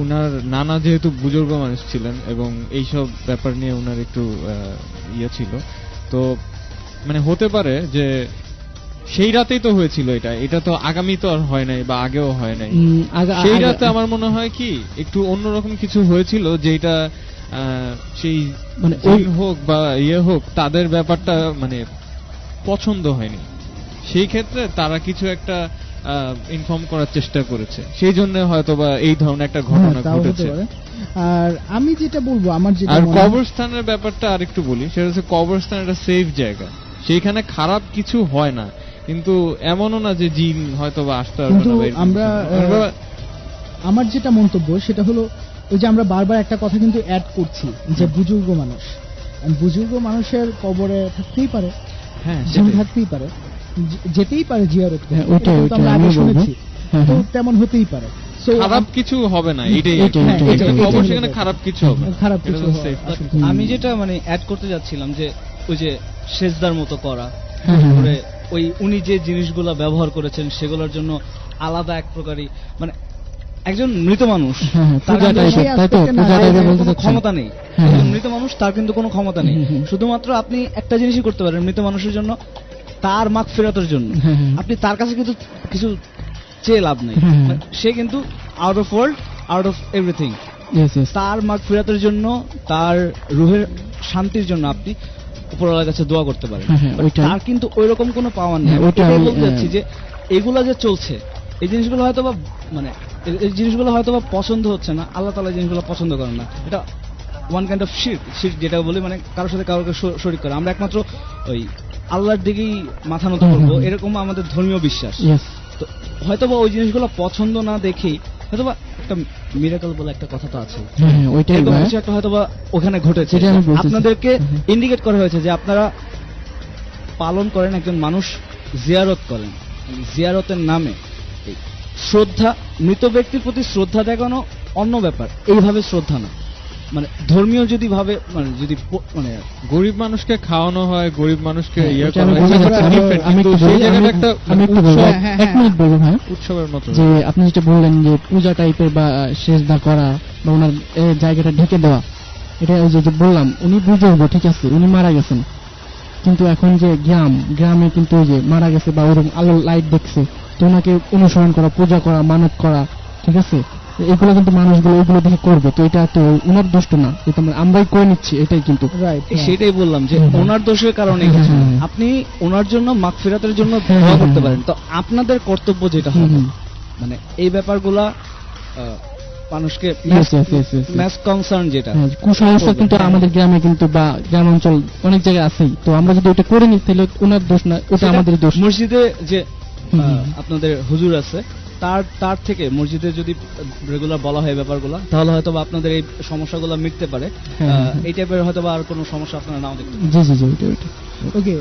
উনার নানা যেহেতু বুজুর্গ মানুষ ছিলেন এবং এইসব ব্যাপার নিয়ে উনার একটু ইয়ে ছিল, তো মানে হতে পারে যে সেই রাতেই তো হয়েছিল এটা তো আগামী তো আর হয় নাই বা আগেও হয় নাই। সেই রাতে আমার মনে হয় কি একটু অন্যরকম কিছু হয়েছিল, যেটা সেই মানে জিন হোক বা ইয়ে হোক তাদের ব্যাপারটা মানে পছন্দ হয়নি, সেই ক্ষেত্রে তারা কিছু একটা ইনফর্ম করার চেষ্টা করেছে, সেই জন্য হয়তো বা এই ধরনের একটা ঘটনা হ্যাঁ, তাও হতে ঘটেছে। পারে। আর আমি যেটা বলবো, আমার যেটা আর মনে হয়- কবরস্থানের ব্যাপারটা আরেকটু বলি, সেটা হচ্ছে কবরস্থান একটা সেফ জায়গা, সেইখানে খারাপ কিছু হয় না, কিন্তু এমনও না যে জিন হয়তো বা আসতে পারবে কিন্তু না বা এরকম আমরা কিছু না। আমার যেটা মন্তব্য সেটা হলো, ওই যে আমরা বারবার একটা কথা কিন্তু অ্যাড করছি যে বুজুর্গ মানুষের কবরে থাকতেই পারে, হ্যাঁ, জিন সেটাই। থাকতেই পারে, যেতেই পারে জিয়ারত করতে। হ্যাঁ, ওইটাই, এটা কিন্তু আমরা ওইটাই আগে আমিও বলবো। শুনেছি। হ্যাঁ, তো হ্যাঁ। তেমন হতেই পারে। So, খারাপ কিছু হবে না, এটাই এটাই, হ্যাঁ, এটাই, এটা- এটাই। এটা হলো সেখানে ব্যাপার। খারাপ কিছু হবে না। খারাপ এটা কিছু হলো হয়, safe। আসলে। আমি যেটা মানে অ্যাড করতে যাচ্ছিলাম যে ওই যে সেজদার মতো করা, হ্যাঁ, হ্যাঁ, তারপরে ওই উনি যে জিনিসগুলো ব্যবহার করেছেন সেগুলোর জন্য আলাদা এক প্রকারই মানে একজন মৃত মানুষ হ্যাঁ, হ্যাঁ, তার পূজা কিন্তু টাইপের, সেই তাই তো? aspect-এ না, পূজা তার টাইপের বলতে কোনো চাচ্ছেন? ক্ষমতা নেই। হ্যাঁ, একজন হ্যাঁ। মৃত মানুষ, তার কিন্তু কোনো ক্ষমতা নেই। হুম, হুম। শুধুমাত্র আপনি একটা জিনিসই করতে পারেন মৃত মানুষের জন্য, তার মাগফিরাতের জন্য। হ্যাঁ, হ্যাঁ। আপনি তার কাছে কিন্তু কিছু চেয়ে লাভ নেই। হ্যাঁ, হ্যাঁ। মানে সে কিন্তু out of world, out of everything, Yes, yes. তার মাগফিরাতের জন্য, তার রুহের শান্তির জন্য আপনি উপরওয়ালার কাছে দোয়া করতে পারেন। হ্যাঁ, হ্যাঁ, But ওইটাই। তার কিন্তু ওইরকম কোনো পাওয়ার নেই। হ্যাঁ, ওইটা ওইটাই আমি, বলতে যাচ্ছি যে এগুলা যে চলছে, এই জিনিসগুলো হয়তো বা মানে এই জিনিসগুলো হয়তো বা পছন্দ হচ্ছে না, আল্লাহ তাআলা এই জিনিসগুলো পছন্দ করেন না। এটা ওয়ান কাইন্ড অফ শিরক যেটা বলি, মানে কারোর সাথে কারোকে শরীক করা। আমরা একমাত্র ওই আল্লাহর দিকেই মাথা নত হুম, করবো, হুম। এরকম আমাদের ধর্মীয় বিশ্বাস। Yes. তো হয়তোবা ওই জিনিসগুলো পছন্দ না দেখেই হয়তোবা একটা মিরাকল বলে একটা কথা তো আছে, হ্যাঁ, হ্যাঁ, ওইটাই এরকম ভাই। কিছু একটা হয়তোবা ওখানে ঘটেছে। সেটাই আমি বলতেছি। আপনাদেরকে হুম। ইন্ডিকেট করা হয়েছে যে আপনারা পালন করেন, একজন মানুষ জিয়ারত করেন, জিয়ারতের নামে এই শ্রদ্ধা, মৃত ব্যক্তির প্রতি শ্রদ্ধা দেখানো অন্য ব্যাপার, এইভাবে শ্রদ্ধা না। মানে ধর্মীয় যদি ভাবে, মানে যদি মানে গরিব মানুষকে খাওয়ানো হয়, গরিব মানুষকে হ্যাঁ, ইয়ে ওটা করা আমি হয়, বলতে এটা চাচ্ছি, একটা different, আমি কিন্তু একটু সেই বলি, জায়গাটা আমি- একটা আমি একটু বলবো, হ্যাঁ, হ্যাঁ, এক মিনিট বলবো ভাই, উৎসবের মতো। যে আপনি যেটা বললেন যে পূজা টাইপের বা সেজদা করা বা ওনার জায়গাটা ঢেকে দেওয়া, এটা ওই যে বললাম উনি বুঝে উঠবো, ঠিক আছে উনি মারা গেছেন, কিন্তু এখন যে গ্রামে কিন্তু ওই যে মারা গেছে বা ওরকম আলো লাইট দেখছে, তো ওনাকে অনুসরণ করা, পূজা করা, মানত করা, ঠিক আছে, এগুলো কিন্তু মানুষগুলো ওইগুলো দেখে করবে, তো এটা তো ওনার দোষ না, এটা আমরাই করে নিচ্ছি, এটাই কিন্তু রাইট। সেটাই বললাম যে হুম। ওনার দোষের কারণে হ্যাঁ, কিছু না। হ্যাঁ। আপনি ওনার জন্য মাগফিরাতের জন্য হ্যাঁ, দোয়া হ্যাঁ, করতে হ্যাঁ। পারেন, তো আপনাদের কর্তব্য যেটা হুম, হবে হুম। মানে এই ব্যাপারগুলা মানুষকে Yes, yes, yes, yes, yes. Mass concern যেটা হ্যাঁ, কুসংস্কার কিন্তু আমাদের গ্রামে কিন্তু বা গ্রাম অঞ্চল অনেক জায়গায় আছেই, তো আমরা যদি ওটা করে নিই তাহলে ওনার দোষ না, ওটা সেটা আমাদের দোষ। মসজিদে যে হুম, হুম। আপনাদের হুজুর আছে, তার থেকে মসজিদে যদি রেগুলার বলা হয় ব্যাপারগুলো, তাহলে হয়তো বা আপনাদের এই সমস্যাগুলো মিটতে পারে। হ্যাঁ, হ্যাঁ। এই টাইপের হয়তো বা আর কোনো সমস্যা আপনারা নাও দেখতে পারেন। জি জি জি, ওইটা ওইটা। ওকে,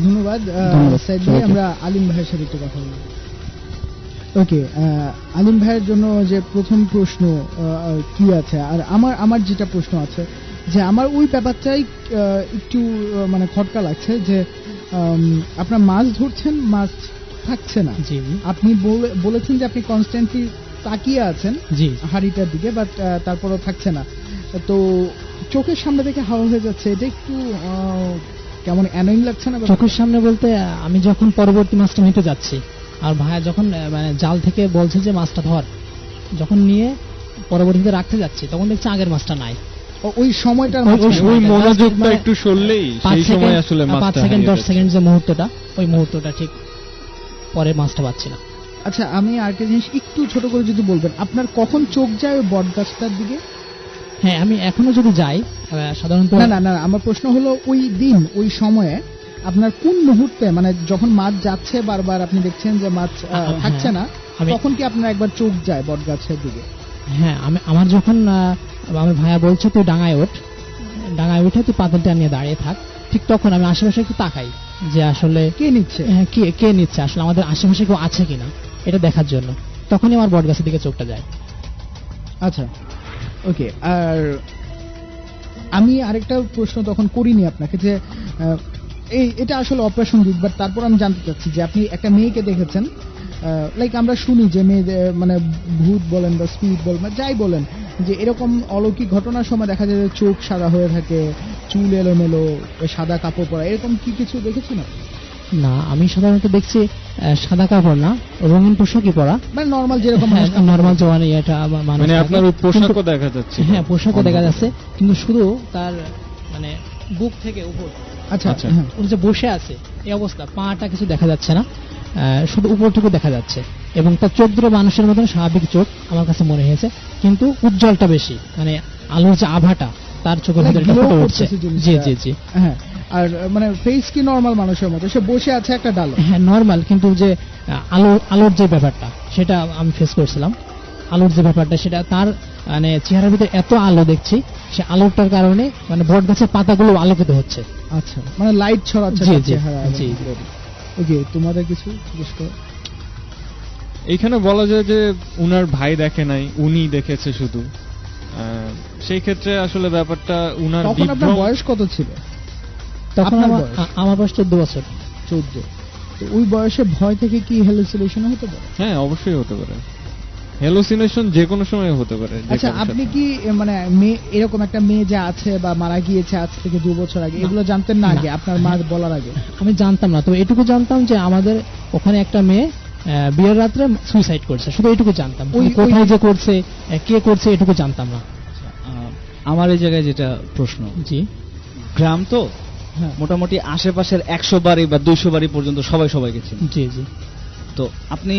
ধন্যবাদ ধন্যবাদ সাইদ ভাই। সবাইকে। আমরা আলিম ভাইয়ের সাথে একটু কথা বলবো। ওকে, আলিম ভাইয়ের জন্য যে প্রথম প্রশ্ন কি আছে, আর আমার যেটা প্রশ্ন আছে যে আমার ওই ব্যাপারটাই একটু মানে খটকা লাগছে যে আপনার মাছ ধরছেন, মাছ থাকছে না। জি আপনি বলেছেন যে আপনি কনস্ট্যান্টলি তাকিয়ে আছেন জি হাড়িটার দিকে, বাট তারপরও থাকছে না, তো চোখের সামনে থেকে হাওয়া হয়ে যাচ্ছে, এটা একটু কেমন অ্যানোয়িং লাগছে না? চোখের সামনে বলতে আমি যখন পরবর্তী মাছটা নিতে যাচ্ছি, আর ভাইয়া যখন মানে জাল থেকে বলছে যে মাছটা ধর, যখন নিয়ে পরবর্তীতে রাখতে যাচ্ছি, তখন দেখছি আগের মাছটা নাই। ওই সময়টার ওই মাঝখানে- ওই সময়টা মনোযোগটা মানে একটু সরলেই 5 সেই সময় সেকেন্ড, আসলে 5 মাছটা সেকেন্ড হারিয়ে 10 যাচ্ছে। সেকেন্ড যে মুহূর্তটা, ওই মুহূর্তটা ঠিক পরে মাছটা পাচ্ছি না। আচ্ছা, আমি আরেকটা জিনিস একটু ছোট করে যদি বলবেন, আপনার কখন চোখ যায় ওই বট গাছটার দিকে? হ্যাঁ, আমি এখনো যদি যাই সাধারণত না না না, আমার প্রশ্ন হলো ওই দিন ওই সময়ে আপনার কোন মুহূর্তে, মানে যখন মাছ যাচ্ছে বারবার আপনি দেখছেন যে মাছ থাকছে না, আমি- তখন কি আপনার একবার চোখ যায় বট গাছের দিকে? হ্যাঁ, আমার যখন আমার ভাইয়া বলছে তুই ডাঙায় ওঠ, ডাঙায় উঠে তুই পাতালটা নিয়ে দাঁড়িয়ে থাক, ঠিক তখন আমি আশেপাশে একটু তাকাই যে আসলে কে নিচ্ছে? কে নিচ্ছে, আসলে আমাদের আশেপাশে কেউ আছে কিনা এটা দেখার জন্য, তখনই আমার বট গাছের দিকে চোখটা যায়। আচ্ছা, ওকে। আর আমি আরেকটা প্রশ্ন তখন করিনি আপনাকে যে এটা আসলে অপ্রাসঙ্গিক, বাট তারপর আমি জানতে চাচ্ছি যে আপনি একটা মেয়েকে দেখেছেন, লাইক আমরা শুনি যে মেয়ে মানে ভূত বলেন বা স্পিরিট বলেন বা যাই বলেন, যে এরকম অলৌকিক ঘটনার সময় দেখা যায় যে চোখ সাদা হয়ে থাকে, চুল এলোমেলো, সাদা কাপড় পরা, এরকম কি কিছু দেখেছেন আপনি? না, আমি সাধারণত দেখছি সাদা কাপড় না, রঙিন পোশাকই পরা, মানে নর্মাল যেরকম মানুষ নর্মাল জওয়ানি এটা মানুষ মানে থাকে। আপনার ওই কিন্তু- পোশাকও দেখা যাচ্ছে। হ্যাঁ, পোশাকও দেখা যাচ্ছে, কিন্তু শুধু তার মানে বুক থেকে উপর, আচ্ছা আচ্ছা। হ্যাঁ। উনি যে বসে আছে এই অবস্থা, পাটা কিছু দেখা যাচ্ছে না, শুধু উপরটুকু দেখা যাচ্ছে, এবং তার চোখ দুটো মানুষের মতন স্বাভাবিক চোখ আমার কাছে মনে হয়েছে, কিন্তু উজ্জ্বলটা বেশি, মানে আলোর যে আভাটা তার চোখের Like ভিতরে glow ফুটে উঠছে। করতেছে জিনিসটা। জি জি জি, হ্যাঁ, আর মানে ফেস কি নর্মাল মানুষের মতো, সে বসে আছে একটা ডালে? হ্যাঁ নর্মাল, কিন্তু যে আলোর যে ব্যাপারটা সেটা আমি ফেস করছিলাম, আলোর যে ব্যাপারটা সেটা তার মানে চেহারার ভিতরে এত আলো দেখছি, সে আলোটার কারণে মানে বট গাছের পাতাগুলো আলোকিত হচ্ছে। আচ্ছা, মানে লাইট ছড়াচ্ছে জি, তার জি, চেহারা এবং জি। body। ওকে, তোমাদের কিছু জিজ্ঞেস করো। এইখানে বলা যায় যে উনার ভাই দেখে নাই, উনি দেখেছে শুধু। সেই ক্ষেত্রে আসলে ব্যাপারটা উনার তখন আপনার বিভ্রম- বয়স কত ছিল? তখন আপনার আমার বয়স? আমার বয়স 14 বছর। 14। তো ওই বয়সে ভয় থেকে কি হ্যালুসিনেশন হতে পারে? হ্যাঁ, অবশ্যই হতে পারে। হ্যালোসিনেশন যে কোনো সময় হতে পারে। যে আচ্ছা, কারোর আপনি সাথে। কি মানে মেয়ে, এরকম একটা মেয়ে যে আছে বা মারা গিয়েছে আজ থেকে 2 বছর আগে, না। এগুলো জানতেন না না। আগে আপনার মা বলার আগে? আমি জানতাম না, তো এটুকু জানতাম যে আমাদের ওখানে একটা মেয়ে বিয়ের রাত্রে সুইসাইড করছে, শুধু এটুকু জানতাম। কোথায় যে করছে, কে করছে, এটুকু জানতাম না। আমার এই জায়গায় যেটা প্রশ্ন, জি গ্রাম তো হ্যাঁ। মোটামুটি আশেপাশের 100 বাড়ি বা 200 বাড়ি পর্যন্ত সবাইকে চিনি। জি জি, তো আপনি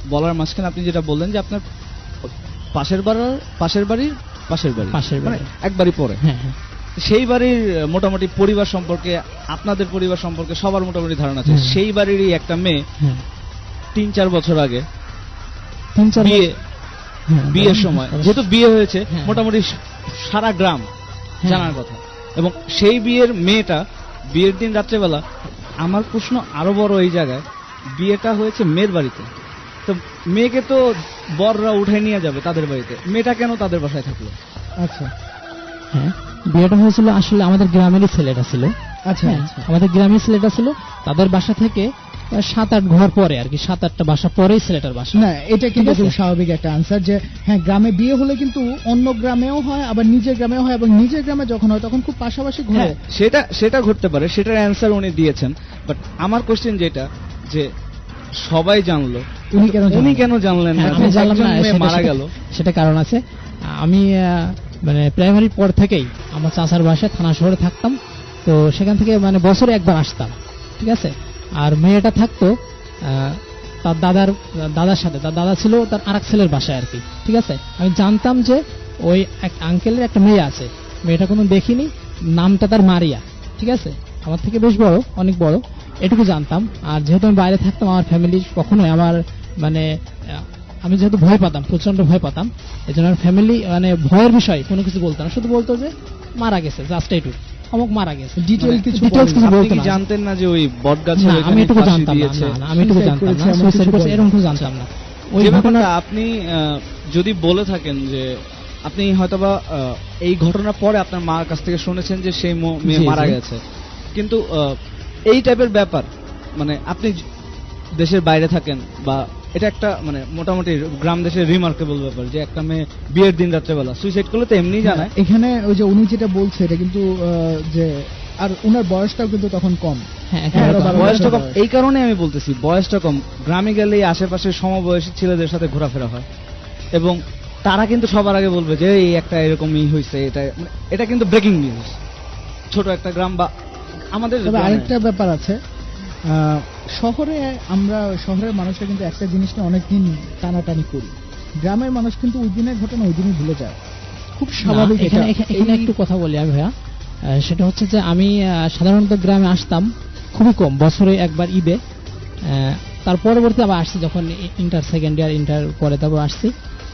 বলার মাঝখানে আপনি যেটা বললেন যে আপনার পাশের বাড়ি পাশের মানে বাড়ি। এক বাড়ি পরে, হ্যাঁ হ্যাঁ, সেই বাড়ির মোটামুটি পরিবার সম্পর্কে, আপনাদের পরিবার সম্পর্কে সবার মোটামুটি ধারণা আছে। হ্যাঁ। সেই বাড়িরই একটা মেয়ে হ্যাঁ 3-4 বছর আগে 3-4 বিয়ে, হ্যাঁ, বিয়ের সময় অবশ্যই। যেহেতু বিয়ে হয়েছে, হ্যাঁ। মোটামুটি সারা গ্রাম হ্যাঁ। জানার কথা, এবং সেই বিয়ের মেয়েটা বিয়ের দিন রাত্রেবেলা, আমার প্রশ্ন আরো বড় এই জায়গায়, বিয়েটা হয়েছে মেয়ের বাড়িতে, তো মেয়েকে তো বররা উঠে নিয়ে যাবে তাদের বাড়িতে, মেয়েটা কেন তাদের বাসায় থাকলো? আচ্ছা হ্যাঁ, বিয়েটা হয়েছিল আসলে আমাদের গ্রামেরই ছেলেটা ছিল। আচ্ছা হ্যাঁ, আচ্ছা আমাদের গ্রামের ছেলেটা ছিল, তাদের বাসা থেকে 7-8 ঘর পরে আর কি, 7-8টা বাসা পরেই ছেলেটার বাসা। না, এটা কিন্তু ঠিক আছে? খুব স্বাভাবিক একটা আনসার যে হ্যাঁ, গ্রামে বিয়ে হলে কিন্তু অন্য গ্রামেও হয়, আবার নিজের গ্রামেও হয়, এবং নিজের গ্রামে যখন হয় তখন খুব পাশাপাশি ঘরে। হ্যাঁ, সেটা ঘটতে পারে, সেটার অ্যান্সার উনি দিয়েছেন। বাট আমার কোশ্চেন যেটা, যে সবাই জানলো, উনি কেন উনি জানলেন? কেন জানলেন হ্যাঁ, না? আমি জানলাম একজন না, মেয়ে সেটা- মারা সেটা- গেল। সেটা কারণ আছে। আমি মানে প্রাইমারি পর থেকেই আমার চাচার বাসায় থানা শহরে থাকতাম, তো সেখান থেকে মানে বছরে একবার আসতাম, ঠিক আছে। আর মেয়েটা থাকতো তার দাদার সাথে, তার দাদা ছিল তার আরেক ছেলের বাসায় আর কি, ঠিক আছে। আমি জানতাম যে ওই এক আঙ্কেলের একটা মেয়ে আছে, মেয়েটা কোনো দেখিনি, নামটা তার মারিয়া, ঠিক আছে। আমার থেকে বেশ বড়, অনেক বড়, এটুকু জানতাম। আর যেহেতু আমি বাইরে থাকতাম, আমার ফ্যামিলি কখনোই আমার মানে আমি যেহেতু ভয় পাতাম, প্রচন্ড ভয় পাতাম, এই জন্য ফ্যামিলি মানে ভয়ের বিষয় কোনো কিছু বলতো না, শুধু বলতো যে মারা গেছে, জাস্ট এইটুকু, অমুক মারা গেছে, ডিটেইল কিছু ডিটেইলস বলেনি। কিছু আপনি বলতো কি না। জানতেন না যে ওই বটগাছের না, আমি ওখানে এটুকু ফাঁসি জানতাম না, দিয়েছে? না, আমি এটুকু Suicide জানতাম করেছে, না, এমন সুইসাইড কিছু করেছে বলেনি। এরকম কিছু জানতাম না। ওই যে ঘটনা ব্যাপারটা আপনি যদি বলে থাকেন যে আপনি হয়তোবা এই ঘটনার পরে আপনার মার কাছ থেকে শুনেছেন যে সেই মেয়ে জি, মারা জি। গেছে, কিন্তু এই টাইপের ব্যাপার, মানে আপনি দেশের বাইরে থাকেন, বা এটা একটা মানে মোটামুটি গ্রাম দেশের রিমার্কেবল ব্যাপার যে একটা মেয়ে বিয়ের দিন রাত্রেবেলা সুইসাইড করলে তো এমনি জানায়। এখানে ওই যে উনি যেটা বলছে এটা কিন্তু যে আর উনার বয়সটাও কিন্তু তখন কম। হ্যাঁ, হ্যাঁ, একেবারে বারো কম। বয়সটা কম, বয়স। এই কারণে আমি বলতেছি বয়সটা কম। গ্রামে গেলে আশেপাশের সমবয়সী ছেলেদের সাথে ঘোরাফেরা হয়, এবং তারা কিন্তু সবার আগে বলবে যে এই একটা এরকমই হয়েছে, এটা কিন্তু ব্রেকিং নিউজ। ছোট একটা গ্রাম বা আমাদের তবে গ্রামে। আরেকটা ব্যাপার আছে, শহরের মানুষরা কিন্তু একটা জিনিস নিয়ে অনেকদিন টানাটানি করি, গ্রামের মানুষ কিন্তু ওই দিনের ঘটনা ওই দিনই ভুলে যায়, খুব স্বাভাবিক। না, এখানে এটা। এখানে এই- একটু কথা বলি আমি ভাইয়া। সেটা হচ্ছে যে আমি সাধারণত গ্রামে আসতাম খুবই কম, বছরে একবার ঈদে। তার পরবর্তী আবার আসছি যখন ইন্টার সেকেন্ড ইয়ার, ইন্টার পরে তারপর আসছি।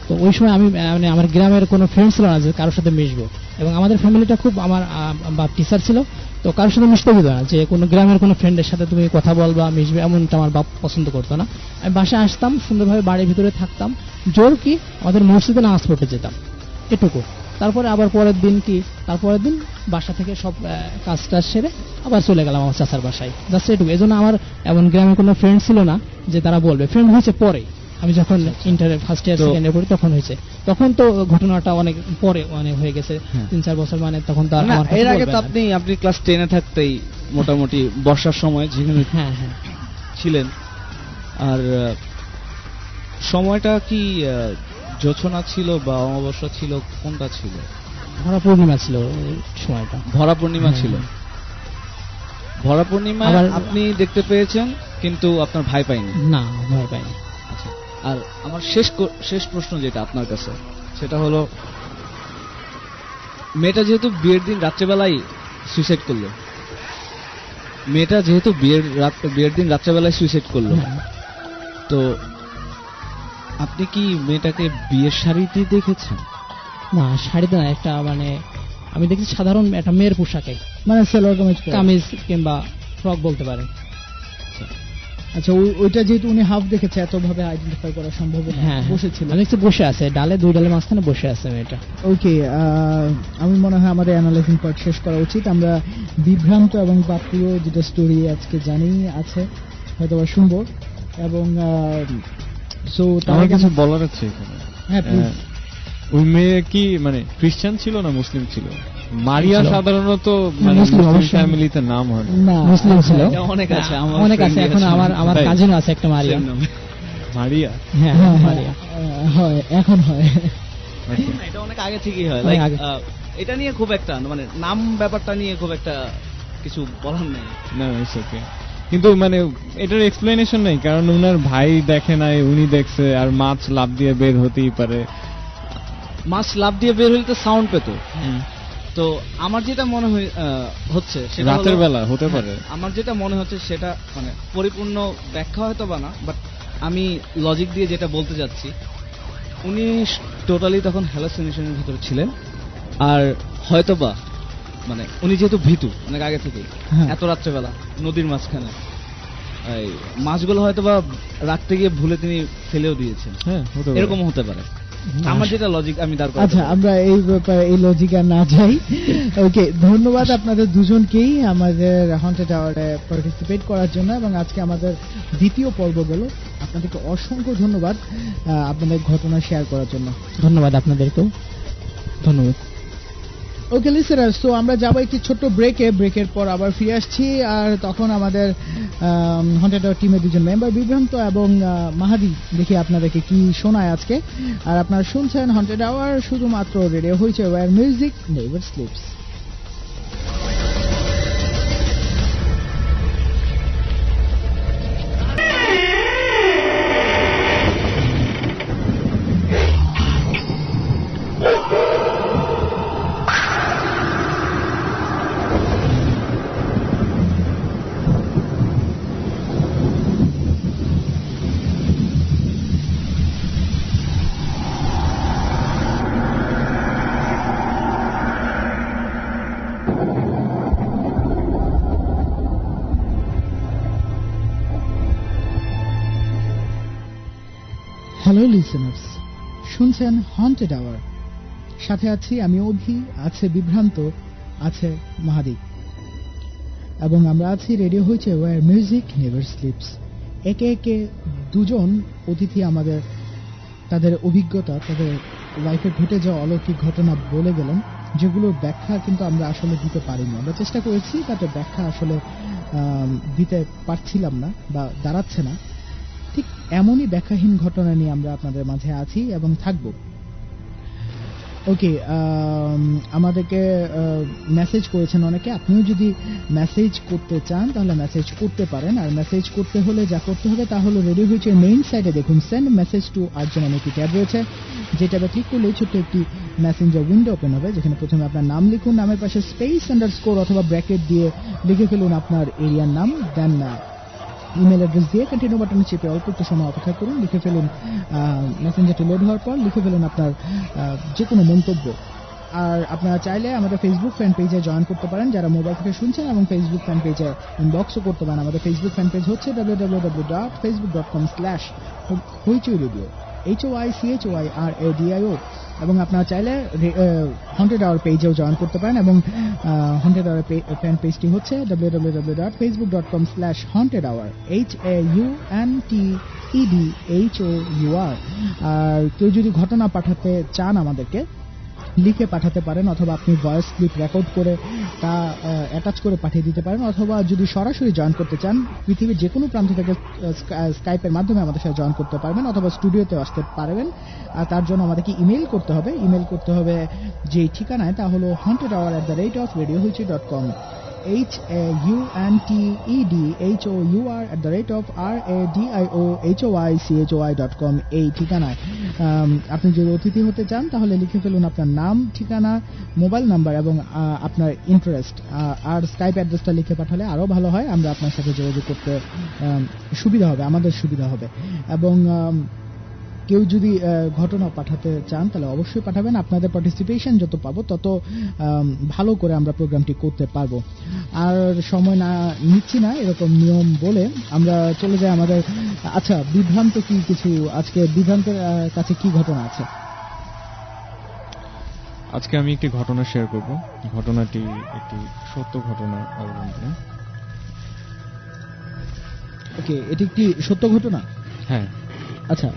তো ওই সময় আমি মানে আমার গ্রামের কোনো ফ্রেন্ড ছিল না যে কারোর সাথে মিশবো, এবং আমাদের ফ্যামিলিটা খুব, আমার বাপ টিচার ছিল, তো কারোর সাথে মিশতে দিত না, যে কোনো গ্রামের কোনো ফ্রেন্ডের সাথে তুমি কথা বলবা, মিশবে, এমনটা আমার বাপ পছন্দ করতো না। আমি বাসায় আসতাম, সুন্দরভাবে বাড়ির ভিতরে থাকতাম, জোর কি আমাদের মসজিদে নামাজ পড়তে যেতাম, এটুকু। তারপরে আবার তারপরের দিন বাসা থেকে সব কাজ টাজ সেরে আবার চলে গেলাম আমার চাচার বাসায়, জাস্ট এটুকু। এই জন্য আমার এমন গ্রামে কোনো ফ্রেন্ড ছিল না যে তারা বলবে। ফ্রেন্ড হয়েছে পরে, আমি যখন ইন্টারে ফার্স্ট ইয়ার তো- সেকেন্ড ইয়ার পড়ি তখন হয়েছে। তখন তো ঘটনাটা অনেক পরে অনেক হয়ে গেছে, হ্যাঁ। 3-4 বছর, মানে তখন তো আর না, আমার কাছে এর আগে বলবে তো না। আপনি ক্লাস 10-এ থাকতেই মোটামুটি বর্ষার সময় যেখানে হ্যাঁ হ্যাঁ ছিলেন, আর সময়টা কি জোছনা ছিল বা অমাবস্যা ছিল, কোনটা ছিল? ভরা পূর্ণিমা ছিল ওই সময়টা। ভরা পূর্ণিমা ছিল। ভরা পূর্ণিমা আবার- আপনি দেখতে পেয়েছেন, কিন্তু আপনার ভাই পাইনি। না, ভয় পাইনি। আর আমার শেষ প্রশ্ন যেটা আপনার কাছে, সেটা হলো মেয়েটা যেহেতু বিয়ের দিন রাত্রেবেলায় সুইসাইড করলো, বিয়ের দিন রাত্রেবেলায় সুইসাইড করলো, হ্যাঁ। তো আপনি কি মেয়েটাকে বিয়ের শাড়িতে দেখেছেন? না, শাড়িতে না, একটা মানে আমি দেখছি সাধারণ একটা মেয়ের পোশাকে, মানে সেলোয়ার কামিজ পরে। কামিজ কিংবা ফ্রক বলতে পারেন। আচ্ছা, ওইটা যেহেতু উনি হাফ দেখেছে, এতভাবে আইডেন্টিফাই করা সম্ভব না। হ্যাঁ, বসেছিল। আমি দেখছি বসে আছে, ডালে, 2 ডালের মাঝখানে বসে আছে মেয়েটা। ওকে, আমি মনে হয় আমাদের অ্যানালাইজিং পার্ট শেষ করা উচিত। আমরা বিভ্রান্ত এবং বাপ্রিয় যেটা স্টোরি আজকে জানি আছে, হয়তো বা শুনবো, এবং সো আমার কিছু বলার আছে এখানে। হ্যাঁ প্লিজ। ওই মেয়ে কি মানে খ্রিস্টান ছিল না মুসলিম ছিল? মারিয়া ছিল। সাধারণত মুসলিম, মুসলিম অবশ্যই। ফ্যামিলিতে নাম হয় না। না, মুসলিম ছিল, এটা অনেক আছে, আমার অনেক আছে। friend এখন আছে। আমার তাই? কাজিনও আছে একটা মারিয়া। Same নামে। মারিয়া হ্যাঁ, হ্যাঁ, মারিয়া। হয়, এখন হয়। আচ্ছা। এটা অনেক আগে থেকেই হয়। অনেক Like, আগে। এটা নিয়ে খুব একটা মানে নাম ব্যাপারটা নিয়ে খুব একটা কিছু বলার নেই। না, ইটস ওকে। কিন্তু মানে এটার এক্সপ্লেনেশন নেই, কারণ উনার ভাই দেখে নাই, উনি দেখছে, আর মাছ লাভ দিয়ে বের হতেই পারে। মাছ লাভ দিয়ে বের হইতে সাউন্ড পেতো। তো আমার যেটা মনে হচ্ছে সেটা হলো- রাতের বেলা হতে পারে। হ্যাঁ, আমার যেটা মনে হচ্ছে সেটা মানে পরিপূর্ণ ব্যাখ্যা হয়তো বা না, বাট আমি লজিক দিয়ে যেটা বলতে যাচ্ছি, উনি টোটালি তখন হ্যালোসিনেশনের ভিতরে ছিলেন, আর হয়তোবা মানে উনি যেহেতু ভীতু অনেক আগে থেকেই, হ্যাঁ। এত রাত্রেবেলা নদীর মাঝখানে এই মাছগুলো হয়তো বা রাখতে গিয়ে ভুলে তিনি ফেলেও দিয়েছেন, হ্যাঁ হতে পারে। এরকম হতে পারে। আমার যেটা লজিক আমি দাঁড় করাতে আচ্ছা পারি। আমরা এই ব্যাপারে এই লজিক আর না যাই। ওকে, ধন্যবাদ আপনাদের দুজনকেই আমাদের হন্টেড আওয়ারে পার্টিসিপেট করার জন্য, এবং আজকে আমাদের দ্বিতীয় পর্ব গেল। আপনাদেরকে অসংখ্য ধন্যবাদ আপনাদের ঘটনা শেয়ার করার জন্য। ধন্যবাদ আপনাদেরকেও। ধন্যবাদ। ওকে লিসেনার্স, তো আমরা যাবো একটি ছোট্ট ব্রেকের পর আবার ফিরে আসছি। আর তখন আমাদের হন্টেড আওয়ার টিমের দুজন মেম্বার বিভ্রান্ত এবং মাহাদি দেখি আপনাদেরকে কি শোনায় আজকে। আর আপনারা শুনছেন হন্টেড আওয়ার শুধুমাত্র রেডিও হয়েছে where music never sleeps. Hello listeners, শুনছেন হন্টেড আওয়ার, সাথে আছি আমি অভি, আছে বিভ্রান্ত, আছে মাহাদি, এবং আমরা আছি রেডিও হয়েছে ওয়্যার মিউজিক নেভার স্লিপস। একে একে দুজন অতিথি আমাদের তাদের অভিজ্ঞতা, তাদের লাইফে ঘটে যাওয়া অলৌকিক ঘটনা বলে গেলেন, যেগুলোর ব্যাখ্যা কিন্তু আমরা আসলে দিতে পারিনি। আমরা চেষ্টা করেছি, তাতে ব্যাখ্যা আসলে দিতে পারছিলাম না বা দাঁড়াচ্ছে না। ঠিক এমনই ব্যাখ্যাহীন ঘটনা নিয়ে আমরা আপনাদের মাঝে আছি এবং থাকব। ওকে, আমাদেরকে মেসেজ করেছেন অনেকে। আপনিও যদি মেসেজ করতে চান তাহলে মেসেজ করতে পারেন। আর মেসেজ করতে হলে যা করতে হবে তা হলো রেডিও হয়েছে মেইন সাইডে দেখুন সেন্ড মেসেজ টু আর্জেন নামে একটি ট্যাব রয়েছে, যেটাতে ক্লিক করলে ছোট্ট একটি মেসেঞ্জার উইন্ডো ওপেন হবে, যেখানে প্রথমে আপনার নাম লিখুন, নামের পাশে স্পেস আন্ডারস্কোর অথবা ব্র্যাকেট দিয়ে লিখে ফেলুন আপনার এরিয়ার নাম, দেন ইমেল অ্যাড্রেস দিয়ে কন্টিনিউ বাটনে চেপে অল্প একটু সময় অপেক্ষা করুন। লিখে ফেলুন, মেসেঞ্জারটি লোড হওয়ার পর লিখে ফেলুন আপনার যে কোনো মন্তব্য। আর আপনারা চাইলে আমাদের ফেসবুক ফ্যান পেজে জয়েন করতে পারেন, যারা মোবাইল থেকে শুনছেন, এবং ফেসবুক ফ্যান পেজে ইনবক্সও করতে পারেন। আমাদের ফেসবুক ফ্যান পেজ হচ্ছে www.facebook.com/hoichoiradio, HOICHOIRADIO, এবং আপনারা চাইলে হন্টেড আওয়ার পেজেও জয়েন করতে পারেন, এবং হন্টেড আওয়ার ফ্যান পেজটি হচ্ছে www.facebook.com/hauntedhour, HAUNTEDHOUR। আর কেউ যদি ঘটনা পাঠাতে চান আমাদেরকে, লিখে পাঠাতে পারেন, অথবা আপনি ভয়েস ক্লিপ রেকর্ড করে তা অ্যাটাচ করে পাঠিয়ে দিতে পারেন, অথবা যদি সরাসরি জয়েন করতে চান পৃথিবীর যে কোনো প্রান্ত থেকে স্কাইপের মাধ্যমে আমাদের সাথে জয়েন করতে পারবেন, অথবা স্টুডিওতে আসতে পারবেন। আর তার জন্য আমাদেরকে ইমেল করতে হবে। ইমেল করতে হবে যে ঠিকানায়, তা হলো hauntedhour@radiohoichi.com, HAUNTEDHOUR@radiohoichi.com, এই ঠিকানায় আপনি যদি অতিথি হতে চান তাহলে লিখে ফেলুন আপনার নাম, ঠিকানা, মোবাইল নাম্বার এবং আপনার ইন্টারেস্ট। আর স্কাইপ অ্যাড্রেসটা লিখে পাঠালে আরও ভালো হয়, আমরা আপনার সাথে যোগাযোগ করতে সুবিধা হবে, আমাদের সুবিধা হবে। এবং কেউ যদি ঘটনা পাঠাতে চান তাহলে অবশ্যই পাঠাবেন। আপনাদের পার্টিসিপেশন যত পাবো তত ভালো করে আমরা প্রোগ্রামটি করতে পারবো। আর সময় না নিচ্ছি না এরকম নিয়ম বলে আমরা চলে যাই আমাদের। আচ্ছা, বিভ্রান্ত কি কিছু আজকে বিভ্রান্তের কাছে কি ঘটনা আছে? আজকে আমি একটি ঘটনা শেয়ার করব। ঘটনাটি একটি সত্য ঘটনা অবলম্বনে। ওকে, এটি একটি সত্য ঘটনা? হ্যাঁ। আচ্ছা,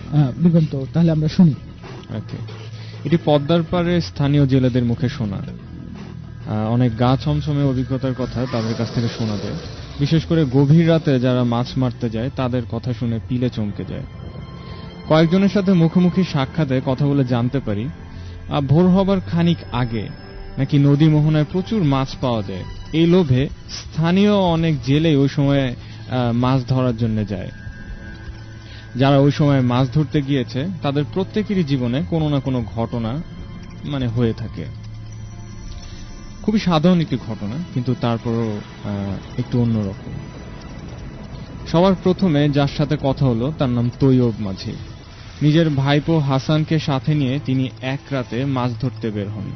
বিভ্রান্ত, তাহলে আমরা শুনি। ওকে, এটি পদ্মার পাড়ে স্থানীয় জেলেদের মুখে শোনা অনেক গা ছমছমে অভিজ্ঞতার কথা তাদের কাছ থেকে শোনা যায়। বিশেষ করে গভীর রাতে যারা মাছ মারতে যায় তাদের কথা শুনে পিলে চমকে যায়। কয়েকজনের সাথে মুখোমুখি সাক্ষাতে কথা বলে জানতে পারি ভোর হবার খানিক আগে নাকি নদী মোহনায় প্রচুর মাছ পাওয়া যায়। এই লোভে স্থানীয় অনেক জেলে ওই সময় মাছ ধরার জন্য যায়। যারা ওই সময় মাছ ধরতে গিয়েছে তাদের প্রত্যেকেরই জীবনে কোনো না কোনো ঘটনা হয়ে থাকে। খুবই সাধারণ একটি ঘটনা, কিন্তু তারপরও একটু অন্যরকম। সবার প্রথমে যার সাথে কথা হলো তার নাম তৈয়ব মাঝি। নিজের ভাইপো হাসানকে সাথে নিয়ে তিনি এক রাতে মাছ ধরতে বের হন।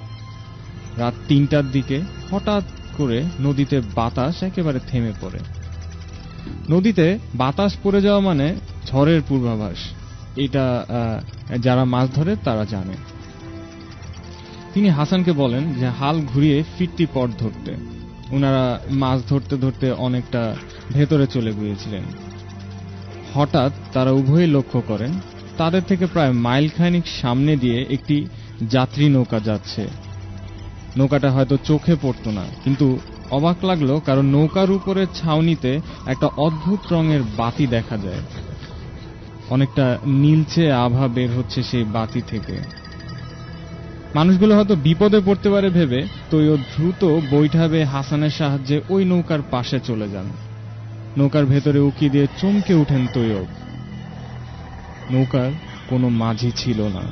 রাত ৩টার দিকে হঠাৎ করে নদীতে বাতাস একেবারে থেমে পড়ে। নদীতে বাতাস পড়ে যাওয়া মানে ঝড়ের পূর্বাভাস, এটা যারা মাছ ধরে তারা জানে। তিনি হাসানকে বলেন যে হাল ঘুরিয়ে ফিরতি পথ ধরতে। ওনারা মাছ ধরতে ধরতে অনেকটা ভেতরে চলে গিয়েছিলেন। হঠাৎ তারা উভয়ই লক্ষ্য করেন তাদের থেকে প্রায় মাইল খানিক সামনে দিয়ে একটি যাত্রী নৌকা যাচ্ছে। নৌকাটা হয়তো চোখে পড়তো না, কিন্তু অবাক লাগলো কারণ নৌকার উপরে ছাউনিতে একটা অদ্ভুত রঙের বাতি দেখা যায়। অনেকটা নীলচে আভা বের হচ্ছে সেই বাতি থেকে। মানুষগুলো হয়তো বিপদে পড়তে পারে ভেবে তৈয়ব দ্রুত বৈঠা বেয়ে হাসানের সাহায্যে ওই নৌকার পাশে চলে যান। নৌকার ভেতরে উকি দিয়ে চমকে উঠেন তৈয়ব। নৌকার কোনো মাঝি ছিল না।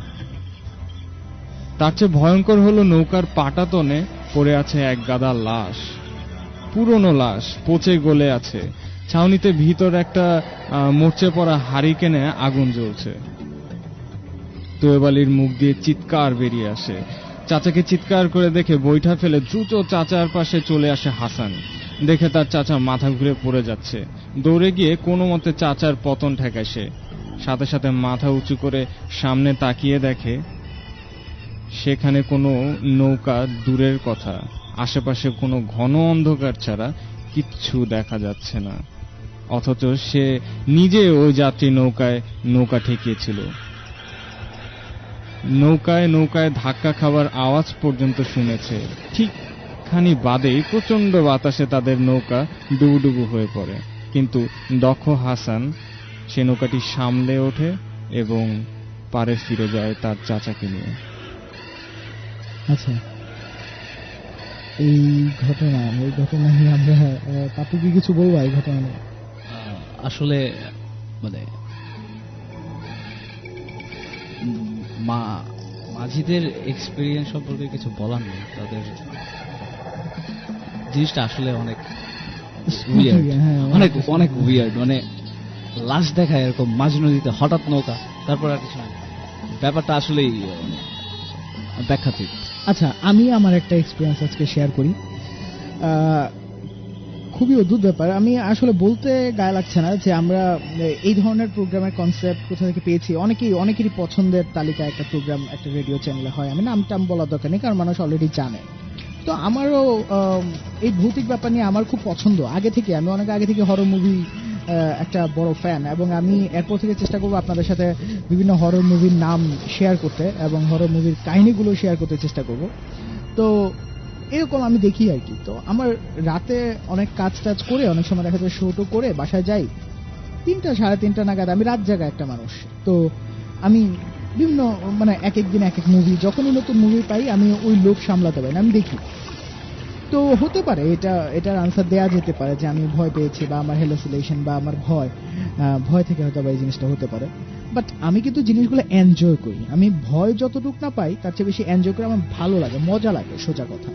তার চেয়ে ভয়ঙ্কর হলো নৌকার পাটাতনে পড়ে আছে এক গাদা লাশ, পুরনো লাশ, পচে গলে আছে। ছাউনিতে ভিতর একটা মরচে পড়া হারিকেনে আগুন জ্বলছে। তৈয়ব আলীর মুখ দিয়ে চিৎকার বেরিয়ে আসে। চাচাকে চিৎকার করে দেখে বৈঠা ফেলে দ্রুত চাচার পাশে চলে আসে হাসান। দেখে তার চাচা মাথা ঘুরে পড়ে যাচ্ছে। দৌড়ে গিয়ে কোনো মতে চাচার পতন ঠেকায় সে। সাথে সাথে মাথা উঁচু করে সামনে তাকিয়ে দেখে সেখানে কোনো নৌকা দূরের কথা, আশেপাশে কোনো ঘন অন্ধকার ছাড়া কিচ্ছু দেখা যাচ্ছে না। অথচ সে নিজে ওই যাত্রী নৌকা ঠেকিয়েছিল। নৌকায় নৌকায় ধাক্কা খাবার আওয়াজ পর্যন্ত শুনেছে। ঠিক খানি বাদেই প্রচন্ড বাতাসে তাদের নৌকা ডুবুডুবু হয়ে পড়ে। কিন্তু দক্ষ হাসান সে নৌকাটি সামলে ওঠে এবং পারে ফিরে যায় তার চাচাকে নিয়ে। আচ্ছা, এই ঘটনা নিয়ে আমরা পাপু কি কিছু বলবো এই ঘটনা নিয়ে? আসলে মানে মাঝিদের এক্সপিরিয়েন্স সম্পর্কে কিছু বলার নেই। তাদের জিনিসটা আসলে অনেক অনেক উইয়ার্ড। মানে লাশ দেখায় এরকম মাঝ নদীতে হঠাৎ নৌকা, তারপর আর কিছু না। ব্যাপারটা আসলেই ব্যাখ্যাতীত। আচ্ছা, আমি আমার একটা এক্সপিরিয়েন্স আজকে শেয়ার করি। খুবই অদ্ভুত ব্যাপার। আমি আসলে বলতে গায়ে লাগছে না যে আমরা এই ধরনের প্রোগ্রামের কনসেপ্ট কোথা থেকে পেয়েছি। অনেকেরই পছন্দের তালিকা একটা প্রোগ্রাম একটা রেডিও চ্যানেলে হয়। আমি নাম বলার দরকার নেই, কারণ মানুষ অলরেডি জানে। তো আমারও এই ভৌতিক ব্যাপার নিয়ে আমার খুব পছন্দ আগে থেকে। আমি অনেক আগে থেকে হরর মুভি একটা বড় ফ্যান, এবং আমি এরপর থেকে চেষ্টা করবো আপনাদের সাথে বিভিন্ন হরর মুভির নাম শেয়ার করতে এবং হরর মুভির কাহিনীগুলো শেয়ার করতে চেষ্টা করব। তো এরকম আমি দেখি আর কি। তো আমার রাতে অনেক কাজ করে অনেক সময় দেখা যায় শো করে বাসায় যাই 3টা 3:30 নাগাদ। আমি রাত জাগা একটা মানুষ। তো আমি বিভিন্ন মানে এক দিন এক মুভি, যখনই নতুন মুভি পাই আমি ওই লোভ সামলাতে পারি না, আমি দেখি। তো হতে পারে এটার আনসার দেয়া যেতে পারে যে আমি ভয় পেয়েছি বা আমার হ্যালুসিনেশন বা আমার ভয় থেকে হয়তো এই জিনিসটা হতে পারে। বাট আমি কিন্তু জিনিসগুলো এনজয় করি। আমি ভয় যতটুকু না পাই তার চেয়ে বেশি এনজয় করে, আমার ভালো লাগে, মজা লাগে, সোজা কথা।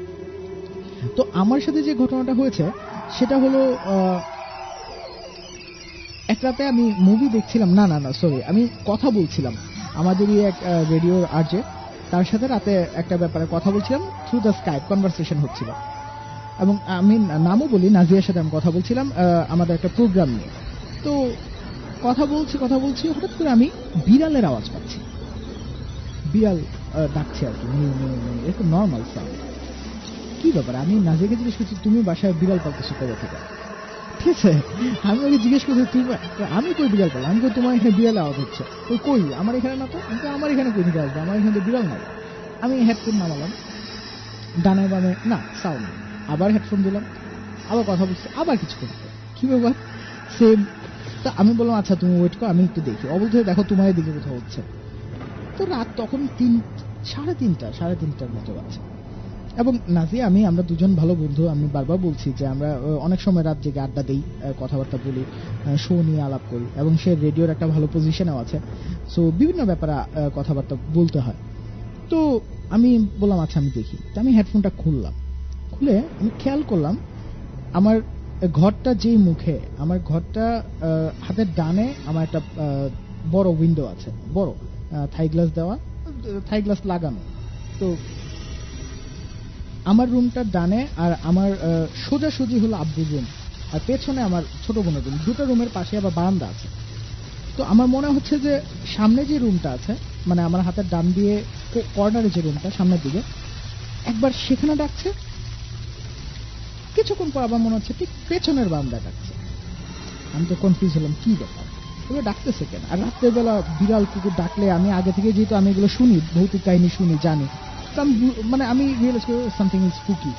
তো আমার সাথে যে ঘটনাটা হয়েছে সেটা হলো এক রাতে আমি মুভি দেখছিলাম, না সরি, আমি কথা বলছিলাম আমাদেরই এক রেডিওর আরজে, তার সাথে রাতে একটা ব্যাপারে কথা বলছিলাম। থ্রু দ্য স্কাইপ কনভারসেশন হচ্ছিল, এবং আমি নামও বলি, নাজিয়ার সাথে আমি কথা বলছিলাম আমাদের একটা প্রোগ্রাম নিয়ে। তো কথা বলছি হঠাৎ করে আমি বিড়ালের আওয়াজ পাচ্ছি। বিড়াল ডাকছে আর কি, এরকম নর্মাল সাউন্ড। কি ব্যাপার? আমি নাজিয়াকে জিজ্ঞেস করছি, তুমি বাসায় বিড়াল পালতেছো কবে থেকে? ঠিক আছে, আমি ওকে জিজ্ঞেস করছি আমি কই বিড়াল পাল? আমি কই তোমার এখানে বিড়াল আওয়াজ হচ্ছে। কই আমার এখানে না তো। আমার এখানে কই থেকে আসবে? আমার এখানে তো বিড়াল নাই। আমি হেডফোন নামালাম, ডানে বামে না সাউন্ড, আবার হেডফোন দিলাম, আবার কথা বলছি, আবার কিছু করতে। কি ব্যাপার? সেম। তা আমি বললাম আচ্ছা তুমি ওয়েট করো, আমি একটু দেখি। অবশ্যই হয়ে দেখো তোমার দিকে কোথাও হচ্ছে। তো রাত তখন 3:30 মতো বাজছে, এবং নাজিয়া আমরা দুজন ভালো বন্ধু। আমি বারবার বলছি যে আমরা অনেক সময় রাত জেগে আড্ডা দিই, কথাবার্তা বলি, শো নিয়ে আলাপ করি, এবং সে রেডিওর একটা ভালো পজিশনেও আছে। সো বিভিন্ন ব্যাপারে কথাবার্তা বলতে হয়। তো আমি বললাম আচ্ছা আমি দেখি। তো আমি হেডফোনটা খুলে আমি খেয়াল করলাম আমার ঘরটা যেই মুখে, আমার ঘরটা হাতের ডানে আমার একটা বড় উইন্ডো আছে, বড় থাই গ্লাস দেওয়া, থাই গ্লাস লাগানো। তো আমার রুমটার ডানে আর আমার সোজাসুজি হলো আব্বুর রুম। আর পেছনে আমার ছোট বোনের রুম, দুটো রুমের পাশে আবার বারান্দা আছে। তো আমার মনে হচ্ছে যে সামনে যে রুমটা আছে, মানে আমার হাতের ডান দিয়ে কর্নারে যে রুমটা সামনের দিকে, একবার সেখানে ডাকছে, কিছুক্ষণ পর আবার মনে হচ্ছে ঠিক পেছনের বারান্দা ডাকছে। আমি তো কনফিউজ হলাম কি ব্যাপার, এগুলো ডাকতেছে কেন? আর রাত্রেবেলা বিড়াল কুকুর ডাকলে আমি আগে থেকে যেহেতু আমি এগুলো শুনি, ভৌতিক কাহিনী শুনি, জানি, তো আমি মানে আমি রিয়েলাইজ করি সামথিং ইজ স্পুকি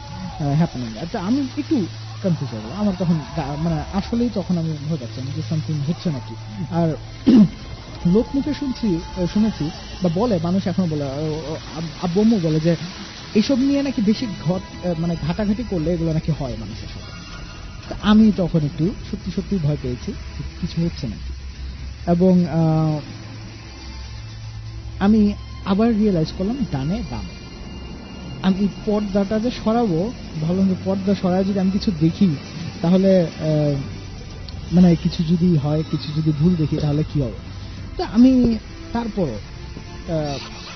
হ্যাপেনিং। আচ্ছা আমি একটু কনফিউজ হয়ে গেলাম, আমার তখন মানে আসলেই তখন আমি ভয় পাচ্ছিলাম যে সামথিং হচ্ছে নাকি। আর লোক মুখে শুনেছি বা বলে, মানুষ এখন বলে, আব্বু বলে যে এইসব নিয়ে নাকি বেশি মানে ঘাটাঘাটি করলে এগুলো নাকি হয় মানুষের সাথে। আমি তখন একটু সত্যি সত্যি ভয় পেয়েছি কিছু হচ্ছে নাকি। এবং আমি আবার রিয়েলাইজ করলাম ডানে বামে। আমি পর্দাটা যে সরাবো, ভাবলাম যে পর্দা সরায় যদি আমি কিছু দেখি তাহলে মানে কিছু যদি হয়, কিছু যদি ভুল দেখি তাহলে কি হবে। তো আমি তারপরও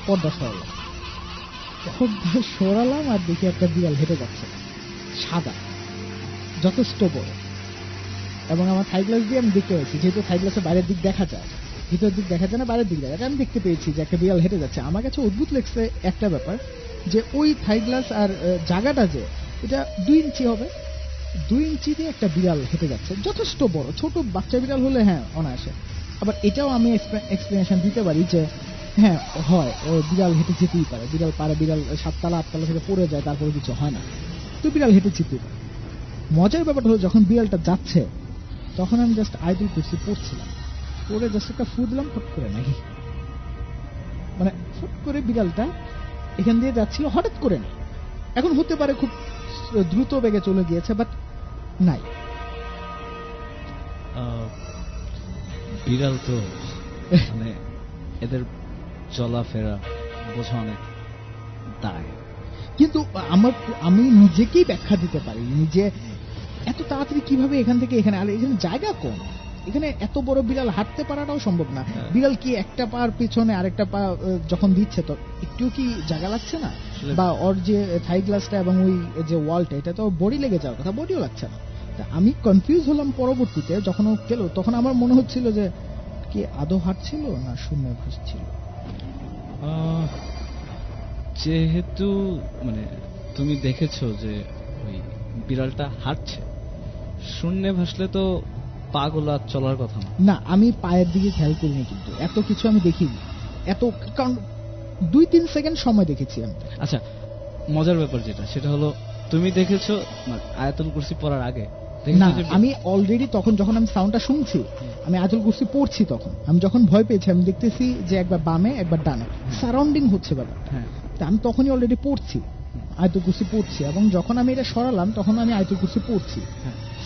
পর্দা সরালাম আর দেখি একটা বিড়াল হেঁটে যাচ্ছে, সাদা, যথেষ্ট বড়। এবং আমার থাই গ্লাস দিয়ে আমি দেখতে পেয়েছি, যেহেতু থাই গ্লাসের বাইরের দিক দেখা যায়, ভিতরের দিক দেখা যায় না, বাইরের দিক দেখা যায়, আমি দেখতে পেয়েছি যে একটা বিড়াল হেঁটে যাচ্ছে। আমার কাছে অদ্ভুত লাগছে একটা ব্যাপার, যে ওই থাই গ্লাস আর জায়গাটা যে এটা 2 ইঞ্চি হবে, 2 ইঞ্চি দিয়ে একটা বিড়াল হেঁটে যাচ্ছে, যথেষ্ট বড়। ছোট বাচ্চা বিড়াল হলে হ্যাঁ অনায়াসে। আবার এটাও আমি এক্সপ্লেনেশন দিতে পারি যে হ্যাঁ হয়, বিড়াল হেঁটে যেতেই পারে, বিড়াল 7তলা 8তলা থেকে পড়ে যায়, তারপরে কিছু হয় না, তো বিড়াল হেঁটে যেতেই পারে। মজার ব্যাপারটা হলো যখন বিড়ালটা যাচ্ছে তখন আমি জাস্ট আয়াতুল কুরসি পড়ছিলাম, পড়ে জাস্ট একটা ফু দিলাম, ফট করে নাকি, মানে ফট করে বিড়ালটা এখান দিয়ে যাচ্ছিল, হঠাৎ করে নেই। এখন হতে পারে খুব দ্রুত বেগে চলে গিয়েছে, বাট নাই। বিড়াল তো মানে এদের চলাফেরা বোঝা অনেক দায়। কিন্তু আমি নিজেকেই ব্যাখ্যা দিতে পারি নিজে এত তাড়াতাড়ি কিভাবে এখান থেকে এখানে, আর এখানে জায়গা কম, এখানে এত বড় বিড়াল হাঁটতে পারাটাও সম্ভব না। বিড়াল কি একটা পার পিছনে আরেকটা পা যখন দিচ্ছে তো একটু কি জায়গা লাগছে না? বা ওর যে থাই গ্লাসটা এবং ওই যে ওয়ালটা, এটা তো বডি লেগে যাওয়ার কথা, বডিও লাগছে না। তা আমি কনফিউজ হলাম পরবর্তীতে যখন ও গেল, তখন আমার মনে হচ্ছিল যে কি আদৌ হাঁটছিল না শূন্য ভাসছিল। যেহেতু মানে তুমি দেখেছো যে ওই বিড়ালটা হাঁটছে, শূন্যে ভাসলে তো পাগুলো আর চলার কথা না। না, আমি পায়ের দিকে খেয়াল করিনি, কিন্তু এত কিছু আমি দেখিনি, এত কারণ 2-3 সেকেন্ড সময় দেখেছি আমি। আচ্ছা, মজার ব্যাপার যেটা সেটা হলো তুমি দেখেছো আয়াতুল কুরসি পড়ার আগে? না, আমি অলরেডি তখন যখন আমি সাউন্ডটা শুনছি, আমি আয়াতুল কুরসি পড়ছি, তখন আমি যখন ভয় পেয়েছি আমি দেখতেছি যে একবার বামে একবার ডানে সারাউন্ডিং হচ্ছে ব্যাপার। তা আমি তখনই অলরেডি পড়ছি, আয়াতুল কুরসি পড়ছি, এবং যখন আমি এটা সরালাম তখন আমি আয়াতুল কুরসি পড়ছি।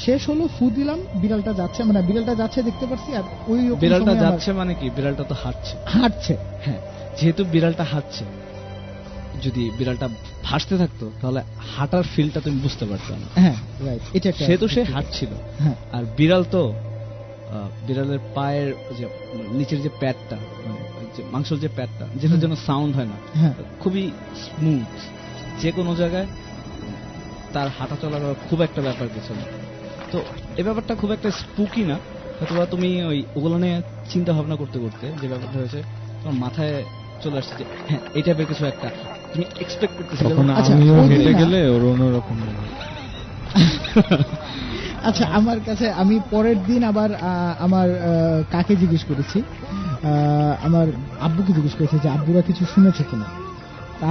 শেষ হলো, ফু দিলাম, বিড়ালটা যাচ্ছে, মানে বিড়ালটা যাচ্ছে দেখতে পাচ্ছি। আর ওই বিড়ালটা যাচ্ছে মানে কি? বিড়ালটা তো হাঁটছে। হ্যাঁ, যেহেতু বিড়ালটা হাঁটছে, যদি বিড়ালটা ভাসতে থাকতো তাহলে হাঁটার ফিলটা তুমি বুঝতে পারছো না। হ্যাঁ রাইট, এটা সেহেতু সে হাঁটছিল। হ্যাঁ, আর বিড়াল তো বিড়ালের পায়ের যে নিচের যে প্যাডটা, যে মাংসের যে প্যাডটা, যেটার জন্য সাউন্ড হয় না, খুবই স্মুথ, যে কোনো জায়গায় তার হাঁটা চলা খুব একটা ব্যাপার কিছু না। তো এই ব্যাপারটা খুব একটা স্পুকি না, হয়তো তুমি ওগুলো নিয়ে চিন্তা ভাবনা করতে করতে যে ব্যাপারটা হয়েছে তোমার মাথায় চলে আসছে যে হ্যাঁ এই টাইপের কিছু একটা তুমি এক্সপেক্ট করতেছিলে। আমিও হেঁটে গেলে ওর অন্যরকম। আচ্ছা, আমার কাছে আমি পরের দিন আবার আমার কাকে জিজ্ঞেস করেছি, আমার আব্বুকে জিজ্ঞেস করেছি যে আব্বুরা কিছু শুনেছে কিনা।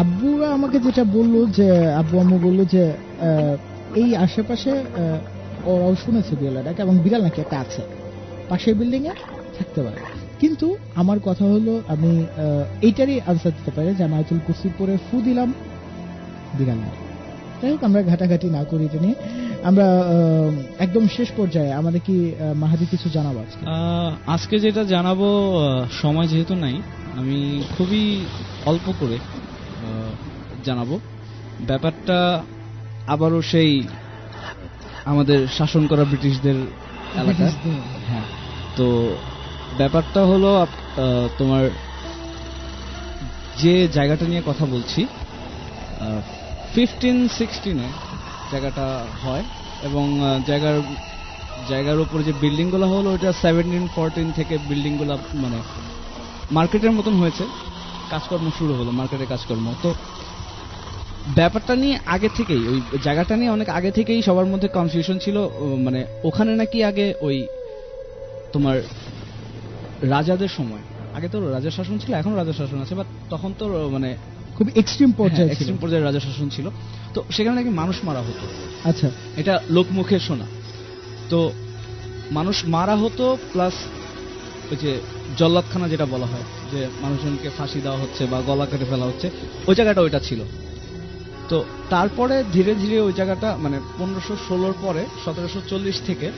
আব্বুরা আমাকে যেটা বললো, যে আব্বু আম্মু বললো যে এই আশেপাশে ওরাও শুনেছে বিড়াল ডাক, এবং বিড়াল নাকি একটা আছে পাশের বিল্ডিং এ থাকতে পারে। কিন্তু আমার কথা হলো, আমি এইটারই আনসার দিতে পারি যে আমি আয়াতুল কুরসি পরে ফু দিলাম, বিড়াল না। যাই হোক, আমরা ঘাটাঘাটি না করি এটা নিয়ে। আমরা একদম শেষ পর্যায়ে আমাদের কি মাহাদি কিছু জানাবো আজকে যেটা জানাবো, সময় যেহেতু নাই, আমি খুবই অল্প করে জানাবো। ব্যাপারটা আবারও সেই আমাদের শাসন করা ব্রিটিশদের এলাকা। হ্যাঁ, তো ব্যাপারটা হলো তোমার যে জায়গাটা নিয়ে কথা বলছি, 1516-এ জায়গাটা হয়, এবং জায়গার জায়গার উপরে যে বিল্ডিং গুলো হলো ওটা 1714 থেকে বিল্ডিং গুলো মানে মার্কেটের মতন হয়েছে, কাজকর্ম শুরু হলো, মার্কেটের কাজকর্ম। তো ব্যাপারটা নিয়ে আগে থেকেই ওই জায়গাটা নিয়ে অনেক আগে থেকেই সবার মধ্যে কনফিউশন ছিল। মানে ওখানে নাকি আগে ওই তোমার রাজাদের সময়, আগে তো রাজা শাসন ছিল, এখন রাজা শাসন আছে, বাট তখন তো মানে খুব এক্সট্রিম পর্যায়ে ছিল। এক্সট্রিম পর্যায়ে রাজা শাসন ছিল। তো সেখানে নাকি মানুষ মারা হতো। আচ্ছা, এটা লোকমুখে শোনা। তো মানুষ মারা হতো, প্লাস ওই যে জল্লাদখানা যেটা বলা হয়, যে মানুষজনকে ফাঁসি দেওয়া হচ্ছে বা গলা কেটে ফেলা হচ্ছে, ওই জায়গাটা ওইটা ছিল। তো তারপরে ধীরে ধীরে ওই জায়গাটা মানে 1516 পরে 1740 থেকে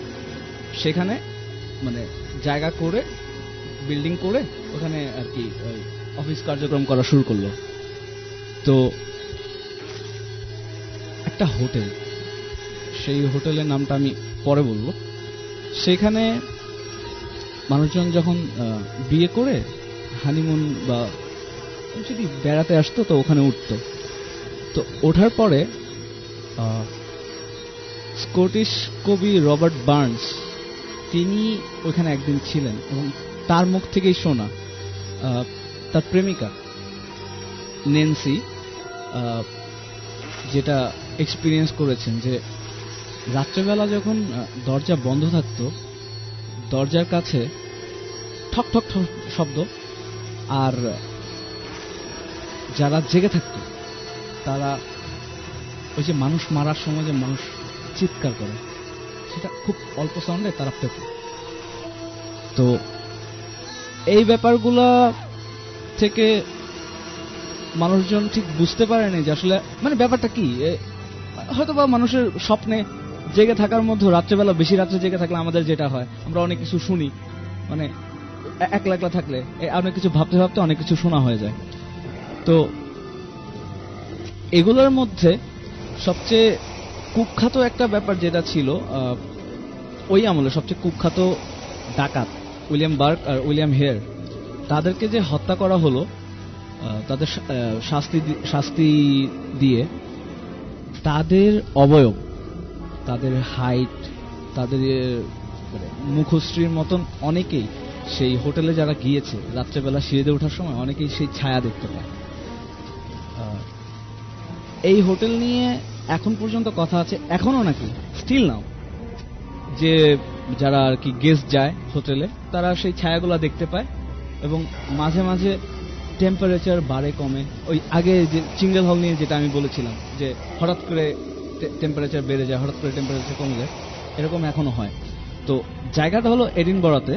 সেখানে মানে জায়গা করে বিল্ডিং করে ওখানে আর কি অফিস কার্যক্রম করা শুরু করলো। তো একটা হোটেল, সেই হোটেলের নামটা আমি পরে বলবো, সেখানে মানুষজন যখন বিয়ে করে হানিমুন বা যদি বেড়াতে আসতো তো ওখানে উঠতো। তো ওঠার পরে স্কটিশ কবি রবার্ট বার্নস তিনি ওখানে একদিন ছিলেন এবং তার মুখ থেকেই শোনা তার প্রেমিকা নেন্সি যেটা এক্সপিরিয়েন্স করেছেন যে রাত্রেবেলা যখন দরজা বন্ধ থাকতো, দরজার কাছে ঠক ঠক ঠক শব্দ, আর যারা জেগে থাকতো তারা ওই যে মানুষ মারার সময় যে মানুষ চিৎকার করে সেটা খুব অল্প সাউন্ডে তারা পেত। তো এই ব্যাপারগুলা থেকে মানুষজন ঠিক বুঝতে পারেনি যে আসলে মানে ব্যাপারটা কি। হয়তোবা মানুষের স্বপ্নে জেগে থাকার মধ্যে রাত্রেবেলা বেশি রাত্রে জেগে থাকলে আমাদের যেটা হয়, আমরা অনেক কিছু শুনি, মানে একলা একলা থাকলে অনেক কিছু ভাবতে ভাবতে অনেক কিছু শোনা হয়ে যায়। তো এগুলোর মধ্যে সবচেয়ে কুখ্যাত একটা ব্যাপার যেটা ছিল ওই আমলে সবচেয়ে কুখ্যাত ডাকাত উইলিয়াম বার্ক আর উইলিয়াম হেয়ার, তাদেরকে যে হত্যা করা হলো তাদের শাস্তি দিয়ে তাদের অবয়ব, তাদের হাইট, তাদের মুখশ্রীর মতন অনেকেই সেই হোটেলে যারা গিয়েছে রাত্রেবেলা সিঁড়িতে ওঠার সময় অনেকেই সেই ছায়া দেখতে পায়। এই হোটেল নিয়ে এখন পর্যন্ত কথা আছে, এখনো নাকি স্টিল নাও যে যারা আর কি গেস্ট যায় হোটেলে তারা সেই ছায়াগুলো দেখতে পায় এবং মাঝে মাঝে টেম্পারেচার বাড়ে কমে। ওই আগে যে চিঙ্গেল হল নিয়ে যেটা আমি বলেছিলাম যে হঠাৎ করে টেম্পারেচার বেড়ে যায়, হঠাৎ করে টেম্পারেচার কমে যায়, এরকম এখনো হয়। তো জায়গাটা হলো এডিনবরাতে,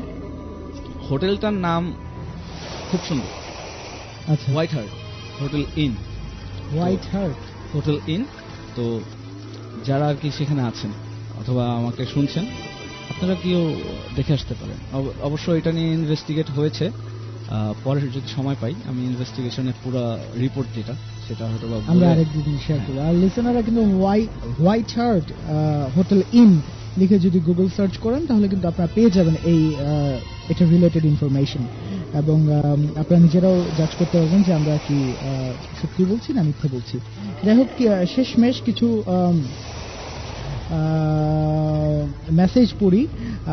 হোটেলটার নাম খুব সুন্দর, আচ্ছা, white heart hotel in. White heart hotel in. তো যারা আর কি সেখানে আছেন অথবা আমাকে শুনছেন, আপনারা কেউ দেখে আসতে পারেন। অবশ্য এটা নিয়ে ইনভেস্টিগেট হয়েছে, পরে যদি সময় পাই আমি ইনভেস্টিগেশনের পুরো রিপোর্ট যেটা সেটা হয়তো আমরা আরেকদিন শেয়ার করব। আর লিসেনাররা কিন্তু হোয়াইট হার্ট হোটেল ইন লিখে যদি গুগল সার্চ করেন তাহলে কিন্তু আপনারা পেয়ে যাবেন এই এটা রিলেটেড ইনফরমেশন, এবং আপনারা নিজেরাও জাজ করতে পারবেন যে আমরা কি সত্যি বলছি না মিথ্যে বলছি। যাই হোক, শেষমেশ কিছু মেসেজ পড়ি,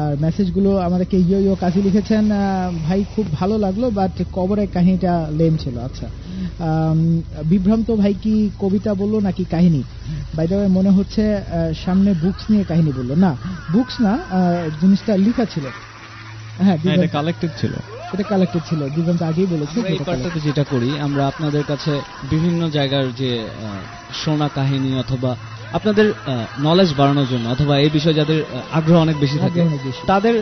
আর মেসেজগুলো আমাদেরকে ইয়ো কাজী লিখেছেন, ভাই খুব ভালো লাগলো, বাট কবরের কাহিনীটা লেম ছিল। আচ্ছা, বিভ্রান্ত ভাই কি কবিতা বললো নাকি কাহিনী? বাই দ্য ওয়ে মনে হচ্ছে সামনে বুকস নিয়ে কাহিনী বললো। না, বুকস না, জিনিসটা লেখা ছিল। হ্যাঁ, এটা কালেক্টেড ছিল, এটা কালেক্টেড ছিল, দিগন্ত আগেই বলেছে। এই পার্টটাতে যেটা করি আমরা আপনাদের কাছে বিভিন্ন জায়গার যে শোনা কাহিনী অথবা আপনাদের নলেজ বাড়ানোর জন্য অথবা এই বিষয়ে যাদের আগ্রহ অনেক বেশি থাকে তাদের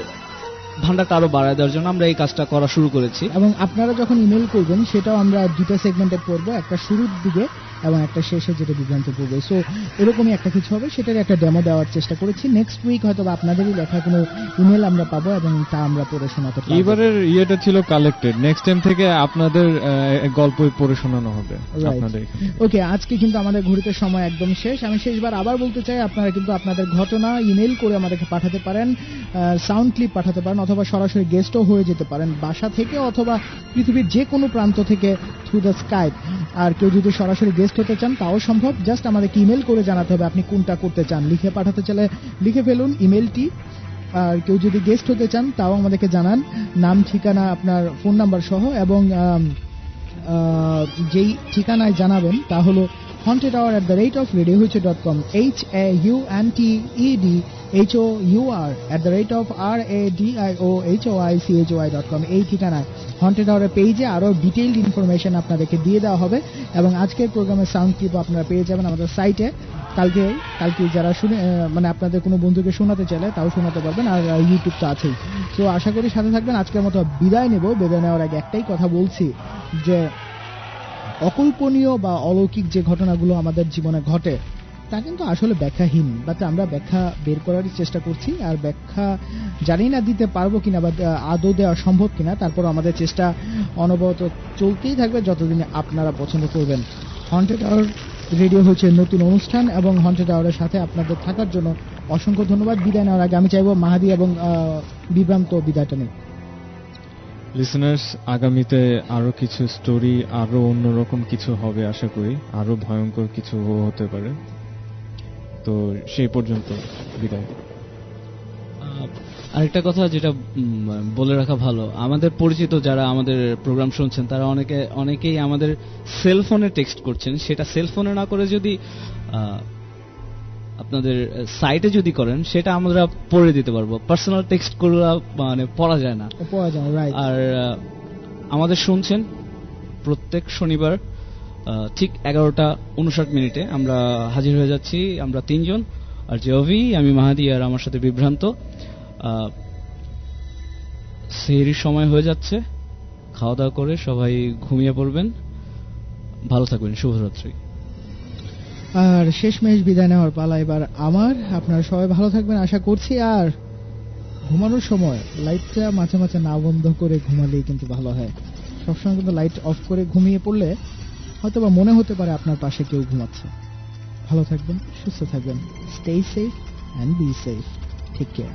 ভান্ডারটা আরো বাড়ায় দেওয়ার জন্য আমরা এই কাজটা করা শুরু করেছি। এবং আপনারা যখন ইমেল করবেন সেটাও আমরা দুটো সেগমেন্টে পড়বো, একটা শুরুর দিকে এবং একটা শেষে, যেটা বিভ্রান্ত পড়বে। সো এরকমই একটা কিছু হবে, সেটার একটা ডেমো দেওয়ার চেষ্টা করেছি। নেক্সট উইক হয়তো আপনাদেরই লেখা কোনো ইমেল আমরা পাবো এবং তা আমরা পড়ে শোনাতে পারবো। এবারের ইয়েটা ছিল কালেক্টেড, নেক্সট টাইম থেকে আপনাদের গল্প পড়ে শোনানো হবে আপনাদের। ওকে, আজকে কিন্তু আমাদের ঘড়িতে সময় একদম শেষ। আমি শেষবার আবার বলতে চাই, আপনারা কিন্তু আপনাদের ঘটনা ইমেল করে আমাদেরকে পাঠাতে পারেন, সাউন্ড ক্লিপ পাঠাতে পারেন, অথবা সরাসরি গেস্টও হয়ে যেতে পারেন বাসা থেকে অথবা পৃথিবীর যে কোনো প্রান্ত থেকে থ্রু দ্য স্কাইপ। আর কেউ যদি সরাসরি গেস্ট হতে চান তাও সম্ভব, জাস্ট আমাদেরকে ইমেল করে জানাতে হবে আপনি কোনটা করতে চান। লিখে পাঠাতে চাইলে লিখে ফেলুন ইমেলটি আর কেউ যদি গেস্ট হতে চান তাও আমাদেরকে জানান, নাম, ঠিকানা, আপনার ফোন নাম্বার সহ, এবং যেই ঠিকানায় জানাবেন তা হলো hauntedhour@radiohoichoi.com, HAUNTEDHOUR@radiohoichoi.com, এই ঠিকানায় হন্টেড আওয়ারের পেজে আরো ডিটেইলড ইনফরমেশন আপনাদেরকে দিয়ে দেওয়া হবে। এবং আজকের প্রোগ্রামের সাউন্ড ক্লিপ আপনারা পেয়ে যাবেন আমাদের সাইটে। কালকে যারা শুনে মানে আপনাদের কোনো বন্ধুকে শোনাতে চাইলে তাও শোনাতে পারবেন, আর ইউটিউব তো আছেই। তো আশা করি সাথে থাকবেন। আজকের মতো বিদায় নেব। বিদায় নেওয়ার আগে একটাই কথা বলছি যে অকল্পনীয় বা অলৌকিক যে ঘটনাগুলো আমাদের জীবনে ঘটে তা কিন্তু আসলে ব্যাখ্যাহীন, বাট আমরা ব্যাখ্যা বের করারই চেষ্টা করছি। আর ব্যাখ্যা জানি না দিতে পারবো কিনা বা আদৌ দেওয়া সম্ভব কিনা, তারপর আমাদের চেষ্টা অনবরত চলতেই থাকবে যতদিন আপনারা পছন্দ করবেন। হন্টেড আওয়ার রেডিও হচ্ছে নতুন অনুষ্ঠান, এবং হন্টেড আওয়ারের সাথে আপনাদের থাকার জন্য অসংখ্য ধন্যবাদ। বিদায় নেওয়ার আগে আমি চাইবো মাহাদি এবং বিভ্রান্ত বিদায়টা নেই। লিসেনার্স, আগামীতে আরো কিছু স্টোরি, আরো অন্যরকম কিছু হবে আশা করি, আরো ভয়ঙ্কর কিছু হতে পারে। তো সেই পর্যন্ত বিদায়। আরেকটা কথা যেটা বলে রাখা ভালো, আমাদের পরিচিত যারা আমাদের প্রোগ্রাম শুনছেন তারা অনেকেই আমাদের সেলফোনে টেক্সট করছেন। সেটা সেলফোনে না করে যদি আপনাদের সাইটে যদি করেন সেটা আমরা পড়ে দিতে পারবো। পার্সোনাল টেক্সট করলে মানে পড়া যায় না। আর আমাদের শুনছেন প্রত্যেক শনিবার ঠিক 11:59 আমরা হাজির হয়ে যাচ্ছি। আমরা তিনজন, আর যে অভি, আমি মাহাদি, আর আমার সাথে বিভ্রান্ত। সেহরির সময় হয়ে যাচ্ছে, খাওয়া দাওয়া করে সবাই ঘুমিয়ে পড়বেন। ভালো থাকবেন, শুভরাত্রি। আর শেষমেশ বিদায় নেওয়ার পালা এবার আমার। আপনারা সবাই ভালো থাকবেন আশা করছি। আর ঘুমানোর সময় লাইটটা মাঝে মাঝে না বন্ধ করে ঘুমালেই কিন্তু ভালো হয়। সবসময় কিন্তু লাইট অফ করে ঘুমিয়ে পড়লে হয়তো বা মনে হতে পারে আপনার পাশে কেউ ঘুমাচ্ছে। ভালো থাকবেন, সুস্থ থাকবেন। Stay safe and be safe. Take care.